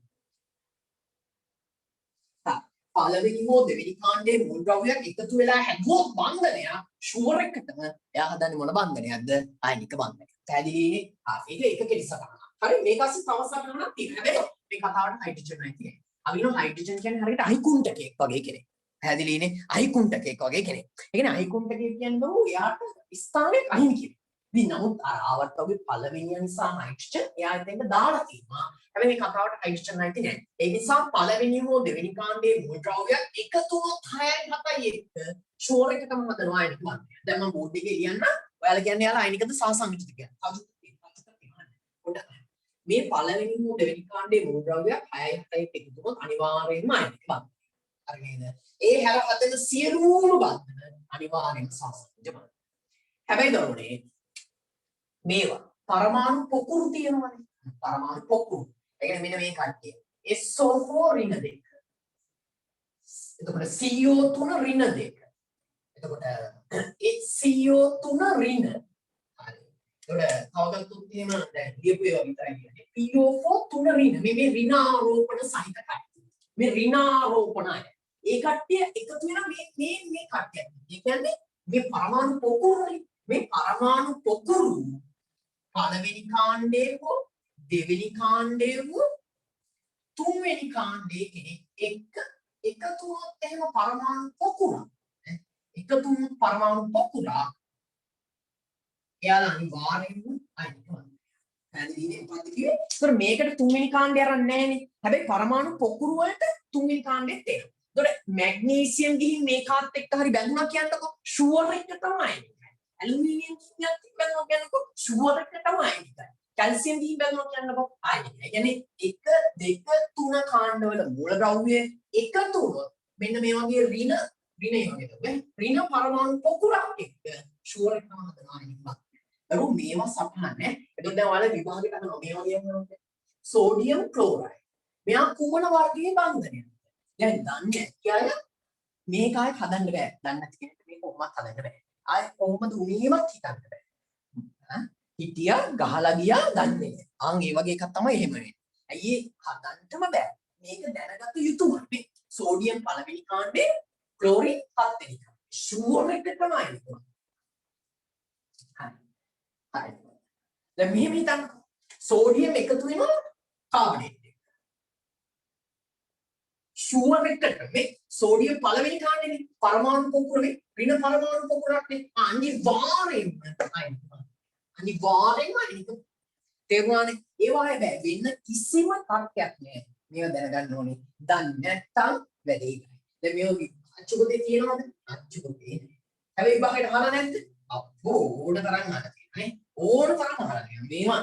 පළවෙනි හෝ දෙවෙනි කාණ්ඩයේ මූල ද්‍රව්‍යයක් එකතු වෙලා හැදුවොත් බන්ධනය ෂුවර් එකටම එයා හදන්නේ මොන බන්ධනයක්ද? අයනික බන්ධනය. පැහැදිලිනේ? ඒක එක කෙලිසටහනක්. හරි මේක අස්සේ තව සටහනක් තියෙනවා. හැබැයි මේ කතාවට හයිඩ්‍රජන් නැහැ කියන්නේ. අපි නෝ හයිඩ්‍රජන් කියන්නේ හරියට අයිකුණ්ඨකයක් වගේ කෙනෙක්. පැහැදිලිනේ? අයිකුණ්ඨකයක් වගේ කෙනෙක්. ඒ කියන්නේ අයිකුණ්ඨකයක් කියන්නේ එයාට ස්ථානයක් අහිමි කෙනෙක්. ඉතින් නමුත් අර ආවත් වගේ පළවෙනිය නිසා හයිඩ්‍රජන් එයා එතෙන්ට දාලා තියෙනවා. හැබැයි මේ කතාවට හයිඩ්‍රජන් නැති නෑ. ඒ නිසා පළවෙනි හෝ දෙවෙනි කාණ්ඩයේ මූල ද්‍රව්‍යයක් එකතු වුණොත් 6යි 7යි එක්ක ෂුවර් එකටම හදනවා අයනික බන්ධනය. දැන් මම බෝඩ් එකේ ලියන්න. ඔයාලා කියන්නේ යාලා අයනිකද සහසංයුතික කියලා. මේ පළවෙනි හෝ දෙවෙනි කාණ්ඩයේ මූල ද්‍රව්‍යයක් 6යි 7යි එකතු වුණොත් අනිවාර්යයෙන්ම අයනික බන්ධනය. හරි නේද? ඒ හැර හදන සියලුම බන්ධන අනිවාර්යයෙන්ම සහසංයුතික බන්ධන. හැබැයි දරුවනේ මේවා පරමාණු පොකුරු තියෙනවානේ. පරමාණු පොකුරු. ඒ කියන්නේ මෙන්න මේ කට්ටිය. SO4 ඍණ 2. එතකොට CO3 ඍණ 2. එතකොට HCO3 ඍණ. හරි. එතකොට තවගත්තොත් එහෙම දැන් ලියපු ඒවා විතරයි කියන්නේ. PO4 3 ඍණ. මේ ඍණාරෝපණ සහිත කට්ටිය. මේ ඍණාරෝපණ අය. ඒ කට්ටිය එකතු වෙන මේ කට්ටිය. ඒ කියන්නේ මේ පරමාණු පොකුරුනේ. මේ පරමාණු පොකුරු පළවෙනි කාණ්ඩයේ හෝ දෙවෙනි කාණ්ඩයේ හෝ තුන්වෙනි කාණ්ඩයේ කෙනෙක් එක්ක එකතු වුණොත් එහෙම පරමාණු පොකුරක් එකතු වුණොත් පරමාණු පොකුරක් එයාලා අනිවාර්යෙන්ම අයිති වෙනවා. පැහැදිලිනේ පද්ධතියේ. ඒතර මේකට තුන්වෙනි කාණ්ඩය අරන් නැහැනේ. හැබැයි පරමාණු පොකුරු වලට තුන්වෙනි කාණ්ඩෙත් එනවා. ඒතර මැග්නීසියම් ගිහින් මේකාත් එක්ක හරි බැඳුනා කියන්නකො ෂුවර් එක තමයි. ඇලුමිනියම් ගිහින් බැඳුනා කියන්නකො ෂුවර් එක තමයි අයිතියි. කැල්සියම් ගිහින් බැඳුනා කියන්නකො අයිතියි. ඒ කියන්නේ 1 2 3 කාණ්ඩවල මූල ද්‍රව්‍ය එකතු වුණොත් මෙන්න මේ වගේ ඍණ ඒ වගේ තමයි. ඍණ පරමාණු පොකුරක් එක්ක ෂුවර් එකම හදනවා අයිතියි. අර මේවා සපහන නේ. එතකොට දැන් ඔයාලා විභාගෙට අහනවා මේ වගේ යනවා. Sodium chloride. මෙයා කුමන වර්ගයේ බන්ධනයක්ද? දැන් දන්නේ නැති අය මේක ආයෙත් හදන්න බෑ. දන්නේ නැති කෙනෙක්ට මේක කොහොමවත් හදන්න බෑ. ආයෙ කොහොමද උනේවත් හිතන්න බෑ. හිටියා ගහලා ගියා දන්නේ නැහැ. ආන් ඒ වගේ එකක් තමයි එහෙම වෙන්නේ. ඇයි හදන්නම බෑ. මේක දැනගත යුතුමයි. මේ සෝඩියම් පළවෙනි කාණ්ඩේ ක්ලෝරින් හත්වෙනි කාණ්ඩේ. ෂුවර් එක තමයි ඒක. හරි. දැන් මෙහෙම හිතන්න. සෝඩියම් එකතු වෙනවා කාබනේට් එක. ෂුවර් එකට මේ සෝඩියම් පළවෙනි කාණ්ඩේනේ පරමාණු පොකුරේ ඍණ පරමාණු පොකුරක්නේ අනිවාර්යෙන්ම අනික තේරුණානේ ඒවා හැබැයි වෙන්න කිසිම තර්කයක් නැහැ මේව දැනගන්න ඕනේ දන්නේ නැත්තම් වැඩේ ඉවරයි දැන් මේක අච්චුකේ තියෙනවද අච්චුකේ හැබැයි විභාගයට අහලා නැද්ද අපෝ ඕන තරම් අහලා තියෙනවා නේ ඕන තරම් අහලා තියෙනවා මේවා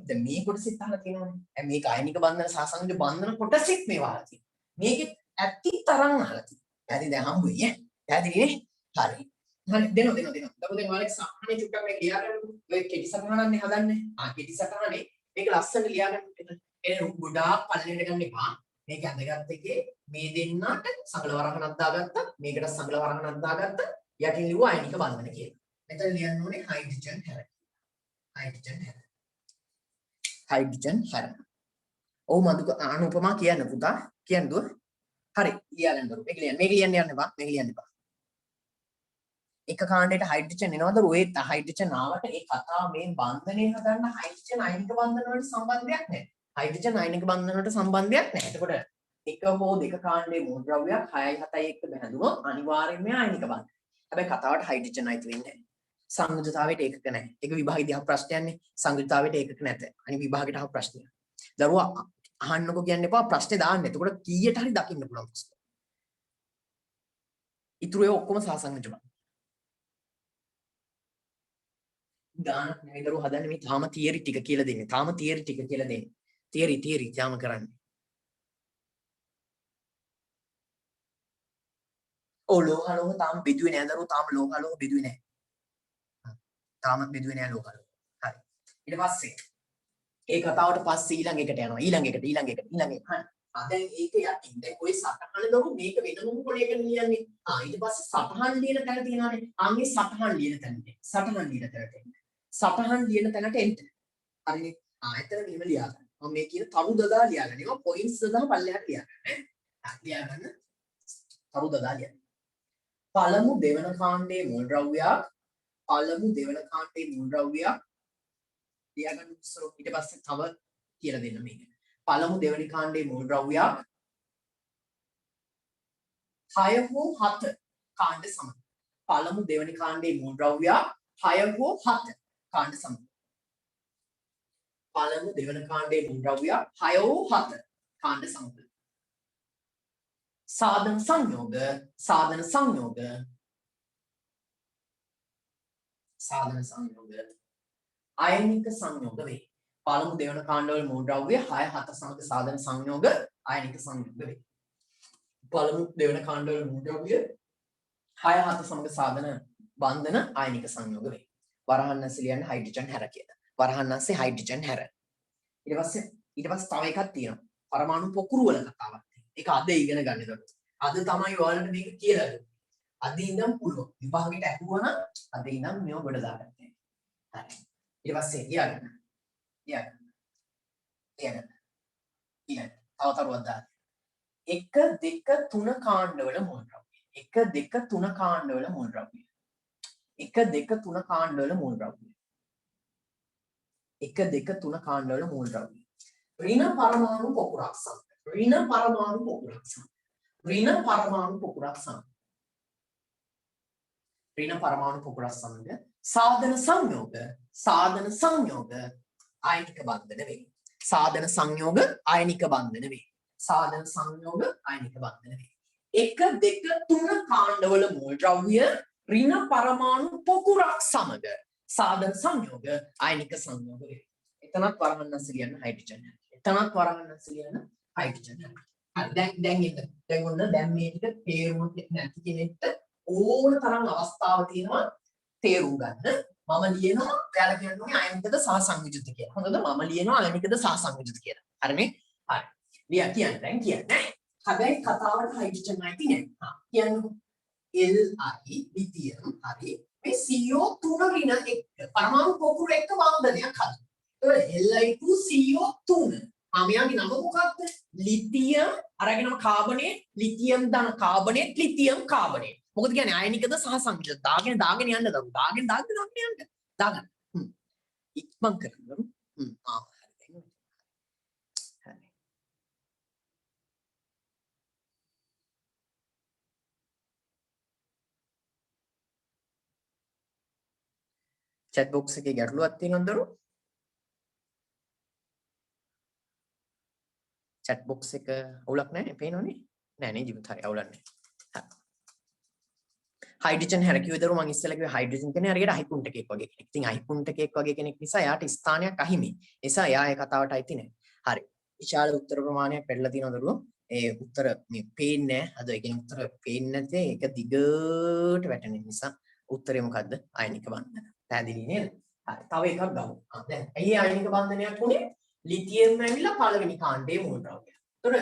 දැන් මේ කොටසෙත් අහලා තියෙනවනේ මේක අයනික බන්ධන සාසංජ බන්ධන කොටසෙත් මේවා අහලා තියෙනවා මේකෙත් ඇති තරම් අහලා තියෙනවා හරි දැන් හම්බුයි ඈ පැහැදිලිනේ හරි හරි දෙනවා දැන් ඔයාලගේ සාමාන්‍ය චුට්ටක් මේ ලියා ගන්න ඔය කෙටි සටහනන්නේ හදන්නේ කෙටි සටහනේ මේක ලස්සනට ලියා ගන්න එන ගොඩාක් පල්ලෙට ගන්න එපා මේක ඇඳගත්ත එකේ මේ දෙන්නට සංගල වරහණක් දාගත්තා මේකට සංගල වරහණක් දාගත්තා යටින් ලිව්වා අයනික බන්ධන කියලා මෙතන ලියන්න ඕනේ හයිඩ්‍රජන් හැර හයිඩ්‍රජන් හැර ඔව් මදුක අනුපමා කියන්න පුතා කියන්න දුව හරි ලියා ගන්න දරු මේක ලියන්න යන්න එපා එක කාණ්ඩයට හයිඩ්‍රජන් එනවද ඔය හයිඩ්‍රජන් ආවට ඒ කතාව මේ බන්ධනය හදන්න හයිඩ්‍රජන් අයනික බන්ධන වලට සම්බන්ධයක් නැහැ හයිඩ්‍රජන් අයනික බන්ධන වලට සම්බන්ධයක් නැහැ එතකොට එක හෝ දෙක කාණ්ඩයේ මූල ද්‍රව්‍යයක් 6යි 7යි එක්ක බැඳුනොත් අනිවාර්යයෙන්ම අයනික බන්ධන හැබැයි කතාවට හයිඩ්‍රජන් අයිති වෙන්නේ නැහැ සංයුජතාවයට ඒකක නැහැ ඒක විභාගෙදී අහ ප්‍රශ්නයන්නේ සංයුජතාවයට ඒකක නැත අනිත් විභාගෙට අහ ප්‍රශ්නය දරුවා අහන්නකෝ කියන්න එපා ප්‍රශ්නේ දාන්න එතකොට කීයට හරි දකින්න පුළුවන් ප්‍රශ්න ඉතුරු ඒවා ඔක්කොම සාසංජ බව ගානක් නෙවෙයි දරුවෝ හදන්නේ මේ තාම තියරි ටික කියලා දෙන්නේ. තාම තියරි ටික කියලා දෙන්නේ. තියරි තාම කරන්නේ. ඔව් ලෝහ තාම බෙදුවේ නෑ දරුවෝ තාම ලෝහ බෙදුවේ නෑ. තාම බෙදුවේ නෑ ලෝහ. හරි. ඊට පස්සේ ඒ කතාවට පස්සේ ඊළඟ එකට යනවා. ඊළඟ එකට. හරි. දැන් ඒක යටින් දැන් ඔය සටහන දරුවෝ මේක වෙනම පොලයක ලියන්නේ. ඊට පස්සේ සටහන් ලියන තැන තියෙනවානේ. මේ සටහන් ලියන තැනට. සටහන් ලියන තැනට එන්න. හරිනේ. එතන මෙහෙම ලියා ගන්න. මම මේ කියන තරු දදා ලියා ගන්න. ඒවා පොයින්ට්ස් දදා පල්ලෙහාට ලියා ගන්න. ලියා ගන්න. තරු දදා ලියන්න. පළමු දෙවන කාණ්ඩයේ මූල ද්‍රව්‍යයක් ලියා ගන්න ඉස්සර ඊට පස්සේ තව කියලා දෙන්න මේක. පළමු දෙවනි කාණ්ඩයේ මූල ද්‍රව්‍යයක් 6 හෝ 7 කාණ්ඩ සමග. පළමු දෙවනි කාණ්ඩයේ මූල ද්‍රව්‍යයක් 6 හෝ 7 කාණ්ඩ සමග. පළමු දෙවන කාණ්ඩයේ මූල ද්‍රව්‍යයක් 6 හෝ 7 කාණ්ඩ සමග. සාධන සංයෝග අයනික සංයෝග වේ. පළමු දෙවන කාණ්ඩවල මූල ද්‍රව්‍ය 6 7 සමග සාධන සංයෝග අයනික සංයෝග වේ. පළමු දෙවන කාණ්ඩවල මූල ද්‍රව්‍ය 6 7 සමග සාධන බන්ධන අයනික සංයෝග වේ. වරහන් ඇස්සේ ලියන්න හයිඩ්‍රජන් හැර කියලා. වරහන් ඇස්සේ හයිඩ්‍රජන් හැර. ඊට පස්සේ තව එකක් තියෙනවා. පරමාණු පොකුරු වල කතාවක්. ඒක අද ඉගෙන ගන්න දරුවෝ. අද තමයි ඔයාලට මේක කියලා දෙන්නේ. අද ඉඳන් පුළුවන්. විභාගෙට ඇහුවා නම් අද ඉඳන් මේව ගොඩ දාගන්න. හරි. ඊට පස්සේ ලියන්න. ඊළඟ තව තරුවක් දාන්න. 1 2 3 කාණ්ඩවල මූල ද්‍රව්‍ය. 1 2 3 කාණ්ඩවල මූල ද්‍රව්‍ය. 1 2 3 කාණ්ඩවල මූල ද්‍රව්‍ය. 1 2 3 කාණ්ඩවල මූල ද්‍රව්‍ය. ඍණ පරමාණු පොකුරක් සමග. ඍණ පරමාණු පොකුරක් සමග සාධන සංයෝග අයනික බන්ධන වේ. සාධන සංයෝග අයනික බන්ධන වේ. 1 2 3 කාණ්ඩවල මූල ද්‍රව්‍ය ඍණ පරමාණු පොකුරක් සමග සාධන සංයෝග අයනික සංයෝග වේ. එතනත් වරහන් ඇස්සේ ලියන්න හයිඩ්‍රජන්. දැන් ඔන්න දැන් මේ ටික තේරුම් නැති කෙනෙක්ට ඕන තරම් අවස්ථාව තියෙනවා තේරුම් ගන්න. මම ලියනවා ඔයාලා කියන්න ඕනේ අයනිකද සහ සංයුජිත කියලා. හොඳද? මම ලියනවා අයනිකද සහ සංයුජිත කියලා. හරිනේ? හරි. ලියා කියන්නේ. හැබැයි කතාවට හයිඩ්‍රජන් නැති නෑ. කියන්නකෝ. Li ලිතියම් හරි. මේ CO3 ඍණ එක්ක පරමාණු පොකුර එක්ක බන්ධනයක් හදනවා. Li2 CO3 මෙයාගේ නම මොකක්ද? ලිතියම් අරගෙනම කාබනේ ලිතියම් දාන කාබනේට් ලිතියම් කාබනේට්. මොකද කියන්නේ අයනිකද සහ සංයුජිත. දාගෙන යන්න දරු. දාගෙන යන්න. දාගන්න. ඉක්මන් කරන්න. හරි. chat box එකේ ගැටලුවක් තියෙනවද දරු? chat box එක අවුලක් නැහැ පේනවනේ. නෑ නේ ජීවිත හරි අවුලක් නැහැ. හයිඩ්‍රජන් හැරකියුවේ දරු මම ඉස්සෙල්ලා කිව්වේ හයිඩ්‍රජන් කියන්නේ හරියට අහිපුන්ට එකෙක් වගේ කෙනෙක්. ඉතින් අහිපුන්ට එකෙක් වගේ කෙනෙක් නිසා එයාට ස්ථානයක් අහිමි. ඒ නිසා එයා ඒ කතාවට අයිති නැහැ. හරි. විශාල උත්තර ප්‍රමාණයක් පැටලලා තියෙනවා දරුවෝ. ඒ උත්තර මේ පේන්නේ නැහැ. අද ඒ කියන්නේ උත්තර පේන්නේ නැතේ ඒක දිගට වැටෙන නිසා උත්තරේ මොකද්ද? ආයනික බන්ධන. පැහැදිලි නේද? හරි. තව එකක් ගමු. දැන් ඇයි ආයනික බන්ධනයක් උනේ? ලිතියම් ඇවිල්ලා පළවෙනි කාණ්ඩයේ මූල ද්‍රව්‍යය. එතකොට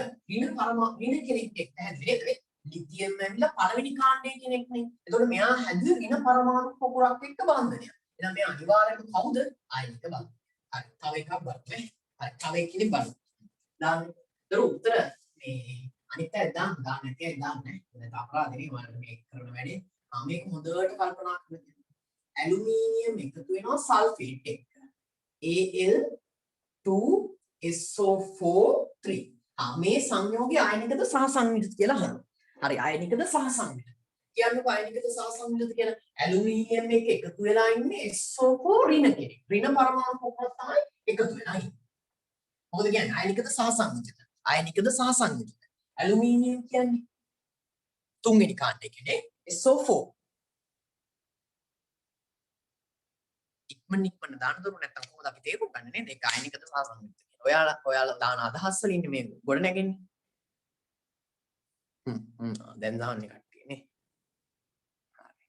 ඍණ කෙනෙක් එක්ක පැහැදිලි නේද? ලිතියම් ඇවිල්ලා පළවෙනි කාණ්ඩයේ කෙනෙක්නේ. එතකොට මෙයා හැදුවේ ඍණ පරමාණු පොකුරක් එක්ක බන්ධනයක්. එහෙනම් මෙයා අනිවාර්යයෙන්ම කවුද? ආයනික බන්ධනය. හරි. තව එකක් බලන්න. හරි. තව එකකින් බලන්න. දාන්න. ඒතර උත්තර මේ අනිත් අය දාන්න නැති අය දාන්නේ. දැන් අපරාධනේ වලට මේ කරන වැඩේ. මේක හොඳට කල්පනා කරන්න. ඇලුමිනියම් එකතු වෙනවා සල්ෆේට් එක්ක. Al2SO4 3. මේ සංයෝගය ආයනිකද සහ සංයුතිත කියලා අහනවා. හරි ආයනිකද සහ සංයුතිත. කියන්නකෝ ආයනිකද සහ සංයුතිත කියලා ඇලුමිනියම් එක එකතු වෙලා ඉන්නේ SO4 ඍණ කෙනෙක්. ඍණ පරමාණු පොකුරක් තමයි එකතු වෙලා ඉන්නේ. මොකද කියන්නේ ආයනිකද සහ සංයුතිත. ආයනිකද සහ සංයුතිත. ඇලුමිනියම් කියන්නේ තුන්වෙනි කාණ්ඩය කියන්නේ SO4. ඉක්මන දාන දුරු නැත්තම් කොහොමද අපි තේරුම් ගන්න නේද? ඒක ආයනිකද සහ සංයුතිත. ඔයාලා දාන අදහස් වලින් මේ ගොඩ නැගෙන්නේ. දැන් දාන්නේ කට්ටිය නේ. හරි.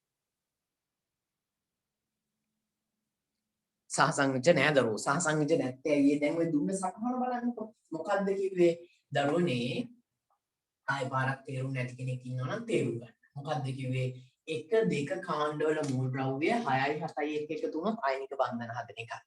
සහසංයුජ නෑ දරුවෝ. සහසංයුජ නැත්තේ අයියේ දැන් ඔය දුන්න සටහන බලන්නකෝ. මොකද්ද කිව්වේ? දරුවනේ ආයි පාරක් තේරුම් නැති කෙනෙක් ඉන්නවා නම් තේරුම් ගන්න. මොකද්ද කිව්වේ? 1 2 කාණ්ඩවල මූල ද්‍රව්‍ය 6යි 7යි එක්ක එකතු වුණොත් ආයනික බන්ධන හදන එකයි.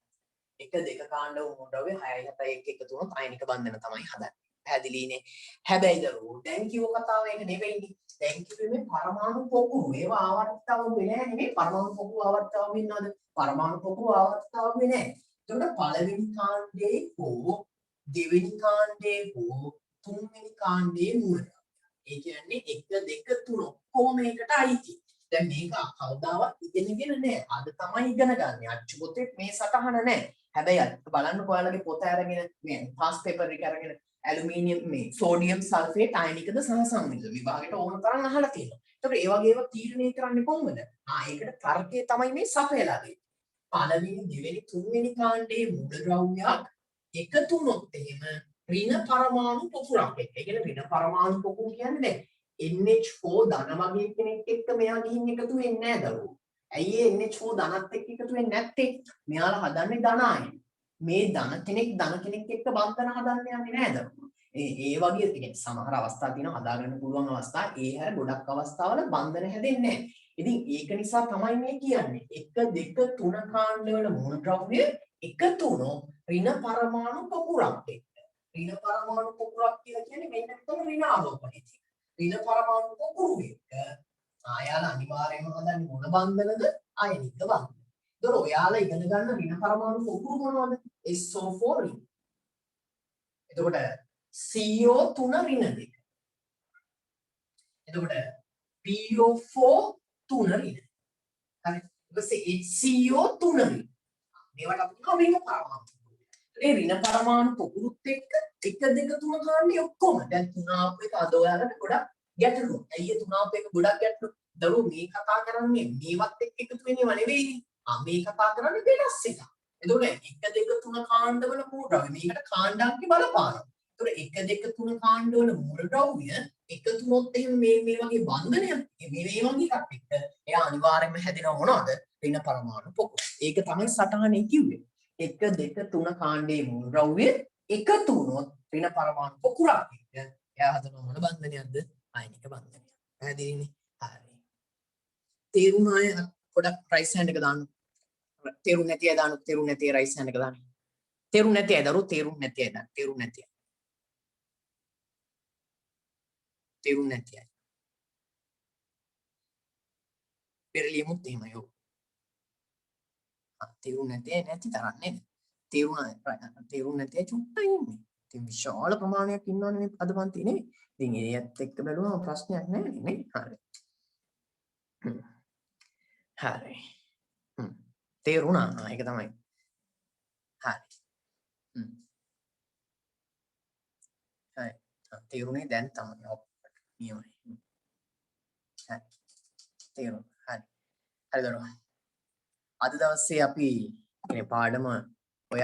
1 2 කාණ්ඩවල මූල ද්‍රව්‍ය 6යි 7යි එක්ක එකතු වුණොත් ආයනික බන්ධන තමයි හදන්නේ. පැහැදිලිනේ. හැබැයි දරුවෝ දැන් කිව්ව කතාව ඒක නෙවෙයිනේ. දැන් කිව්වේ මේ පරමාණු පොකුරු. ඒවා ආවර්තිතව වෙන්නේ නැහැ නෙමෙයි. පරමාණු පොකුරු ආවර්තිතව වෙනවද? පරමාණු පොකුරු ආවර්තිතව වෙන්නේ නැහැ. එතකොට පළවෙනි කාණ්ඩයේ හෝ දෙවෙනි කාණ්ඩයේ හෝ තුන්වෙනි කාණ්ඩයේ මූල ද්‍රව්‍ය. ඒ කියන්නේ 1 2 3 ඔක්කොම මේකට අයිති. දැන් මේක කවදාවත් ඉගෙනගෙන නැහැ. අද තමයි ඉගෙන ගන්න. අච්චු පොතේ මේ සටහන නැහැ. හැබැයි බලන්න ඔයාලගේ පොත අරගෙන මේ පාස් පේපර් එක අරගෙන ඇලුමිනියම් මේ සෝඩියම් සල්ෆේට් ආයනිකද සහ සංයුතිත විභාගයට ඕන තරම් අහලා තියෙනවා. ඒතකොට ඒ වගේ ඒවා තීරණය කරන්නේ කොහොමද? ඒකට තර්කය තමයි මේ සපයලා දෙන්නේ. පළවෙනි දෙවෙනි තුන්වෙනි කාණ්ඩයේ මූල ද්‍රව්‍යයක් එකතු වුණොත් එහෙම ඍණ පරමාණු පොකුරක් එක්ක. ඒ කියන්නේ ඍණ පරමාණු පොකුරු කියන්නේ දැන් NH4 ධන වගේ කෙනෙක් එක්ක මෙයා ගිහින් එකතු වෙන්නේ නැහැ දරුවෝ. ඇයි ඒ NH4 ධනත් එක්ක එකතු වෙන්නේ නැත්තේ? මෙයාලා හදන්නේ ධන ආයන. මේ ධන කෙනෙක් එක්ක බන්ධන හදන්න යන්නේ නැහැ දරුවෝ. ඒ වගේ කියන්නේ සමහර අවස්ථා තියෙනවා හදාගන්න පුළුවන් අවස්ථා. ඒ හැර ගොඩක් අවස්ථාවල බන්ධන හැදෙන්නේ නැහැ. ඉතින් ඒක නිසා තමයි මේ කියන්නේ 1 2 3 කාණ්ඩවල මූල ද්‍රව්‍ය එකතු වුණොත් ඍණ පරමාණු පොකුරක් එක්ක. ඍණ පරමාණු පොකුරක් කියලා කියන්නේ මෙන්න මෙතන ඍණ ආලෝකණය තියෙනවා. ඍණ පරමාණු පොකුරු එක්ක ආයාලා අනිවාර්යයෙන්ම හදන්නේ මොන බන්ධනද? ආයනික බන්ධන. ඒතර ඔයාලා ඉගෙන ගන්න ඍණ පරමාණු පොකුරු මොනවද? SO4 ඍණ. එතකොට CO3 ඍණ 2. එතකොට PO4 3 ඍණ. හරි. ඊපස්සේ HCO3 ඍණ. මේවට අපි කියනවා ඍණ පරමාණු. ඒ ඍණ පරමාණු පොකුරුත් එක්ක 1 2 3 කාණ්ඩේ ඔක්කොම දැන් 3 ආපු එක අද ඔයාලට ගොඩක් ගැටලුවක්. ඇයි 3 ආපු එක ගොඩක් ගැටලුවක්? දරුවෝ මේ කතා කරන්නේ මේවත් එක්ක එකතු වෙනව නෙවෙයි. මේ කතා කරන්නේ වෙනස් එකක්. එතකොට 1 2 3 කාණ්ඩවල මූල ද්‍රව්‍ය මේකට කාණ්ඩාංක බලපානවා. එතකොට 1 2 3 කාණ්ඩවල මූල ද්‍රව්‍ය එකතු වුණොත් එහෙම මේ වගේ බන්ධනයක් මේ වගේ එකක් එක්ක එයා අනිවාර්යයෙන්ම හැදෙනව මොනවද? ඍණ පරමාණු පොකුරු. ඒක තමයි සටහනේ කිව්වේ. 1 2 3 කාණ්ඩයේ මූල ද්‍රව්‍ය එකතු වුණොත් ඍණ පරමාණු පොකුරක් එක්ක එයා හදන මොන බන්ධනයක්ද? ආයනික බන්ධනයක්. පැහැදිලිනේ? හරි. තේරුණා අය පොඩක් රයිස් හෑන්ඩ් එක දාන්න. තේරුම් නැති අය දාන්න. තේරුම් නැති අය රයිස් හෑන්ඩ් එක දාන්න. තේරුම් නැති අය දරුවෝ තේරුම් නැති අය දාන්න. තේරුම් නැති අය. තේරුම් නැති අය. පෙරලියමුත් එහෙමයි ඔව්. තේරුම් නැති අය නැති තරම් නේද? තේරුම් නැති අය චුට්ටයි ඉන්නේ. ඉතින් විශාල ප්‍රමාණයක් ඉන්නවනේ මේ අද පන්තියේ නෙවෙයි. ඉතින් ඒත් එක්ක බැලුවම ප්‍රශ්නයක් නැහැ නේ. හරි. හරි. තේරුණා. ඒක තමයි. හරි. හරි. තේරුණේ දැන් තමයි. ඔව්. නියමයි. හරි. තේරුණා. හරි. හරි දරුවා. අද දවසේ අපි මේ පාඩම ඔය